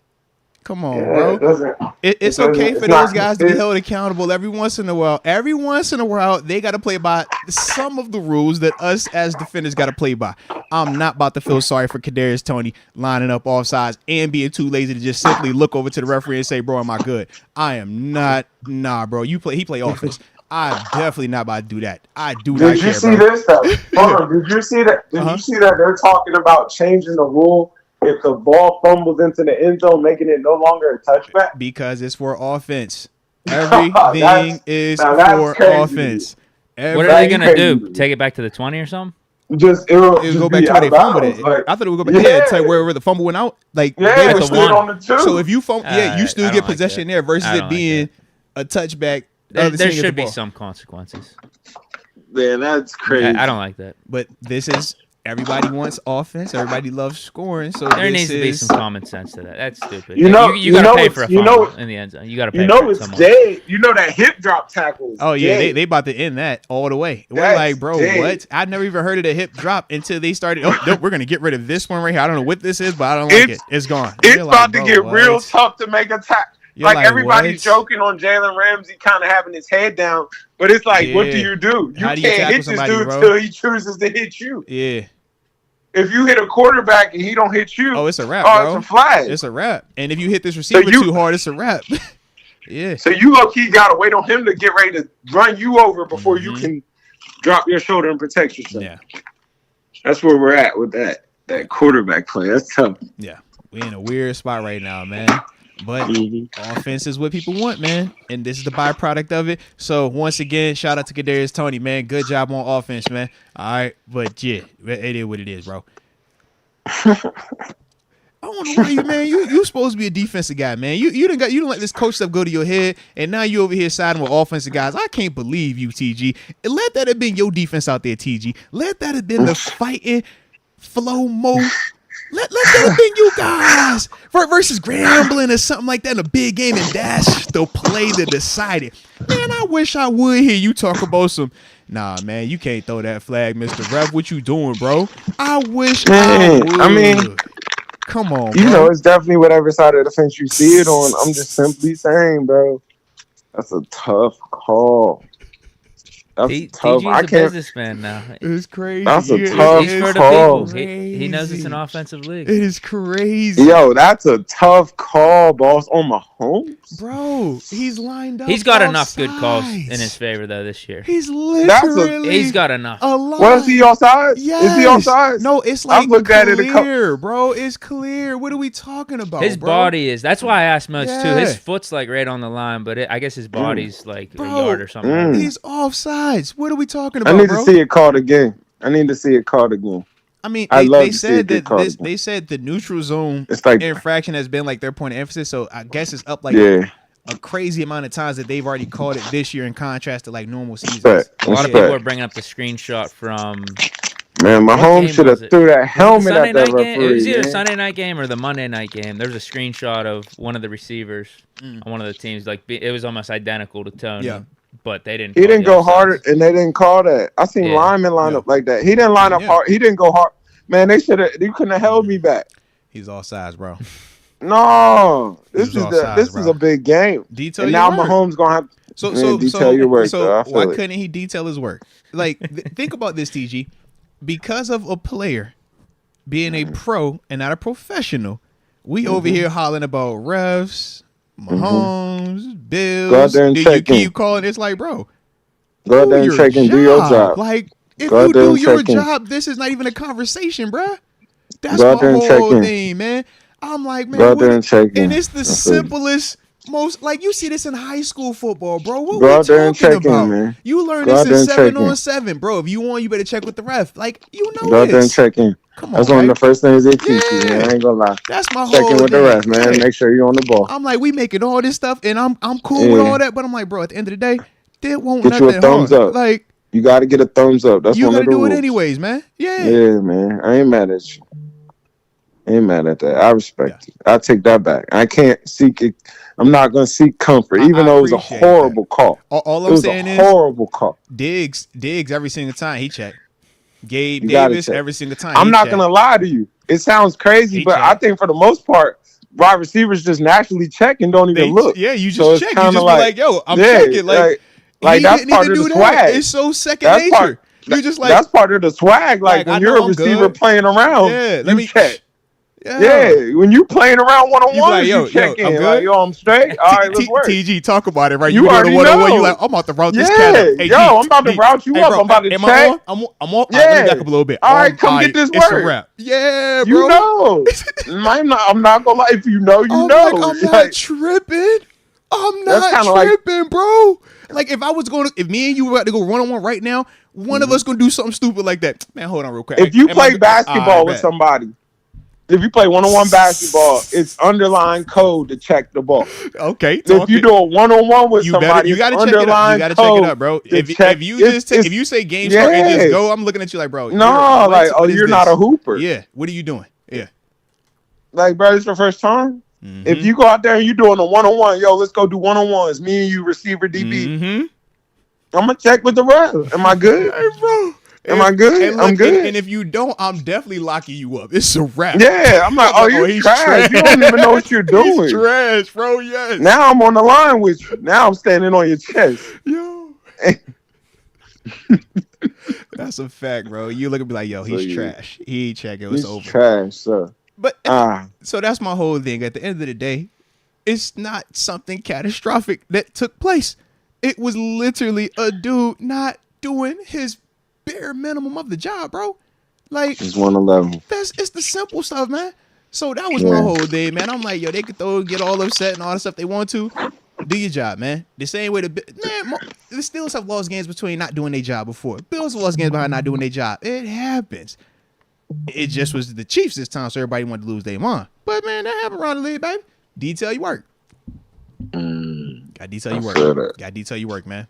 A: Come on, bro. It's okay for those guys to be held accountable every once in a while. Every once in a while, they got to play by some of the rules that us as defenders got to play by. I'm not about to feel sorry for Kadarius Toney lining up offsides and being too lazy to just simply look over to the referee and say, bro, am I good? I am not. Nah, bro. He play offense. I'm definitely not about to do that. I do not care, bro.
D: Did you see this, though? Hold on. Did you see that? Did you see that they're talking about changing the rule? If the ball fumbles into the end zone, making it no longer a touchback?
A: Because it's for offense. Everything is for offense.
B: What are they going to do? Take it back to the 20 or something?
A: It'll go back to where they fumbled it. I thought it would go back to where the fumble went out. Like,
D: they were still on the 2.
A: So if you fumble, you still get possession there versus it being a touchback.
B: There should be some consequences.
D: Man, that's crazy.
B: I don't like that.
A: But this is... Everybody wants offense. Everybody loves scoring. So
B: there needs to be some common sense to that. That's stupid. You got to pay for a fumble in the end zone. You got to pay.
D: It's dead. You know that hip drop tackle.
A: Oh yeah, they about to end that all the way. We're like, bro, what? I've never even heard of the hip drop until they started. Oh, no, we're gonna get rid of this one right here. I don't know what this is, but I don't like it. It's gone.
D: It's about to get real tough to make a tackle. Like everybody's joking on Jalen Ramsey kind of having his head down, but it's like, what do? You can't hit this dude until he chooses to hit you.
A: Yeah.
D: if you hit a quarterback and he don't hit you,
A: it's a wrap, bro.
D: It's a flag.
A: It's a wrap. And if you hit this receiver too hard, it's a wrap. Yeah.
D: So you low-key got to wait on him to get ready to run you over before you can drop your shoulder and protect yourself.
A: Yeah.
D: That's where we're at with that quarterback play. That's tough.
A: Yeah. We're in a weird spot right now, man. But offense is what people want, man. And this is the byproduct of it. So, once again, shout out to Kadarius Toney, man. Good job on offense, man. All right. But, yeah, it is what it is, bro. I don't know why you, man. You supposed to be a defensive guy, man. You don't let this coach stuff go to your head, and now you over here siding with offensive guys. I can't believe you, TG. Let that have been your defense out there, TG. Let that have been the fighting flow mo. Let that have been you guys versus Grambling or something like that in a big game, and that's the play that decided. Man, I wish I would hear you talk about some. Nah, man, you can't throw that flag, Mr. Ref. What you doing, bro? I wish I would.
D: I mean.
A: Come on,
D: you
A: bro.
D: know, it's definitely whatever side of the fence you see it on. I'm just simply saying, bro, that's a tough call. That's tough.
B: I can't. A businessman now.
A: It's crazy.
D: That's a tough call.
B: He knows it's an offensive league.
A: It is crazy.
D: Yo, that's a tough call, boss. On Mahomes,
A: bro. He's lined up.
B: He's got enough good calls in his favor though this year.
A: He's literally.
B: He's got enough.
D: Was he offside?
A: Yes.
D: Is he offside?
A: No, it's like clear, bro. It's clear. What are we talking about?
B: His body is. That's why I asked Moats too. His foot's like right on the line, but I guess his body's like a yard or something.
A: He's offside. What are we talking about,
D: I need to see it called again. I mean,
A: they said that they said the neutral zone infraction has been like their point of emphasis. So I guess it's up like a crazy amount of times that they've already called it this year in contrast to like normal seasons.
B: A lot of people are bringing up the screenshot from.
D: Man, Mahomes should have threw that helmet at that referee.
B: It was either Sunday night game or the Monday night game. There's a screenshot of one of the receivers on one of the teams. Like it was almost identical to Tony. Yeah. But they didn't.
D: He didn't go harder, and they didn't call that. I seen linemen line up like that. He didn't line up hard. He didn't go hard. Man, they should have. They couldn't have held me back.
A: He's all sides, bro.
D: No, this is a big game.
A: Detail
D: and
A: your
D: now
A: work.
D: Mahomes gonna have.
A: So
D: detail your work.
A: So why couldn't he detail his work? Like think about this, TG. Because of a player being a pro and not a professional, we over here hollering about refs. Mahomes, Bills,
D: go out there and check in.
A: You calling? It's like, bro,
D: go out there and check in. Do your job.
A: Like, if you do your job, this is not even a conversation, bro. That's my whole thing, man. I'm like, man,
D: go out there and check in.
A: And it's the simplest, most like you see this in high school football, bro. What
D: go
A: we
D: out there
A: talking
D: and check
A: about?
D: In, man.
A: You learn this in 7-on-7, bro. If you want, you better check with the ref. Like, you know,
D: go out there and check in. That's one of the first things they teach you, man. I ain't gonna lie.
A: That's my whole
D: checking with the ref, man. Make sure you're on the ball.
A: I'm like, we making all this stuff, and I'm cool with all that, but I'm like, bro, at the end of the day, that won't
D: get you a thumbs
A: hard.
D: up.
A: Like,
D: you got to get a thumbs up. That's one of the rules. You got to do it
A: anyways, man. Yeah.
D: Yeah, man. I ain't mad at you. Ain't mad at that. I respect it. I take that back. I can't seek it. I'm not gonna seek comfort, even though it was a horrible call.
A: All I'm saying is
D: horrible call.
A: Diggs every single time he checked. Gabe Davis every single time.
D: I'm not gonna lie to you. It sounds crazy, but I think for the most part, wide receivers just naturally check and don't even look.
A: Yeah, you just check. You just be like, yo, I'm checking. Like
D: that's part of the swag.
A: It's so second nature. You just like
D: that's part of the swag. Like when you're a receiver playing around, let me check. Yeah, when you playing around one-on-one, you check in. I'm good. Like, yo, I'm straight. All right, let's work.
A: TG, talk about it, right?
D: You already know.
A: You like, I'm about to route this cat up.
D: Hey, I'm about to route you up. I'm about to check.
A: I'm on. Yeah. Let me back up a little bit.
D: All right, come get this work.
A: It's a wrap. Yeah, bro.
D: You know. I'm not gonna lie. If you know, you know.
A: I'm not tripping. I'm not tripping, bro. Like if me and you were about to go one-on-one right now, one of us gonna do something stupid like that. Man, hold on real quick.
D: If you play basketball with somebody. If you play one-on-one basketball, it's underlying code to check the ball.
A: Okay.
D: If you do a one-on-one with somebody,
A: you gotta check it up. You gotta check it up, bro. If you say game start and just go, I'm looking at you like, bro.
D: No, like, you're not a hooper.
A: Yeah. What are you doing? Yeah.
D: Like, bro, it's your first time. Mm-hmm. If you go out there and you're doing a one-on-one, yo, let's go do one-on-ones. Me and you, receiver, DB. Mm-hmm. I'm gonna check with the ref. Am I good?
A: Hey, bro.
D: Am I good? I'm good.
A: And if you don't, I'm definitely locking you up. It's a wrap.
D: Yeah, I'm like, you're trash. You don't even know what you're doing.
A: He's trash, bro. Yes.
D: Now I'm on the line with you. Now I'm standing on your chest.
A: Yo. That's a fact, bro. You look and be like, yo, he's trash. He ain't check. It was over.
D: Trash, sir.
A: But so that's my whole thing. At the end of the day, it's not something catastrophic that took place. It was literally a dude not doing his bare minimum of the job, bro. Like,
D: just 111.
A: It's the simple stuff, man. So that was my whole thing, man. I'm like, yo, they could get all upset and all the stuff they want to. Do your job, man. The same way the Steelers have lost games between not doing their job before. Bills have lost games behind not doing their job. It happens. It just was the Chiefs this time, so everybody wanted to lose their mind. But man, that happened around the league, baby. Detail your work. Got detail your work. Got detail your work, man.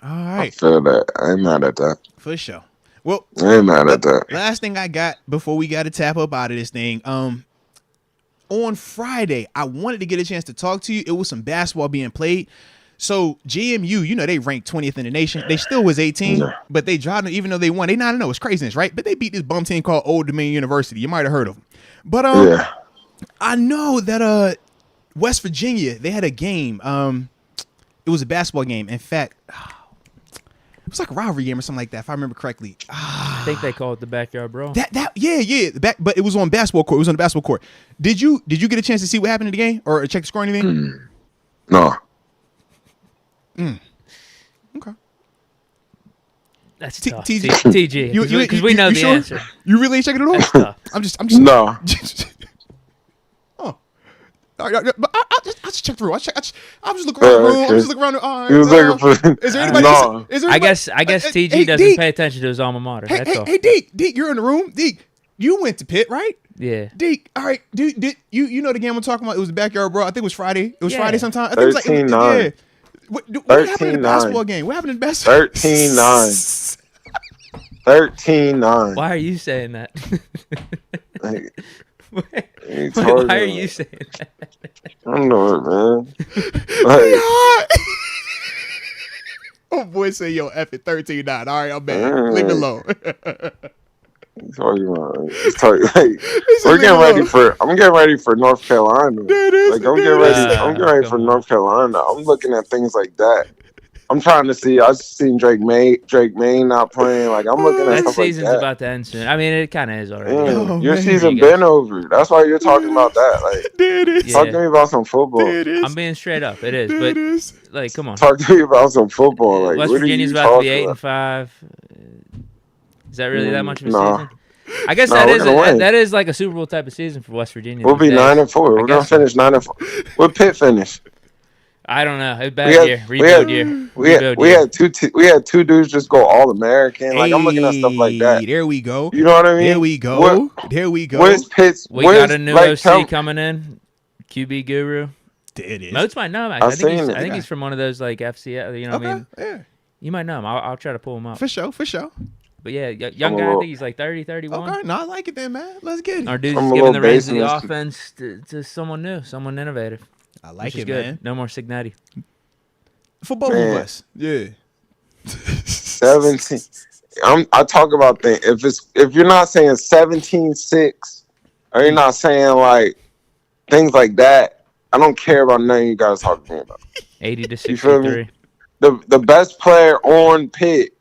A: All right.
D: I feel that. I ain't mad at that.
A: For sure. Well,
D: I ain't mad at that.
A: Last thing I got before we got to tap up out of this thing. On Friday, I wanted to get a chance to talk to you. It was some basketball being played. So JMU, they ranked 20th in the nation. They still was 18, but they dropped them even though they won. They 9-0. It's craziness, right? But they beat this bum team called Old Dominion University. You might have heard of them. But I know that West Virginia, they had a game. It was a basketball game. In fact, it was like a rivalry game or something like that, if I remember correctly.
B: I think they call it the backyard brawl.
A: But it was on basketball court. It was on the basketball court. Did you get a chance to see what happened in the game or check the score or anything?
D: No.
A: Okay.
B: That's tough. TG. Because we know the answer.
A: You really ain't checking it
B: That's tough.
A: I'm just
D: no.
A: All right, but I'll just check through. I'm just looking around the room. I'm just looking around.
D: He was looking for.
A: Is there anybody?
D: No.
A: Is there anybody?
B: I guess TG doesn't pay attention to his alma mater. That's all.
A: Hey, Deke, you're in the room. Deke, you went to Pitt, right?
B: Yeah.
A: Deke, all right, dude, you know the game I'm talking about? It was the backyard brawl. I think it was Friday. It was Friday sometime. I think it was like
D: 13-9.
A: What happened in the basketball game? What happened in the basketball?
D: 13-9. 13-9.
B: Why are you saying that?
D: Why
B: are you saying that?
D: I don't know it, man.
A: Oh boy, say yo, F it 13-9. All right, I'm bad. Leave it alone.
D: We're getting ready for. I'm getting ready for North Carolina. I'm getting ready for North Carolina. I'm looking at things like that. I'm trying to see. I've seen Drake May not playing. Like I'm looking at
B: that
D: stuff
B: season's
D: like that.
B: about to end soon. I mean, it kind of is already.
D: Your season been over. That's why you're talking about that. Like, talk to me about some football.
B: I'm being straight up. It is, but like, come on.
D: Talk to me about some football. Like,
B: West Virginia's about to be 8-5. Is that really that much of a season? I guess that is like a Super Bowl type of season for West Virginia.
D: We'll be 9-4. We're gonna finish 9-4. What Pitt finish?
B: I don't know. It's bad year. Rebuild year.
D: We had two dudes just go All-American. Like I'm looking at stuff like that.
A: There we go.
D: You know what I mean?
A: There we go. There we go.
D: Where's Pitt's?
B: We got a new OC coming in. QB guru.
A: It is.
B: Moats might know him. I think he's from one of those like FCS. You know what I mean?
A: Yeah.
B: You might know him. I'll try to pull him up.
A: For sure.
B: But yeah, young guy. I think he's like 30, 31.
A: Okay, no, I like it then, man. Let's get it.
B: Our dude's giving the reins of the offense to someone new, someone innovative.
A: I like it,
B: good.
A: man.
B: No more Signetti.
A: For both of us. Yeah.
D: 17. I talk about things. If you're not saying 17-6, or you're not saying like things like that, I don't care about nothing you guys talking about.
B: 80-63.
D: The best player on Pitt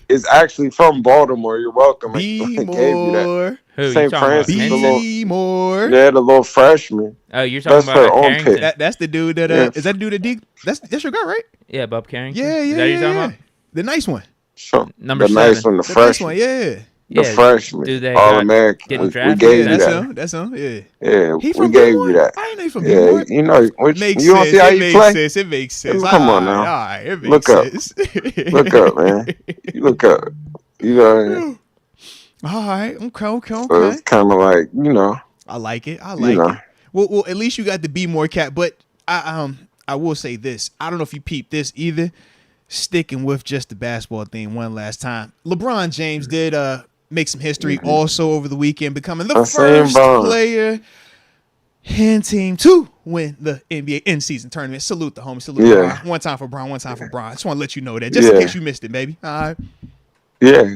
D: is actually from Baltimore. You're welcome.
A: B
D: More.
B: Who?
D: St. Francis.
A: B More.
D: Yeah, the little freshman.
B: Oh, you're talking about Carrington.
A: That's the dude that is that dude that Deke? That's your guy, right?
B: Yeah, Bob Carrington.
A: Yeah.
B: Is that what you're talking about?
A: The nice one.
D: Sure.
B: Number
D: 7.
B: Nice
D: one, the freshman.
A: Nice one,
D: The freshman. All-American. We gave you that.
A: That's him. Yeah.
D: Yeah,
A: we
D: gave you that.
A: I ain't know from B-More.
D: You know, you don't see how you play?
A: It makes sense.
D: Come on now.
A: All right, it makes sense.
D: Look up, man. You look up. You know.
A: All right. Okay.
D: So it's kind of like,
A: I like it. It. Well, at least you got the B-More cat. But I will say this. I don't know if you peeped this either. Sticking with just the basketball thing one last time. LeBron James did make some history also over the weekend, becoming the first player in team to win the NBA in-season tournament. Salute the homie. Salute LeBron. One time for Bron. Just want to let you know that, just in case you missed it, baby. All right.
D: Yeah.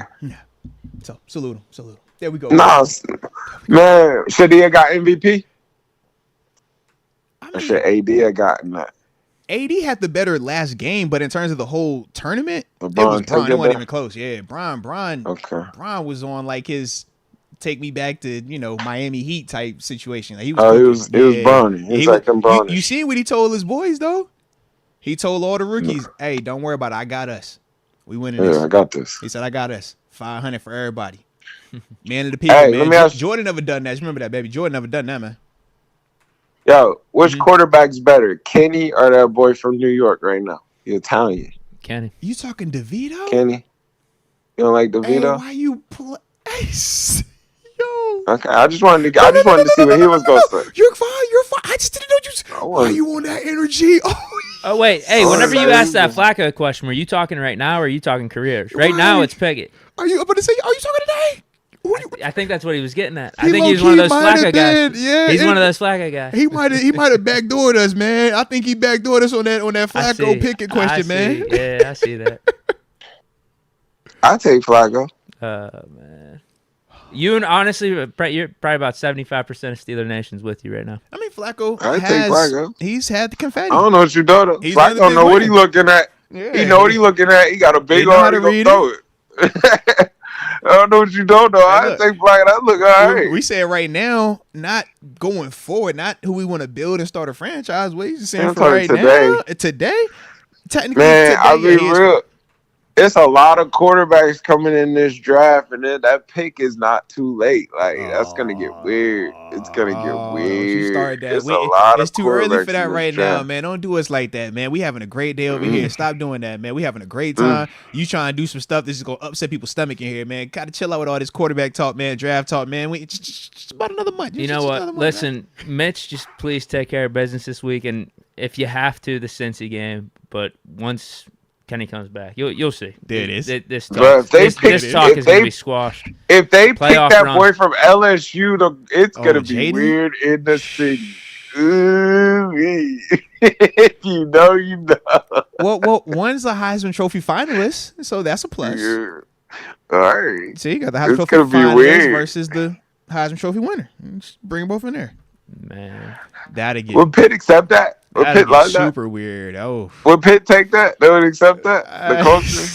A: So salute him. There we go.
D: Nah, man. Should he have got MVP? Or should AD have gotten that?
A: AD had the better last game, but in terms of the whole tournament, it was
D: LeBron.
A: It wasn't even close. Yeah, Bron
D: Okay.
A: was on like his take me back to Miami Heat type situation. Like, he
D: was
A: was
D: Bronny. He was acting Bronny.
A: You seen what he told his boys though? He told all the rookies, "Hey, don't worry about it. I got us. We winning this.
D: I got this."
A: He said, "I got us. 500 for everybody." Man of the people,
D: Hey,
A: man. Jordan never done that. You remember that, baby? Jordan never done that, man.
D: Yo, which quarterback's better, Kenny or that boy from New York right now? The Italian.
B: Kenny.
A: You talking DeVito?
D: Kenny. You don't like DeVito?
A: Hey, why you play? Yo.
D: Okay, I just wanted to see what he was going to say.
A: You're fine. I just didn't know you. Why you on that energy?
B: Oh wait, hey! Whenever you ask that Flacco question, were you talking right now or are you talking careers? Right now, it's Pickett.
A: Are you about to say? Are you talking today?
B: I think that's what he was getting at. I think he's one of those Flacco guys.
A: Yeah,
B: he's one of those Flacco guys.
A: He might have backdoored us, man. I think he backdoored us on that Flacco Pickett question, man.
B: Yeah, I see that.
D: I take Flacco.
B: Man. You and honestly, you're probably about 75% of Steeler Nation's with you right now.
A: I mean, Flacco.
D: Take Flacco.
A: He's had the confetti.
D: I don't know what you know. Flacco don't know what he looking at.
A: Yeah.
D: He know what he looking at. He got a big arm. He gonna throw it. I don't know what you don't know. I take Flacco. I look all right.
A: We say it right now, not going forward, not who we want to build and start a franchise with. Just saying for right now. Today, technically,
D: man, I'll be real. It's a lot of quarterbacks coming in this draft, and then that pick is not too late. Like, that's gonna get weird. It's gonna get weird.
A: You started that. It's too early for that right now, man. Don't do us like that, man. We having a great day over here. Stop doing that, man. We having a great time. You trying to do some stuff that's just gonna upset people's stomach in here, man. Gotta chill out with all this quarterback talk, man. Draft talk, man. We just about another month.
B: You know what? Listen, Mitch, just please take care of business this week, and if you have to, the Cincy game. But once Kenny comes back, you'll see.
A: There it is.
B: This talk is gonna be squashed.
D: If they pick that boy from LSU, it's gonna be weird in the city. You know.
A: Well, one's a Heisman Trophy finalist, so that's a plus.
D: Yeah. All right.
A: See, you got the Heisman Trophy finalist versus the Heisman Trophy winner. Just bring them both in there.
B: Man,
D: Will Pitt accept that? Will Pitt like
A: super weird. Oh,
D: would Pitt take that? They would accept that. The culture.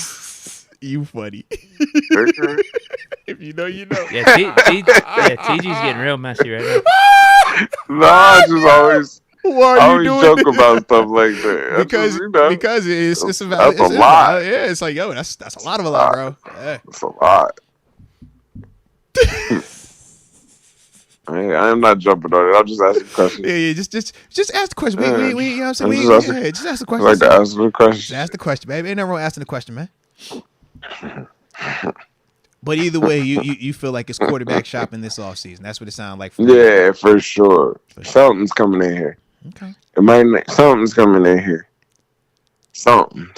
A: You funny. If you know, you know.
B: Yeah, TG's getting real messy right now.
D: I just always.
A: Why are you doing
D: joke about stuff like that?
A: Because it's a lot. Yeah, it's like, yo, that's a lot of a lot, bro. Yeah.
D: That's a lot. I'm not jumping on it. I'll just ask a question.
A: Yeah. Just ask the question. You know what I'm saying? Just ask the question.
D: I like to ask the question.
A: Just ask the question, baby. Ain't nothing wrong asking the question, man. But either way, you feel like it's quarterback shopping this offseason. That's what it sounds like.
D: Yeah, for sure. Something's coming in here.
A: Okay.
D: Something's coming in here. Something.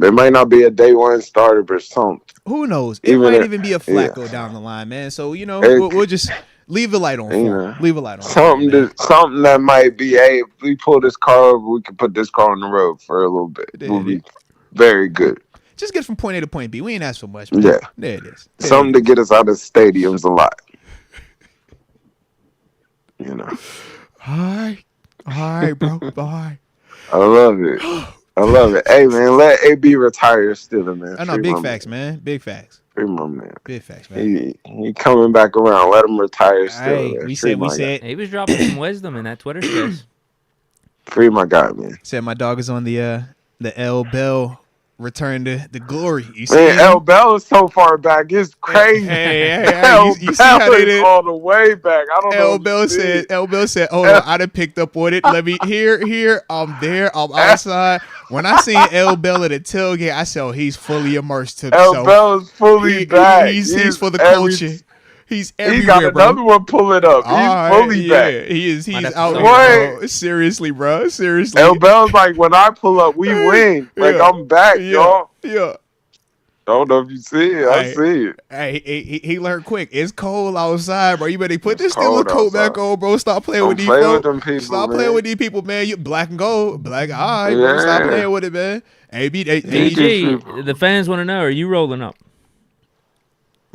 D: It might not be a day one starter, but something.
A: Who knows? It might even be a Flacco down the line, man. So, we'll just leave the light on for him. Leave a light on.
D: Something that might be, hey, if we pull this car over, we can put this car on the road for a little bit. It will be very good.
A: Just get from point A to point B. We ain't asked for much. Man.
D: Yeah.
A: There it is.
D: Something to get us out of stadiums a lot.
A: All right, bro. Bye.
D: I love it. Hey, man, let AB retire still, man.
A: I know, big facts, man. Big facts.
D: Free my man.
A: Big facts, man.
D: He coming back around. Let him retire still.
A: Hey, we said.
B: He was dropping some wisdom in that Twitter space.
D: Free my guy, man.
A: Said my dog is on the L Bell return to the glory. You see
D: man, L Bell is so far back. It's crazy.
A: Hey, you
D: see how they did all the way back. I don't know.
A: L Bell said, "Oh, no, I done picked up on it. Let me here. I'm there. I'm outside." When I seen L Bell at the tailgate, I said, "Oh, he's fully immersed himself.
D: L Bell is fully back.
A: He's for the culture. He's everywhere,
D: he got another
A: bro.
D: one pulling up. He's fully back.
A: He's out there, bro. Seriously, bro. Seriously.
D: L Bell's like, when I pull up, we win. Like, I'm back, y'all.
A: Yeah.
D: I don't know if you see it. I see it.
A: Hey, he learned quick. It's cold outside, bro. You better put this Steelers coat back on, bro. Stop playing with these people. Stop playing with these people, man. You black and gold. Black, all right, bro. Stop playing with it, man.
B: DG, the fans want to know, are you rolling up?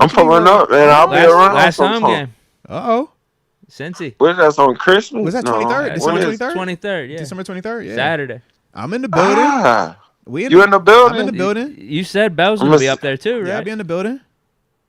D: I'm pulling up, man. I'll be around.
B: Last home game.
A: Uh-oh.
B: Cincy.
E: What is that on Christmas?
A: Was that 23rd? December 23rd?
B: 23rd, yeah.
A: December 23rd, yeah.
B: Saturday.
A: I'm in the building.
E: You in the building?
A: I'm in the building.
B: You said Bell's going to be up there too, right?
A: Yeah, I'll be in the building.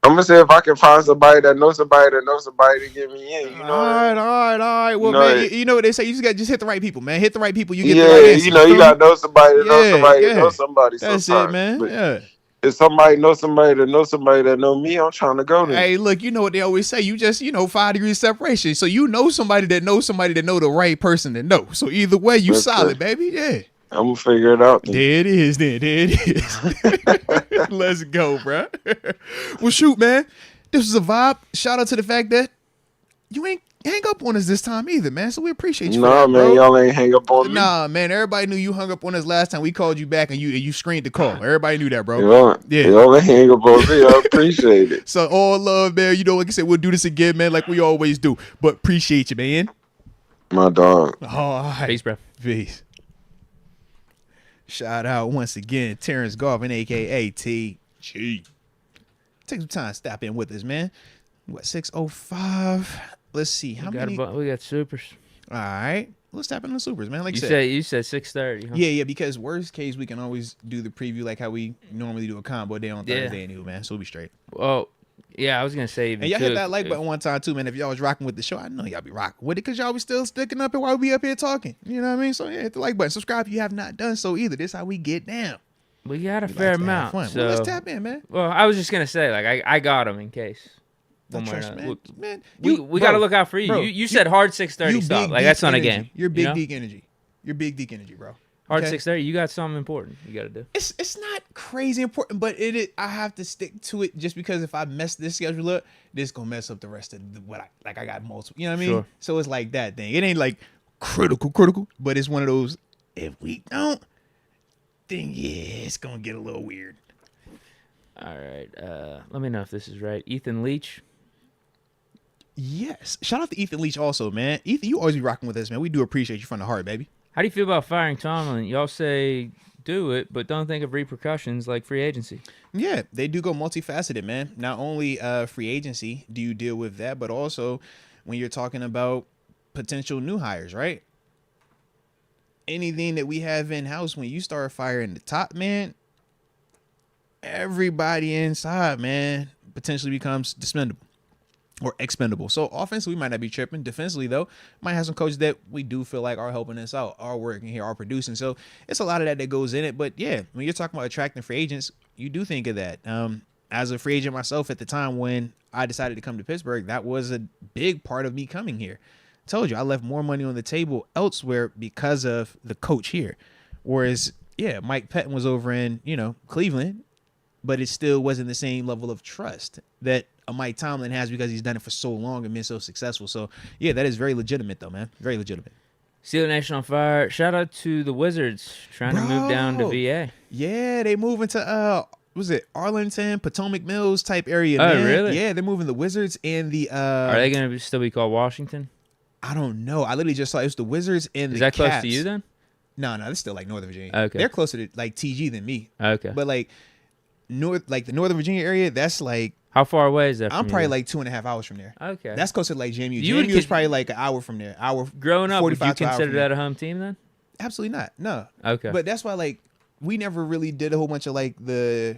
E: I'm going to see if I can find somebody that knows somebody to get me in. You know
A: all right. Well, man, you know what they say. You just hit the right people, man. Hit the right people. You get the right answers.
E: You got to know somebody that knows somebody that knows somebody.
A: That's
E: sometimes.
A: it, man.
E: But
A: yeah.
E: if somebody knows somebody that know me, I'm trying to go there.
A: Hey, look, you know what they always say. You just, 5 degrees separation. So you know somebody that know the right person that know. So either way, you solid, baby. Yeah.
E: I'm going to figure it out.
A: Then. There it is. Let's go, bro. Well, shoot, man. This was a vibe. Shout out to the fact that you ain't hang up on us this time either, man. So we appreciate you.
E: Nah, man, y'all ain't hang up on me.
A: Nah, man. Everybody knew you hung up on us last time. We called you back and you screened the call. Everybody knew that, bro.
E: Y'all ain't hang up on me. I appreciate it.
A: So all love, man. Like I said, we'll do this again, man, like we always do. But appreciate you, man.
E: My dog.
A: All right.
B: Peace, bro.
A: Peace. Shout out once again, Terence Garvin, a.k.a. TG. Take some time to stop in with us, man. What, 6:05? Let's see. How many?
B: We got supers.
A: All right. Let's tap into the supers, man. Like
B: you said 6:30. Huh?
A: Yeah, because worst case, we can always do the preview like how we normally do a combo day on Thursday anyway, man. So we'll be straight.
B: Well, yeah, I was going to say even
A: and y'all hit that like button one time too, man. If y'all was rocking with the show, I know y'all be rocking with it because y'all be still sticking up here while we be up here talking. You know what I mean? So yeah, hit the like button. Subscribe if you have not done so either. This is how we get down.
B: We got a fair amount. So
A: let's tap in, man.
B: Well, I was just going to say, like, I got them in case.
A: Man,
B: we got to look out for you. Bro, you said hard 6:30 stop. Like, that's not a game.
A: You're big Deke energy. You're big Deke energy, bro.
B: Hard 6:30. You got something important you got to do.
A: It's not crazy important, but I have to stick to it just because if I mess this schedule up, this gonna mess up the rest of what I got multiple. You know what I mean?
B: Sure.
A: So it's like that thing. It ain't like critical, but it's one of those. If we don't, then yeah, it's gonna get a little weird.
B: All right. Let me know if this is right. Ethan Leach.
A: Yes. Shout out to Ethan Leach also, man. Ethan, you always be rocking with us, man. We do appreciate you from the heart, baby.
B: How do you feel about firing Tomlin? Y'all say do it, but don't think of repercussions like free agency.
A: Yeah, they do go multifaceted, man. Not only free agency do you deal with that, but also when you're talking about potential new hires, right? Anything that we have in-house, when you start firing the top, man, everybody inside, man, potentially becomes expendable. Or expendable. So offensively, we might not be tripping. Defensively, though, might have some coaches that we do feel like are helping us out, are working here, are producing. So it's a lot of that goes in it. But yeah, when you're talking about attracting free agents, you do think of that. As a free agent myself at the time when I decided to come to Pittsburgh, that was a big part of me coming here. I told you, I left more money on the table elsewhere because of the coach here. Whereas, yeah, Mike Pettin was over in, Cleveland, but it still wasn't the same level of trust that a Mike Tomlin has because he's done it for so long and been so successful. So, yeah, that is very legitimate, though, man. Very legitimate.
B: Steeler Nation on fire. Shout out to the Wizards trying to move down to VA.
A: Yeah, they moving to, was it Arlington, Potomac Mills type area, man.
B: Oh, really?
A: Yeah, they're moving the Wizards and the...
B: Are they going to still be called Washington?
A: I don't know. I literally just saw it was the Wizards and the
B: Is that
A: Caps.
B: close to you, then?
A: No, it's still like Northern Virginia.
B: Okay.
A: They're closer to, like, TG than me.
B: Okay.
A: But, like, the Northern Virginia area, that's, like...
B: How far away is that from
A: I'm probably
B: you?
A: like 2.5 hours from there.
B: Okay.
A: That's close to like JMU. JMU is probably like an hour from there.
B: Growing up, would you
A: 45 to an hour
B: consider
A: from
B: that a home team then?
A: Absolutely not. No.
B: Okay.
A: But that's why like we never really did a whole bunch of like they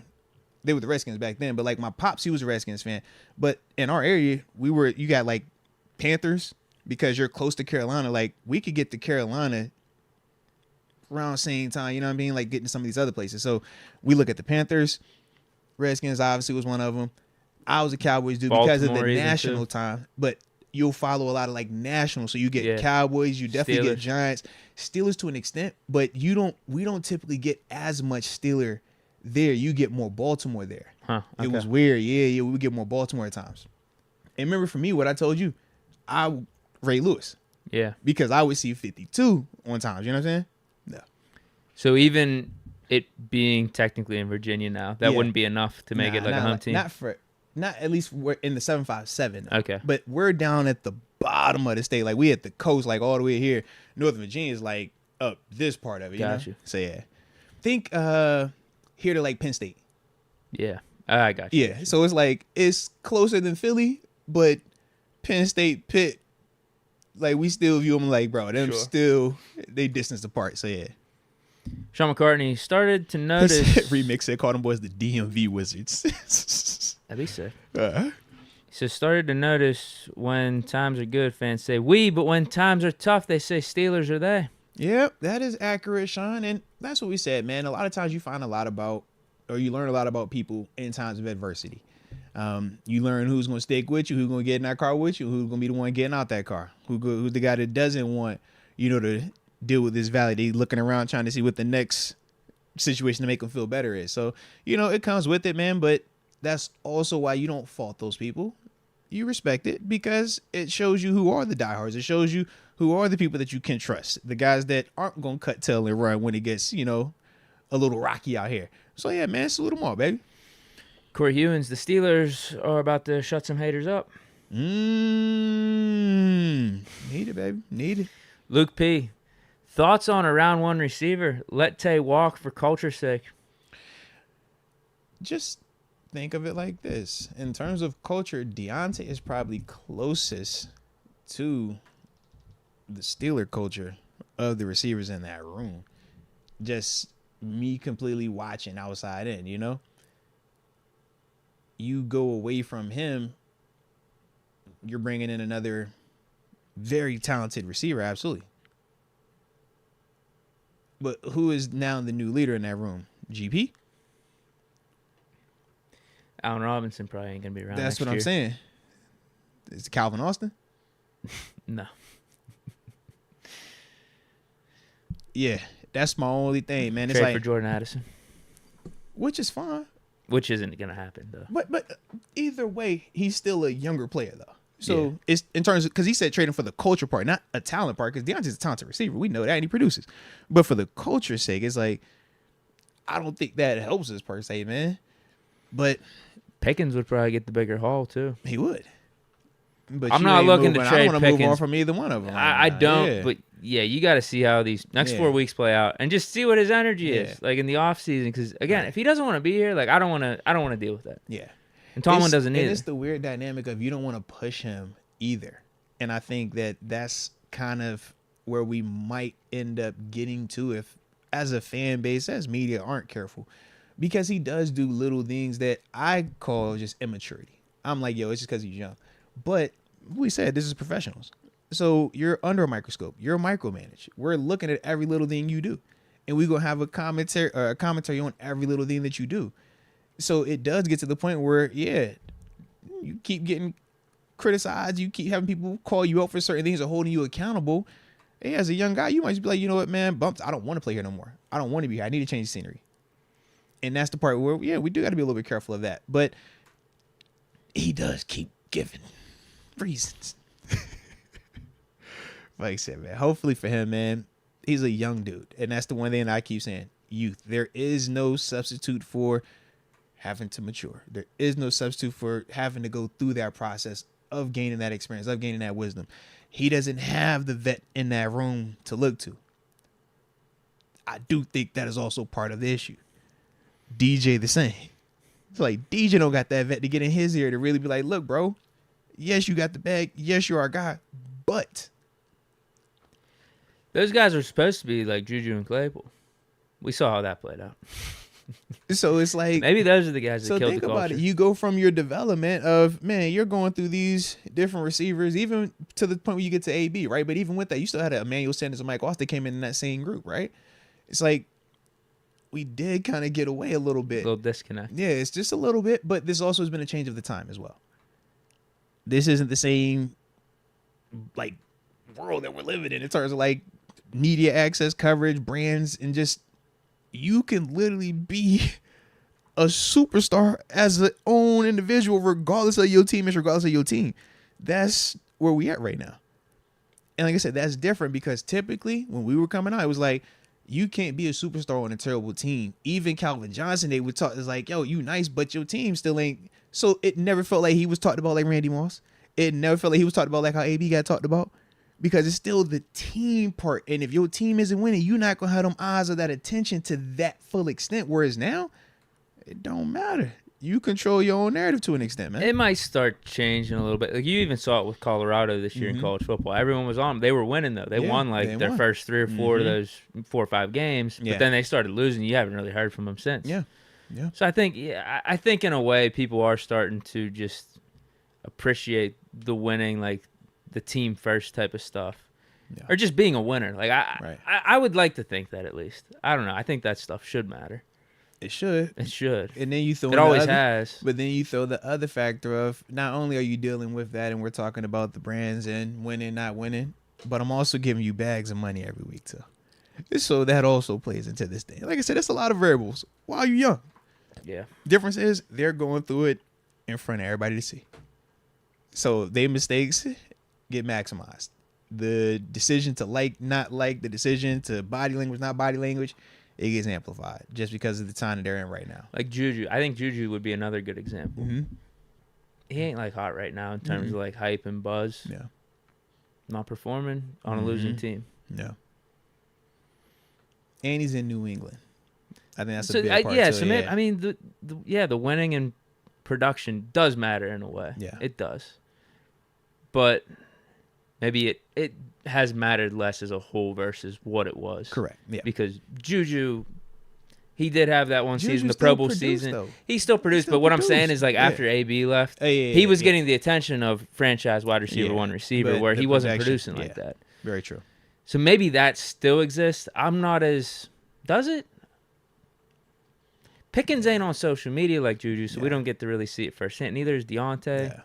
A: were the Redskins back then. But like my pops, he was a Redskins fan. But in our area, you got like Panthers because you're close to Carolina. Like we could get to Carolina around the same time. You know what I mean? Like getting to some of these other places. So we look at the Panthers. Redskins obviously was one of them. I was a Cowboys dude because of the national time, but you'll follow a lot of like national. So you get Cowboys, you definitely get Giants, Steelers to an extent, but we don't typically get as much Steeler there. You get more Baltimore there.
B: Huh, okay.
A: It was weird. Yeah, we get more Baltimore at times. And remember for me, what I told you, Ray Lewis.
B: Yeah.
A: Because I would see 52 on times. You know what I'm saying? No.
B: So even it being technically in Virginia now, that wouldn't be enough to make it like a home team?
A: Not at least we're in the 757.
B: Okay.
A: But we're down at the bottom of the state. Like we at the coast, like all the way here. Northern Virginia is like up this part of it.
B: Got you.
A: So yeah. Think here to like Penn State.
B: Yeah. I got you.
A: Yeah. So it's like it's closer than Philly, but Penn State, Pitt, Like, we still view them like, bro, them
B: Sure.
A: still, they distance apart. So, yeah.
B: Sean McCartney started to
A: He
B: notice.
A: said, Remix said, call them boys the DMV Wizards.
B: At least so.
A: Uh-huh.
B: He says, started to notice when times are good, fans say we, but when times are tough, they say Steelers are they.
A: Yep, that is accurate, Sean. And that's what we said, man. A lot of times you find a lot about, or you learn a lot about people in times of adversity. You learn who's going to stick with you, who's going to get in that car with you, who's going to be the one getting out that car, who's the guy that doesn't want, to deal with this valley. They looking around trying to see what the next situation to make them feel better is. So, it comes with it, man. But that's also why you don't fault those people. You respect it because it shows you who are the diehards. It shows you who are the people that you can trust. The guys that aren't going to cut tail and run when it gets, a little rocky out here. So, yeah, man, salute them all, baby.
B: Corey Hewins, the Steelers are about to shut some haters up.
A: Need it, baby. Need it.
B: Luke P., thoughts on a round one receiver? Let Tay walk for culture's sake.
A: Just think of it like this. In terms of culture, Deontay is probably closest to the Steeler culture of the receivers in that room. Just me completely watching outside in, You go away from him, you're bringing in another very talented receiver, absolutely. But who is now the new leader in that room? GP?
B: Allen Robinson probably ain't going to be around.
A: That's
B: next
A: what I'm
B: year.
A: saying. Is it Calvin Austin?
B: No.
A: Yeah, that's my only thing, man. It's
B: Trade
A: like,
B: for Jordan Addison,
A: which is fine.
B: which isn't going to happen, though.
A: But either way, he's still a younger player, though. So it's in terms of, because he said trading for the culture part, not a talent part, because Deontay's a talented receiver. We know that, and he produces. But for the culture's sake, it's like, I don't think that helps us per se, man. But
B: Pickens would probably get the bigger haul, too.
A: he would. But
B: I'm
A: you
B: not
A: ain't
B: looking to
A: moving.
B: trade
A: I don't want to move on
B: Pickens.
A: from either one of them.
B: I don't, but yeah, you got to see how these next 4 weeks play out and just see what his energy is like in the off season. Because again, if he doesn't want to be here, like I don't want to deal with that.
A: Yeah,
B: and Tomlin doesn't either.
A: And it's the weird dynamic of you don't want to push him either, and I think that's kind of where we might end up getting to if, as a fan base, as media aren't careful, because he does do little things that I call just immaturity. I'm like, yo, it's just because he's young, but we said this is professionals. So you're under a microscope. You're micromanaged. We're looking at every little thing you do. And we're going to have a commentary on every little thing that you do. So it does get to the point where, you keep getting criticized. You keep having people call you out for certain things or holding you accountable. Hey, as a young guy, you might just be like, you know what, man, bumps. I don't want to play here no more. I don't want to be here. I need to change the scenery. And that's the part where, we do got to be a little bit careful of that. But he does keep giving reasons. Like I said, man, hopefully for him, man, he's a young dude. And that's the one thing that I keep saying. Youth. There is no substitute for having to mature. There is no substitute for having to go through that process of gaining that experience, of gaining that wisdom. He doesn't have the vet in that room to look to. I do think that is also part of the issue. DJ the same. It's like DJ don't got that vet to get in his ear to really be like, look, bro, yes, you got the bag. Yes, you're our guy. But
B: those guys are supposed to be like Juju and Claypool. We saw how that played out.
A: So it's like,
B: maybe those are the guys that
A: so
B: killed the
A: think
B: culture.
A: about it. You go from your development of, man, you're going through these different receivers, even to the point where you get to AB, right? But even with that, you still had Emmanuel Sanders and Mike Austin came in that same group, right? It's like we did kind of get away a little bit.
B: A little disconnect.
A: Yeah, it's just a little bit, but this also has been a change of the time as well. This isn't the same like world that we're living in terms of like media access, coverage, brands, and just you can literally be a superstar as an own individual regardless of your team, regardless of your team. That's where we at right now. And like I said, that's different because typically when we were coming out, it was like, you can't be a superstar on a terrible team. Even Calvin Johnson, they would talk, it's like, yo, you nice, but your team still ain't. So it never felt like he was talked about like Randy Moss. It never felt like he was talked about like how AB got talked about. Because it's still the team part. And if your team isn't winning, you're not going to have them eyes or that attention to that full extent. Whereas now, it don't matter. you control your own narrative to an extent, man.
B: It might start changing a little bit. Like you even saw it with Colorado this year in college football. Everyone was on them. They were winning though. They won their first 3 or 4 of those 4 or 5 games. But then they started losing. You haven't really heard from them since.
A: Yeah.
B: So I think in a way people are starting to just appreciate the winning, like the team first type of stuff, or just being a winner. Like I would like to think that at least. I don't know. I think that stuff should matter.
A: It should. And then you throw
B: it always has.
A: But then you throw the other factor of not only are you dealing with that, and we're talking about the brands and winning, not winning, but I'm also giving you bags of money every week too. So that also plays into this thing. Like I said, it's a lot of variables while you're young.
B: Yeah.
A: Difference is they're going through it in front of everybody to see. So their mistakes get maximized. The decision to like, not like, the decision to body language, not body language, it gets amplified just because of the time that they're in right now.
B: Like Juju. I think Juju would be another good example.
A: Mm-hmm.
B: He ain't like hot right now in terms of like hype and buzz.
A: Yeah.
B: Not performing on a losing team.
A: Yeah. And he's in New England. I think that's a big part too.
B: I mean, the winning and production does matter in a way.
A: Yeah.
B: It does. But maybe it has mattered less as a whole versus what it was.
A: Correct. Yeah.
B: Because Juju, he did have that one season, the Pro Bowl season.
A: Though.
B: He still produced, but what I'm saying is like after AB left, he was getting the attention of franchise wide receiver, one receiver, where he wasn't producing like that.
A: Very true.
B: So maybe that still exists. I'm not as... Does it? Pickens ain't on social media like Juju, so we don't get to really see it firsthand. Neither is Deontay.
A: Yeah.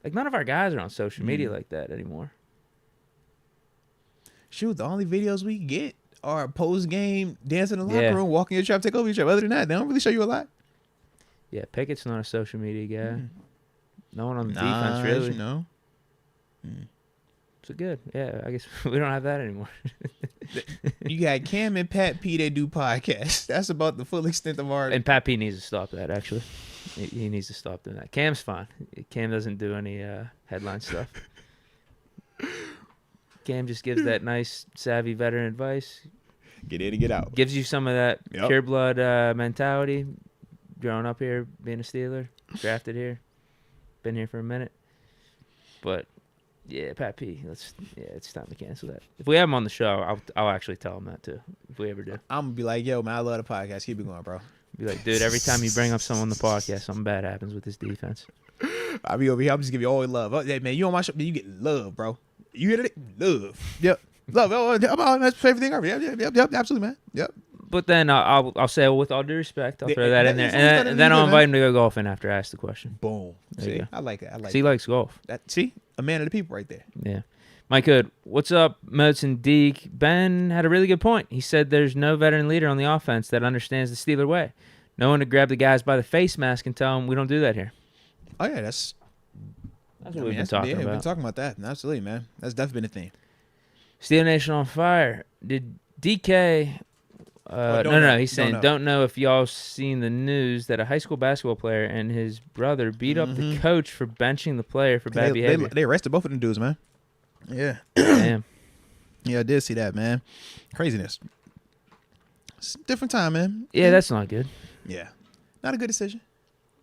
B: Like, none of our guys are on social media like that anymore.
A: Shoot, the only videos we get are post-game, dancing in the locker room, walking your trap, take over your trap. Other than that, they don't really show you a lot.
B: Yeah, Pickett's not a social media guy. No one on the defense, really.
A: No.
B: So good. Yeah, I guess we don't have that anymore.
A: You got Cam and Pat P. They do podcasts. That's about the full extent of our...
B: And Pat P needs to stop that, actually. He needs to stop doing that. Cam's fine. Cam doesn't do any headline stuff. Cam just gives that nice, savvy veteran advice.
A: Get in and get out.
B: Gives you some of that pure blood mentality. Growing up here, being a Steeler, drafted here, been here for a minute. But... yeah, Pat P. It's time to cancel that. If we have him on the show, I'll actually tell him that too. If we ever do,
A: I'm gonna be like, yo, man, I love the podcast. Keep it going, bro.
B: Be like, dude, every time you bring up someone on the podcast, something bad happens with this defense.
A: I'll be over here. I'll just give you all the love. Oh, hey, man, you on my show, man, you get love, bro. You hear it? Love. Yep. Love. Oh, that's my favorite thing ever. Yep. Absolutely, man. Yep.
B: But then I'll say, well, with all due respect, I'll throw that in there, and then I'll invite him to go golfing after I ask the question.
A: Boom. See, I like it.
B: He likes golf.
A: See, a man of the people right there.
B: Yeah. Mike Hood, what's up, Moats and Deke? Ben had a really good point. He said there's no veteran leader on the offense that understands the Steeler way. No one to grab the guys by the face mask and tell them we don't do that here.
A: Oh, yeah, that's
B: what we've been talking about.
A: We've been talking about that. Absolutely, man. That's definitely been a thing.
B: Steeler Nation on fire. Did DK... no. He's saying, don't know if y'all seen the news that a high school basketball player and his brother beat up the coach for benching the player for bad behavior.
A: They arrested both of them dudes, man. Yeah.
B: Damn.
A: Yeah, I did see that, man. Craziness. It's a different time, man.
B: Yeah, that's not good.
A: Yeah. Not a good decision.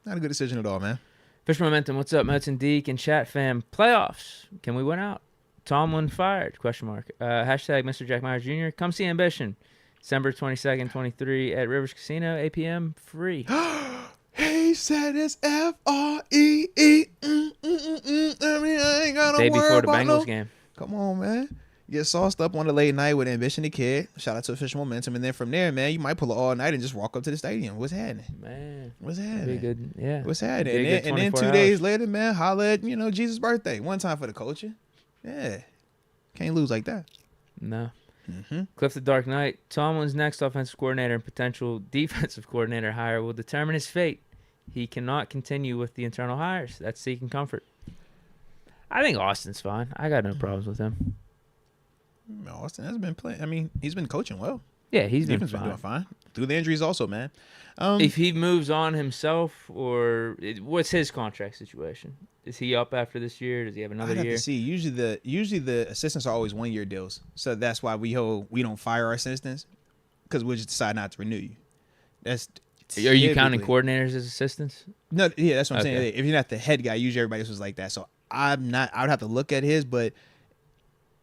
A: Not a good decision at all, man.
B: Fish Momentum, what's up, Moats and Deke and chat fam? Playoffs. Can we win out? Tomlin fired? Hashtag Mr. Jack Myers Jr. Come see Ambition. December 22nd, 23 at Rivers Casino, 8 p.m. free.
A: He said it's F-R-E-E. I mean, I ain't got no
B: Day
A: word
B: before the
A: about
B: Bengals game.
A: Come on, man. Get sauced up on the late night with Ambition the Kid. Shout out to Official Momentum. And then from there, man, you might pull it all night and just walk up to the stadium. What's happening?
B: Man.
A: What's happening?
B: Good, yeah.
A: What's happening? And then 2 days later, man, holla at, Jesus' birthday. One time for the culture. Yeah. Can't lose like that.
B: No. Cliff the Dark Knight. Tomlin's next offensive coordinator and potential defensive coordinator hire will determine his fate. He cannot continue with the internal hires. That's seeking comfort. I think Austin's fine. I got no problems with him.
A: Austin has been playing. I mean, he's been coaching well.
B: Yeah, he's been
A: doing fine. Through the injuries also, man.
B: If he moves on himself, what's his contract situation? Is he up after this year? Does he have another year?
A: I'd have to see. Usually the assistants are always 1 year deals. So that's why we don't fire our assistants, because we'll just decide not to renew you.
B: Are you counting coordinators as assistants?
A: No, yeah, that's what I'm saying. If you're not the head guy, usually everybody else was like that. So I'm not. I would have to look at his, but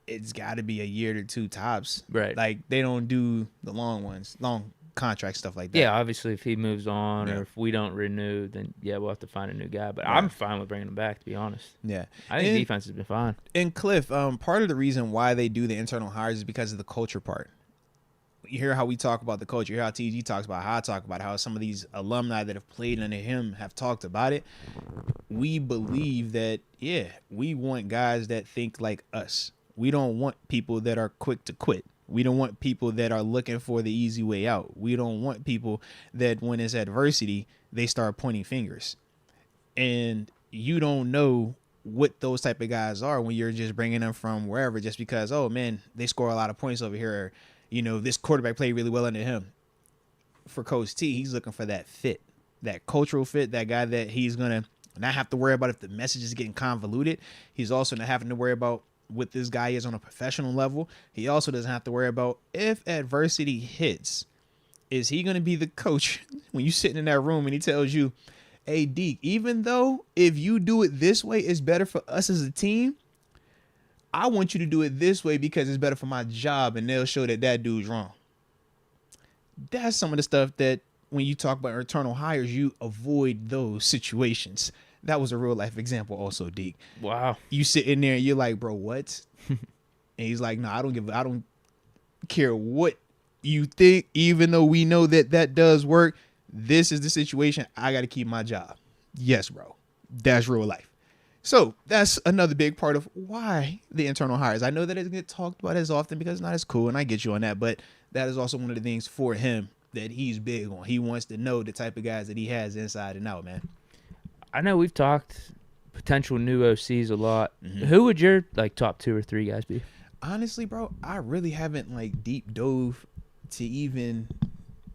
A: it's got to be a year to two tops.
B: Right.
A: Like they don't do the long ones, long contract stuff like that.
B: Yeah, obviously, if he moves on or if we don't renew, then we'll have to find a new guy. But I'm fine with bringing him back, to be honest.
A: Yeah,
B: I think defense has been fine.
A: And Cliff, part of the reason why they do the internal hires is because of the culture part. You hear how we talk about the culture. You hear how TG talks about how I talk about how some of these alumni that have played under him have talked about it. We believe that, we want guys that think like us. We don't want people that are quick to quit. We don't want people that are looking for the easy way out. We don't want people that when it's adversity, they start pointing fingers. And you don't know what those type of guys are when you're just bringing them from wherever just because, oh, man, they score a lot of points over here. Or, this quarterback played really well under him. For Coach T, he's looking for that fit, that cultural fit, that guy that he's going to not have to worry about if the message is getting convoluted. He's also not having to worry about what this guy is on a professional level. He also doesn't have to worry about if adversity hits. Is he going to be the coach when you're sitting in that room and he tells you, hey, Deke, even though if you do it this way, it's better for us as a team, I want you to do it this way because it's better for my job, and they'll show that that dude's wrong. That's some of the stuff that when you talk about internal hires, you avoid those situations. That was a real life example also, Deke.
B: Wow.
A: You sit in there and you're like, bro, what? And he's like, no, I don't care what you think, even though we know that does work. This is the situation. I got to keep my job. Yes, bro. That's real life. So that's another big part of why the internal hires. I know that it doesn't get talked about as often because it's not as cool, and I get you on that, but that is also one of the things for him that he's big on. He wants to know the type of guys that he has inside and out, man.
B: I know we've talked potential new OCs a lot. Mm-hmm. Who would your top 2 or 3 guys be?
A: Honestly, bro, I really haven't deep dove to even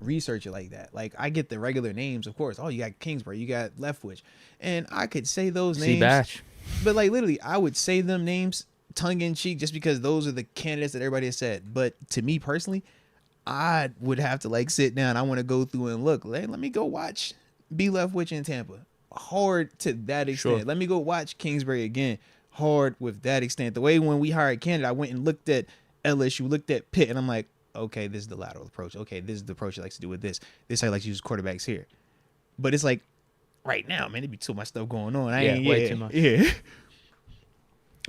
A: research it like that. I get the regular names, of course. Oh, you got Kingsbury, you got Leftwich, and I could say those names.
B: Batch.
A: But literally, I would say them names tongue in cheek just because those are the candidates that everybody has said. But to me personally, I would have to sit down. I want to go through and look. Let me go watch B. Leftwich in Tampa. Hard to that extent. Sure. Let me go watch Kingsbury again. Hard with that extent. The way when we hired Canada, I went and looked at LSU, looked at Pitt, and I'm like, okay, this is the lateral approach. Okay, this is the approach he likes to do with this. This is how he likes to use quarterbacks here. But it's right now, man, it'd be too much stuff going on.
B: Way too much.
A: Yeah.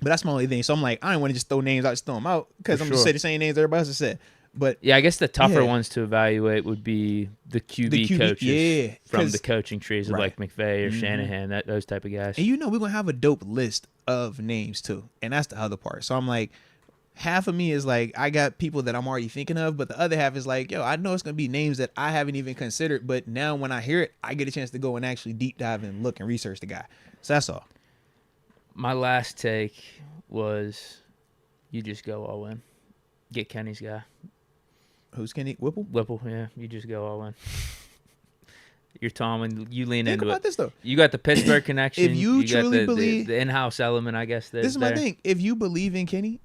A: But that's my only thing. So I'm like, I don't want to just throw names out, just throw them out because I'm going to say the same names everybody else has said. But
B: yeah, I guess the tougher ones to evaluate would be the QB coaches from the coaching trees of McVay or Shanahan, those type of guys.
A: And we're going to have a dope list of names too. And that's the other part. So I'm like, half of me is I got people that I'm already thinking of, but the other half is I know it's going to be names that I haven't even considered, but now when I hear it, I get a chance to go and actually deep dive and look and research the guy. So that's all.
B: My last take was you just go all in. Get Kenny's guy.
A: Who's Kenny? Whipple?
B: Whipple, yeah. You just go all in. You're Tom, and you lean into it.
A: Think about this, though.
B: You got the Pittsburgh connection.
A: If you truly believe...
B: The in-house element, I guess.
A: This is my thing. If you believe in Kenny,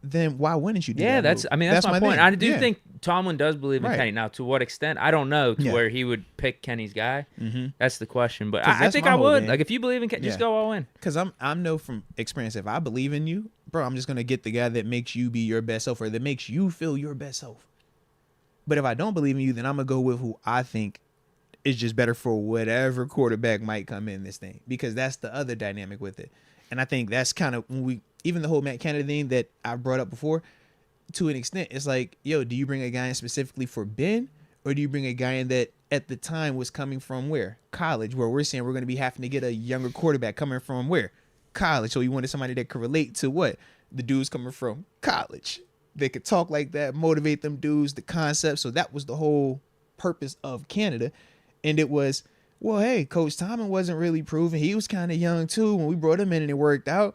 A: then why wouldn't you do that?
B: Yeah, that's my point.
A: Thing.
B: I do think Tomlin does believe in Kenny. Now, to what extent? I don't know where he would pick Kenny's guy. Mm-hmm. That's the question. But I think I would. If you believe in Kenny, just go all in.
A: Because I know from experience, if I believe in you, bro, I'm just going to get the guy that makes you be your best self or that makes you feel your best self. But if I don't believe in you, then I'm going to go with who I think is just better for whatever quarterback might come in this thing. Because that's the other dynamic with it. And I think that's kind of when even the whole Matt Canada thing that I brought up before, to an extent, it's do you bring a guy in specifically for Ben? Or do you bring a guy in that at the time was coming from where? College, where we're saying we're going to be having to get a younger quarterback coming from where? College. So you wanted somebody that could relate to what? The dudes coming from college. They could talk like that, motivate them dudes, the concept. So that was the whole purpose of Canada. And it was, well, hey, Coach Tomlin wasn't really proven. He was kind of young too when we brought him in and it worked out.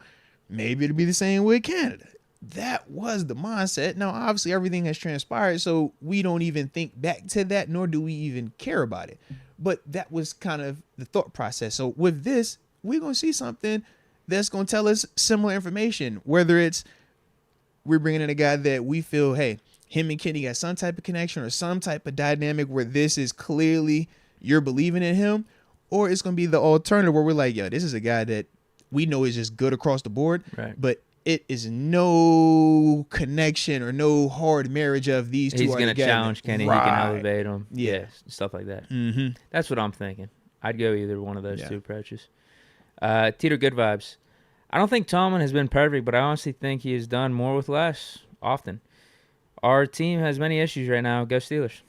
A: Maybe it'll be the same with Canada. That was the mindset. Now, obviously, everything has transpired, so we don't even think back to that, nor do we even care about it. But that was kind of the thought process. So with this, we're going to see something that's going to tell us similar information, whether it's we're bringing in a guy that we feel, hey, him and Kenny got some type of connection or some type of dynamic where this is clearly you're believing in him, or it's going to be the alternative where we're like, yo, this is a guy that we know is just good across the board, but it is no connection or no hard marriage of these two.
B: He's going to challenge Kenny. He can elevate him. Yeah, stuff like that.
A: Mm-hmm.
B: That's what I'm thinking. I'd go either one of those two approaches. Teeter, good vibes. I don't think Tomlin has been perfect, but I honestly think he has done more with less often. Our team has many issues right now. Go Steelers.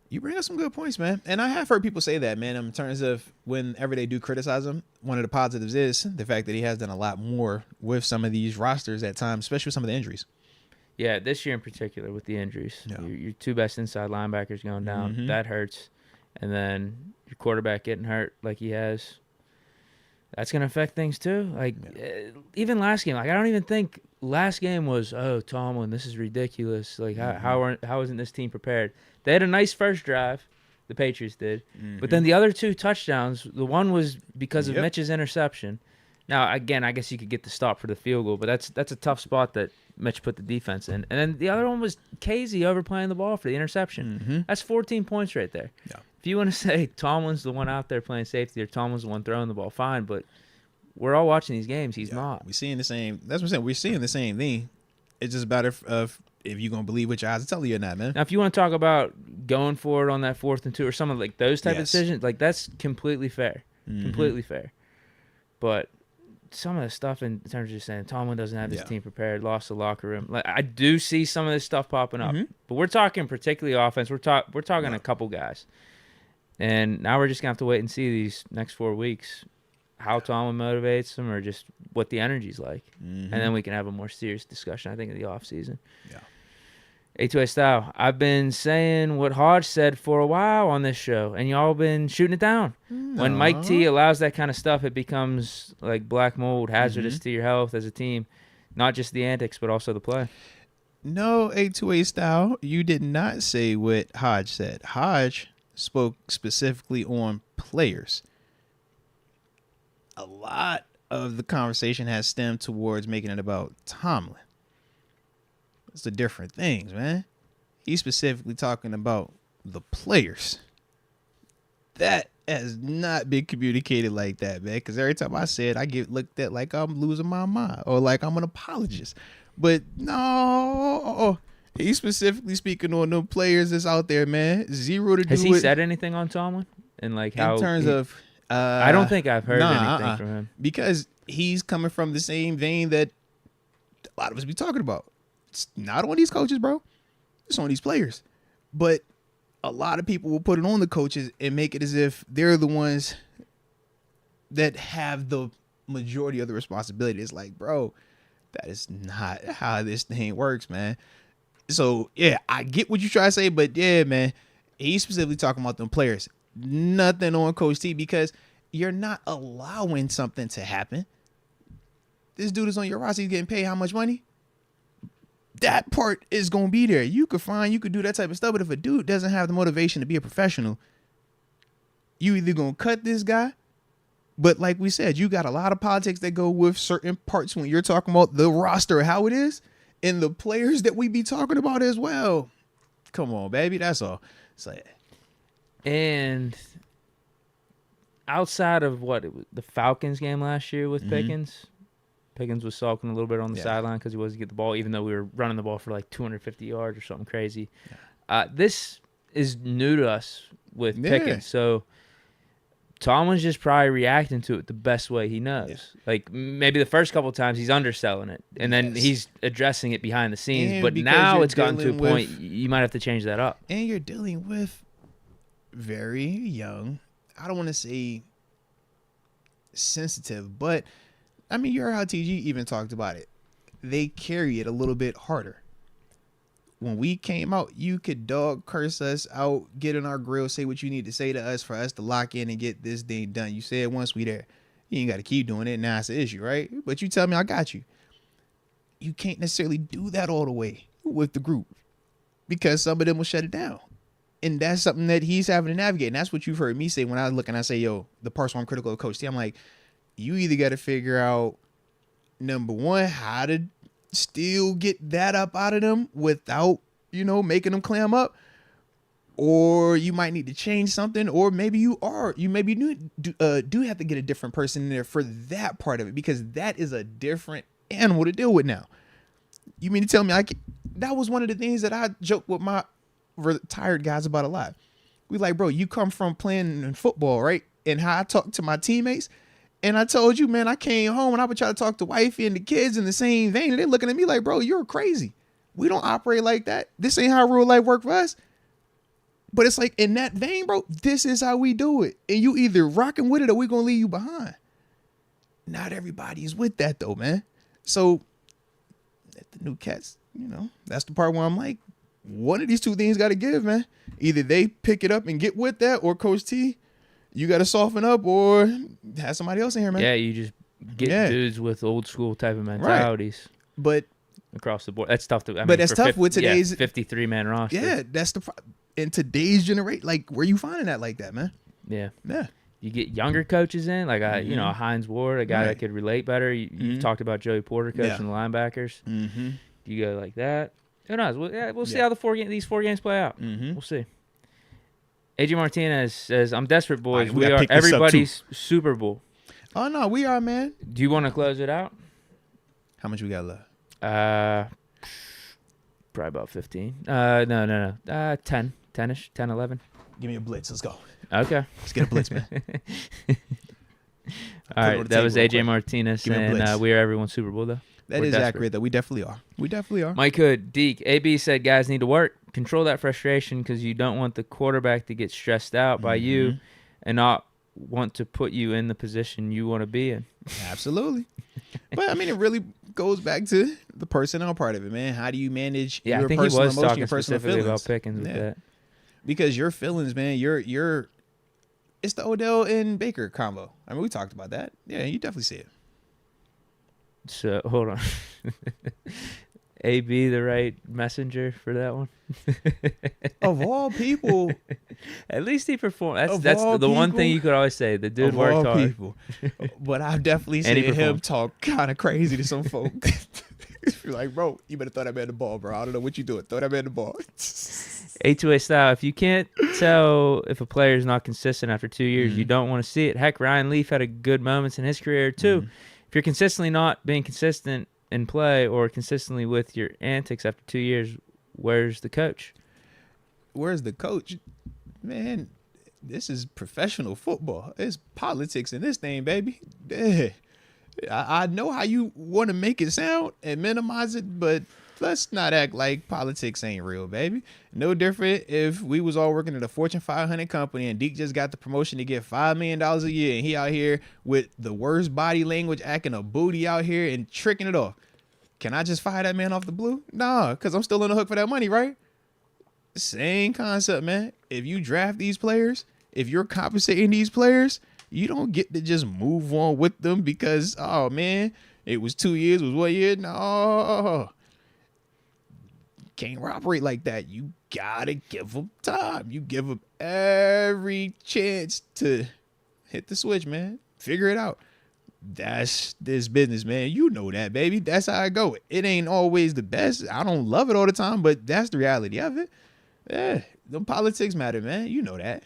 A: You bring up some good points, man. And I have heard people say that, man, in terms of whenever they do criticize him, one of the positives is the fact that he has done a lot more with some of these rosters at times, especially with some of the injuries.
B: Yeah, this year in particular with the injuries. Yeah. Your two best inside linebackers going down. Mm-hmm. That hurts. And then your quarterback getting hurt like he has. That's going to affect things too. Like, even last game, like I don't even think last game was, oh, Tomlin, this is ridiculous. Like, how isn't this team prepared? They had a nice first drive, the Patriots did. Mm-hmm. But then the other two touchdowns, the one was because of Mitch's interception. Now, again, I guess you could get the stop for the field goal, but that's a tough spot that Mitch put the defense in. And then the other one was Casey overplaying the ball for the interception. Mm-hmm. That's 14 points right there. Yeah. If you want to say Tomlin's the one out there playing safety or Tomlin's the one throwing the ball, fine, but we're all watching these games. He's not.
A: We're seeing the same. That's what I'm saying. We're seeing the same thing. It's just about if you're going to believe what your eyes are telling you or not, man.
B: Now, if you want to talk about going for it on that 4th and 2 or some of like those type of decisions, like that's completely fair. Mm-hmm. Completely fair. But some of the stuff in terms of just saying Tomlin doesn't have his team prepared, lost the locker room. Like I do see some of this stuff popping up. Mm-hmm. But we're talking particularly offense. We're talking a couple guys. And now we're just going to have to wait and see these next 4 weeks how Tomlin motivates them or just what the energy's like. Mm-hmm. And then we can have a more serious discussion, I think, in the offseason. Yeah. A2A style. I've been saying what Hodge said for a while on this show, and y'all been shooting it down. No. When Mike T allows that kind of stuff, it becomes like black mold, hazardous to your health as a team. Not just the antics, but also the play.
A: No, A2A style. You did not say what Hodge said. Hodge spoke specifically on players. A lot of the conversation has stemmed towards making it about Tomlin. It's the different things, man. He's specifically talking about the players. That has not been communicated like that, man. Because every time I say it, I get looked at like I'm losing my mind or like I'm an apologist. But no, he's specifically speaking on the players that's out there, man. Zero to do with.
B: Has he said anything on Tomlin? And like how
A: in terms of.
B: I don't think I've heard anything from him.
A: Because he's coming from the same vein that a lot of us be talking about. It's not on these coaches, bro. It's on these players. But a lot of people will put it on the coaches and make it as if they're the ones that have the majority of the responsibility. It's like, bro, that is not how this thing works, man. So, yeah, I get what you try to say, but yeah, man, he's specifically talking about them players. Nothing on Coach T because you're not allowing something to happen. This dude is on your roster. He's getting paid how much money? That part is going to be there. You could do that type of stuff. But if a dude doesn't have the motivation to be a professional, you either going to cut this guy. But like we said, you got a lot of politics that go with certain parts when you're talking about the roster, how it is, and the players that we be talking about as well. Come on, baby. That's all. It's like...
B: And outside of the Falcons game last year with Pickens, Pickens was sulking a little bit on the sideline because he wasn't get the ball, even though we were running the ball for like 250 yards or something crazy. Yeah. This is new to us with Pickens, so Tomlin's just probably reacting to it the best way he knows. Yeah. Like maybe the first couple of times he's underselling it, and then he's addressing it behind the scenes. And but now it's gotten to a point you might have to change that up.
A: And you're dealing with very young, I don't want to say sensitive, but I mean, you heard how TG even talked about it. They carry it a little bit harder. When we came out, you could dog curse us out, get in our grill, say what you need to say to us for us to lock in and get this thing done. You said once we there, you ain't got to keep doing it. Now it's an issue, right? But you tell me I got you. You can't necessarily do that all the way with the group because some of them will shut it down. And that's something that he's having to navigate. And that's what you've heard me say when I look and I say, yo, the parts where I'm critical of Coach T, I'm like, you either got to figure out, number one, how to still get that up out of them without, making them clam up. or you might need to change something, or maybe you do have to get a different person in there for that part of it, because that is a different animal to deal with now. You mean to tell me that was one of the things that I joke with my retired guys about a lot. We like, bro, you come from playing in football, right? And how I talk to my teammates. And I told you, man, I came home and I would try to talk to wifey and the kids in the same vein. And they're looking at me like, bro, you're crazy. We don't operate like that. This ain't how real life work for us. But it's like, in that vein, bro, this is how we do it. And you either rocking with it or we going to leave you behind. Not everybody's with that, though, man. So, the new cats, that's the part where I'm like, one of these two things got to give, man. Either they pick it up and get with that, or Coach T, you got to soften up or have somebody else in here, man.
B: Yeah, you just get dudes with old school type of mentalities.
A: Right. But
B: across the board, that's tough to.
A: That's tough with today's
B: 53-man roster.
A: Yeah, that's the in today's generation. Like, where you finding that like that, man?
B: Yeah.
A: Yeah.
B: You get younger coaches in, like a Hines Ward, a guy that could relate better. You talked about Joey Porter coaching the linebackers.
A: Mm-hmm.
B: You go like that. Who knows? We'll see how these 4 games play out.
A: Mm-hmm.
B: We'll see. AJ Martinez says, "I'm desperate, boys.
A: We
B: are everybody's Super Bowl."
A: Oh no, we are, man.
B: Do you want to close it out?
A: How much we got left?
B: Probably about 15. No. 10-ish, 10, 11.
A: Give me a blitz. Let's go.
B: Okay.
A: Let's get a blitz, man.
B: All right, that was AJ Martinez, and we are everyone's Super Bowl, though.
A: That is accurate, though. We definitely are. We definitely are.
B: Mike Hood, Deke, AB said guys need to work. Control that frustration because you don't want the quarterback to get stressed out by you and not want to put you in the position you want to be in.
A: Absolutely. But, I mean, it really goes back to the personnel part of it, man. How do you manage your personal emotion, your personal feelings?
B: About Pickens with that.
A: Because your feelings, man, it's the Odell and Baker combo. I mean, we talked about that. Yeah, you definitely see it.
B: So, hold on. AB the right messenger for that one?
A: Of all people.
B: At least he performed. That's the one thing you could always say. The dude worked hard. People.
A: But I've definitely seen him talk kind of crazy to some folk. You're like, bro, you better throw that man the ball, bro. I don't know what you doing. Throw that man the ball.
B: A2A style. If you can't tell if a player is not consistent after 2 years, you don't want to see it. Heck, Ryan Leaf had a good moments in his career too. If you're consistently not being consistent in play or consistently with your antics after 2 years, where's the coach?
A: Where's the coach? Man, this is professional football. It's politics in this thing, baby. Yeah. I know how you want to make it sound and minimize it, but let's not act like politics ain't real, baby. No different if we was all working at a Fortune 500 company and Deke just got the promotion to get $5 million a year and he out here with the worst body language, acting a booty out here and tricking it off. Can I just fire that man off the blue? Nah, because I'm still on the hook for that money, right? Same concept, man. If you draft these players, if you're compensating these players, you don't get to just move on with them because, oh, man, it was 2 years, it was 1 year. No. Can't operate like that. You got to give them time. You give them every chance to hit the switch, man. Figure it out. That's this business, man. You know that, baby. That's how I go. It ain't always the best. I don't love it all the time, but that's the reality of it. Yeah, the politics matter, man. You know that.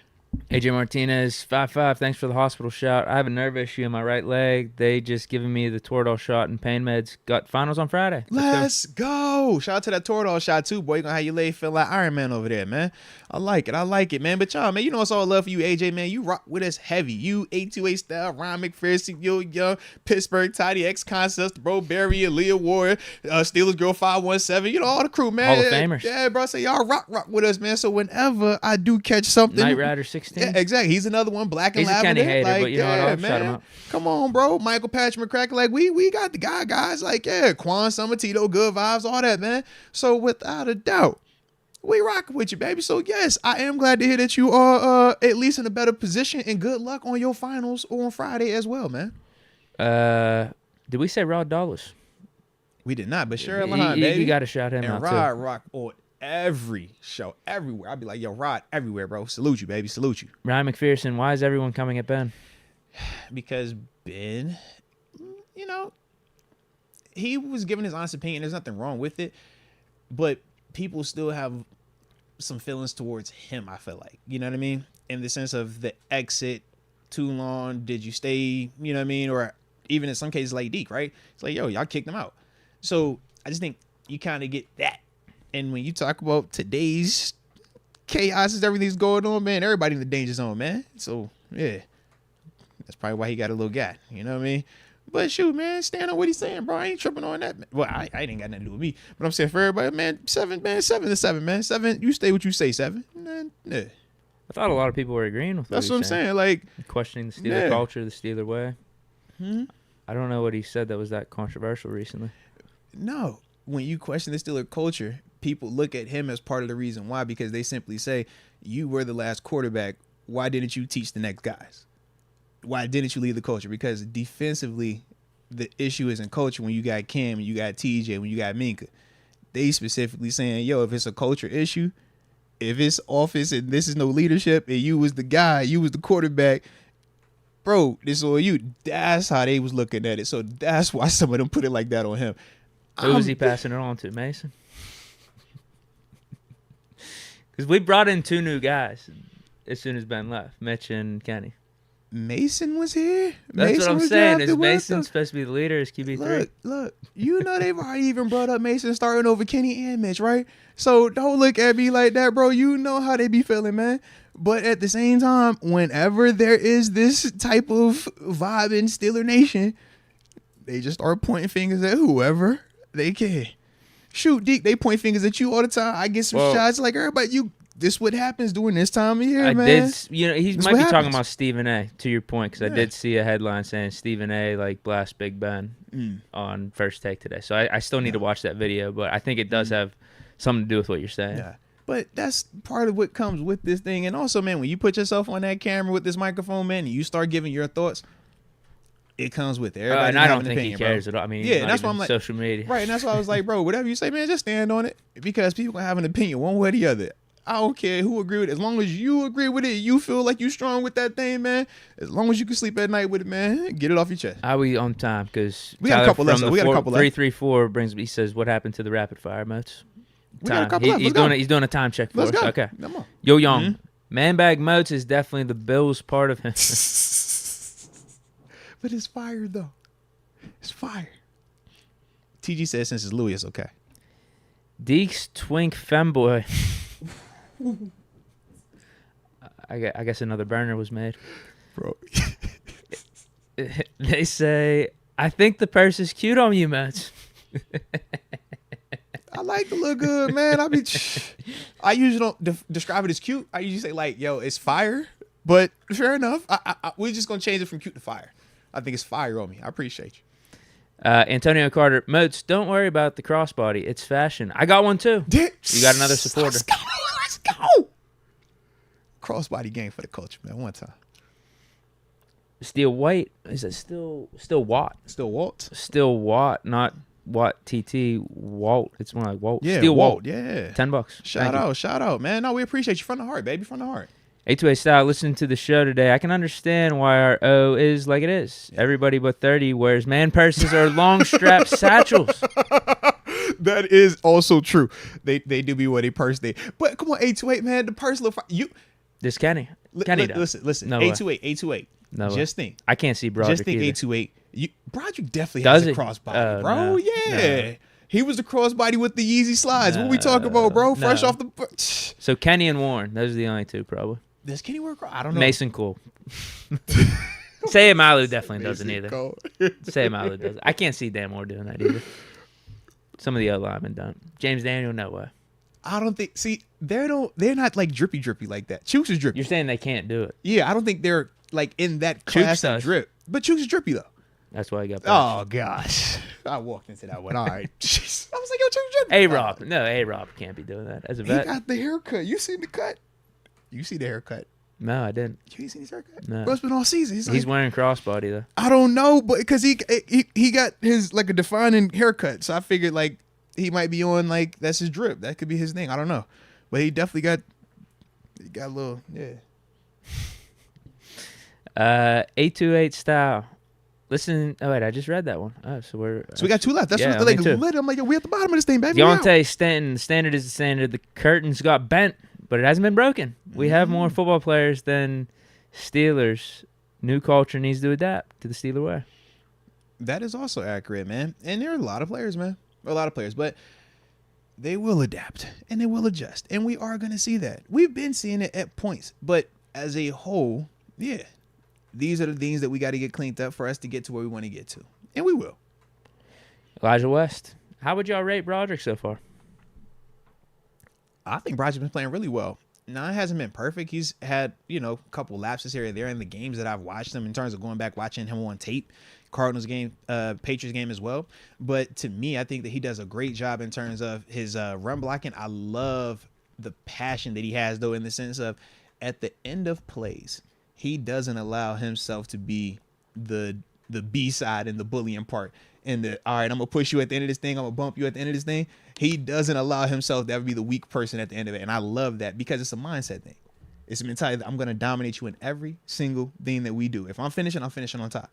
B: AJ Martinez, 5'5", thanks for the hospital shot. I have a nerve issue in my right leg. They just given me the Toradol shot and pain meds. Got finals on Friday.
A: Let's go. Shout out to that Toradol shot, too, boy. You're going to have your leg feel like Iron Man over there, man. I like it, man. But y'all, man, you know it's all love for you, AJ, man. You rock with us heavy. You, A2A style, Ryan McPherson, Yo Young, Pittsburgh, Tidy X Concepts, Bro Barry, Aaliyah Warrior, Steelers Girl 517. You know, all the crew, man.
B: Hall of Famers.
A: Yeah, bro. So y'all rock with us, man. So whenever I do catch something.
B: Night Rider 16.
A: Yeah, exactly. He's another one, black and lavender.
B: He's a Kenny hater,
A: like,
B: but you know what? I'll shut him up.
A: Come on, bro. Michael Patrick McCracken. Like, we got the guys. Like, yeah, Quan Summer, Tito, good vibes, all that, man. So without a doubt, we rock with you, baby. So yes, I am glad to hear that you are at least in a better position, and good luck on your finals on Friday as well, man.
B: Did we say Rod Dulles?
A: We did not, but sure, baby.
B: You got to shout him
A: and
B: out,
A: Rod
B: too.
A: rock on every show, everywhere. I'd be like, yo, Rod, everywhere, bro. Salute you, baby. Salute you.
B: Ryan McPherson, why is everyone coming at Ben?
A: Because Ben, you know, he was giving his honest opinion. There's nothing wrong with it. But people still have some feelings towards him. I feel like, you know what I mean, in the sense of the exit too long. Did you stay? You know what I mean, or even in some cases like Deke, right? It's like, yo, y'all kicked him out. So I just think you kind of get that. And when you talk about today's chaos and everything's going on, man, everybody in the danger zone, man. So yeah, that's probably why he got a little guy. You know what I mean? But shoot, man, stand on what he's saying, bro. I ain't tripping on that. Well, I ain't got nothing to do with me. But I'm saying for everybody, man, 7 to 7, man. 7, you stay what you say, 7. Man, yeah.
B: I thought a lot of people were agreeing with
A: That's what I'm saying. Like,
B: questioning the Steeler culture, the Steeler way. I don't know what he said that was that controversial recently.
A: No. When you question the Steeler culture, people look at him as part of the reason why, because they simply say, you were the last quarterback. Why didn't you teach the next guys? Why didn't you lead the culture? Because defensively, the issue isn't culture when you got Cam, when you got TJ, when you got Minka. They specifically saying, yo, if it's a culture issue, if it's offense and this is no leadership and you was the guy, you was the quarterback, bro, this is all you. That's how they was looking at it. So that's why some of them put it like that on him.
B: Who was he passing it on to, Mason? Because we brought in 2 new guys as soon as Ben left, Mitch and Kenny.
A: Mason was here.
B: That's
A: Mason
B: what I'm saying. Is Mason supposed to be the leader? Is QB3?
A: Look. You know they've already even brought up Mason starting over Kenny and Mitch, right? So don't look at me like that, bro. You know how they be feeling, man. But at the same time, whenever there is this type of vibe in Steeler Nation, they just start pointing fingers at whoever they can. Shoot, Deke, they point fingers at you all the time. I get some shots like everybody. This what happens during this time of year, man.
B: He might be talking about Stephen A. To your point, because I did see a headline saying Stephen A. like blast Big Ben on First Take today. So I still need to watch that video, but I think it does have something to do with what you're saying.
A: Yeah, but that's part of what comes with this thing. And also, man, when you put yourself on that camera with this microphone, man, and you start giving your thoughts, it comes with it.
B: And I don't think he cares at all. I mean,
A: yeah, that's why I'm like
B: social media,
A: right? And that's why I was like, bro, whatever you say, man, just stand on it, because people gonna have an opinion one way or the other. I don't care who agree with it. As long as you agree with it, you feel like you strong with that thing, man. As long as you can sleep at night with it, man, get it off your chest.
B: Are we on time? Because
A: we got a couple left.
B: 334 brings me. He says, "What happened to the rapid fire Moats?"
A: We got a couple left.
B: He's doing a time check for us.
A: Go.
B: Okay.
A: Come on.
B: Yo, Young, man bag Moats is definitely the Bills part of him.
A: But it's fire though. It's fire. TG says since it's Louis, it's okay.
B: Deke's twink femboy. I guess another burner was made.
A: Bro.
B: They say, I think the purse is cute on you, Moats.
A: I like to look good, man. I usually don't describe it as cute. I usually say like, yo, it's fire. But fair enough. We're just going to change it from cute to fire. I think it's fire on me. I appreciate you.
B: Antonio Carter, Moats, don't worry about the crossbody. It's fashion. I got one too. You got another supporter.
A: Let's go. Crossbody game for the culture, man. One time.
B: Steel White. Is it still Watt?
A: Still Walt?
B: Still Watt, not Watt TT. Walt. It's more like Walt.
A: Yeah,
B: Steel
A: Walt. Yeah.
B: $10.
A: Shout out, man. No, we appreciate you from the heart, baby. From the heart.
B: A2A style, listening to the show today, I can understand why our O is like it is. Everybody but 30 wears man purses or long strap satchels.
A: That is also true. They do be what they purse they. But come on, 828, man. The purse look you.
B: This Kenny.
A: Listen.
B: No
A: 828.
B: No
A: just think.
B: I can't see Broderick.
A: Just think
B: either.
A: 828. Broderick definitely has a crossbody, bro.
B: No,
A: yeah.
B: no.
A: He was the crossbody with the Yeezy slides. What we talking about, bro? Fresh off the.
B: So Kenny and Warren, those are the only two, probably.
A: Does Kenny work? I don't know.
B: Mason Cool. Say Malu definitely doesn't either. Say Malu doesn't. I can't see Dan Moore doing that either. Some of the other linemen don't. James Daniel, no way.
A: I don't think. See, they're not like drippy like that. Chooks is drippy.
B: You're saying they can't do it?
A: Yeah, I don't think they're like in that class of drip. But Chooks is drippy though.
B: That's why he got.
A: Oh gosh, I walked into that one. All right, jeez. I was like, yo, Chooks drippy.
B: A-Rob can't be doing that as a vet.
A: He got the haircut. You seen the cut? You see the haircut?
B: No, I didn't.
A: You ain't seen his haircut?
B: No.
A: Bro, it's been all season.
B: He's wearing crossbody though.
A: I don't know, but because he got his like a defining haircut, so I figured like he might be on like that's his drip. That could be his thing. I don't know, but he definitely got a little
B: 828 style. Listen. Oh wait, I just read that one. Oh, so we
A: got two left. That's what like lit. I'm like, yo, we at the bottom of this thing, baby.
B: Deontay Stanton. The standard is the standard. The curtains got bent. but it hasn't been broken. We have more football players than Steelers. New culture needs to adapt to the Steeler way.
A: That is also accurate, man. And there are a lot of players, man. A lot of players, but they will adapt and they will adjust. And we are going to see that. We've been seeing it at points, but as a whole, yeah, these are the things that we got to get cleaned up for us to get to where we want to get to. And we will.
B: Elijah West. How would y'all rate Broderick so far?
A: I think Broderick's been playing really well. Now, it hasn't been perfect. He's had, a couple lapses here and there in the games that I've watched him in terms of going back, watching him on tape. Cardinals game, Patriots game as well. But to me, I think that he does a great job in terms of his run blocking. I love the passion that he has, though, in the sense of at the end of plays, he doesn't allow himself to be the B side and the bullying part. And all right, I'm going to push you at the end of this thing. I'm going to bump you at the end of this thing. He doesn't allow himself to ever be the weak person at the end of it. And I love that because it's a mindset thing. It's a mentality that I'm going to dominate you in every single thing that we do. If I'm finishing on top.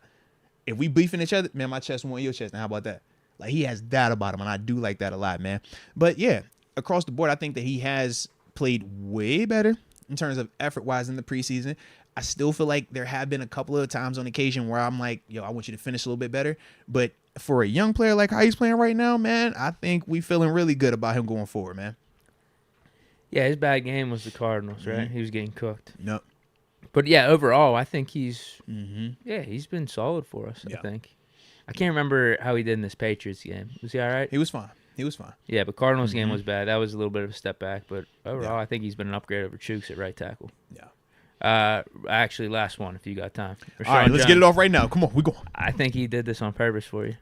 A: If we beefing each other, man, my chest won't your chest. Now, how about that? Like, he has that about him, and I do like that a lot, man. But, yeah, across the board, I think that he has played way better in terms of effort-wise in the preseason. I still feel like there have been a couple of times on occasion where I'm like, yo, I want you to finish a little bit better. But for a young player like how he's playing right now, man, I think we feeling really good about him going forward, man.
B: Yeah, his bad game was the Cardinals, right? He was getting cooked.
A: Nope.
B: But, yeah, overall, I think he's he's been solid for us, I think. I can't remember how he did in this Patriots game. Was he all right?
A: He was fine.
B: Yeah, but Cardinals game was bad. That was a little bit of a step back. But overall, I think he's been an upgrade over Chooks at right tackle.
A: Yeah.
B: Actually, last one, if you got time.
A: All right, let's get it off right now. Come on, we go.
B: I think he did this on purpose for you.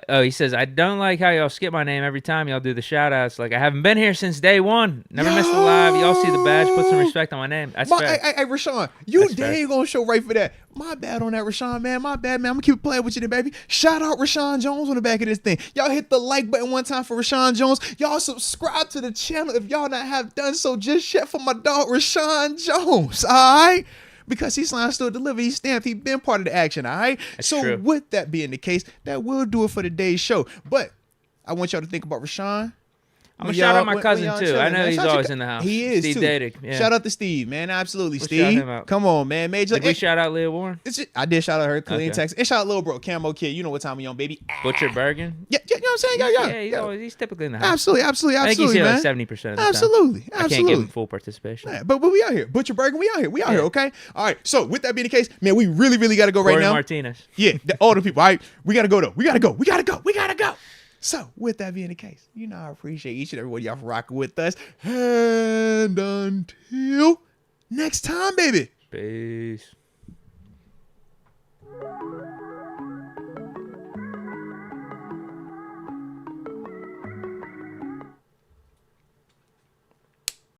B: He says, I don't like how y'all skip my name every time y'all do the shout-outs. Like, I haven't been here since day one. Never missed a live. Y'all see the badge. Put some respect on my name. That's fair.
A: Hey, Rashawn, ain't going to show right for that. My bad on that, Rashawn, man. My bad, man. I'm going to keep playing with you there, baby. Shout out Rashawn Jones on the back of this thing. Y'all hit the like button one time for Rashawn Jones. Y'all subscribe to the channel if y'all not have done so just yet for my dog, Rashawn Jones. All right? Because he's signed, still delivered. He's stamped. He's been part of the action, all right?
B: That's
A: so
B: true.
A: With that being the case, that will do it for today's show. But I want y'all to think about Rashawn.
B: I'm going to shout out my cousin, too. I know he's always in the house.
A: He is,
B: Steve
A: too.
B: Deke. Yeah.
A: Shout out to Steve, man. Absolutely,
B: We'll
A: Steve.
B: shout him out.
A: Come on, man. Major.
B: Did we shout out Leah Warren?
A: I did shout out her, clean
B: Okay.
A: text. And shout out little bro, Camo Kid. You know what time we on, baby.
B: Butcher Bergen?
A: Yeah, you know what I'm saying? Yeah.
B: He's typically in the house.
A: Absolutely,
B: I think he's here
A: man.
B: like 70% of the time.
A: Absolutely.
B: I can't give him full participation.
A: Yeah, but we out here. Butcher Bergen, we out here. We out here, okay? All right. So with that being the case, man, we really got to go right
B: Corey
A: now.
B: Martinez.
A: Yeah, all the people. All right, we got to go, though. We got to go. So, with that being the case, I appreciate each and every one of y'all for rocking with us. And until next time, baby.
B: Peace.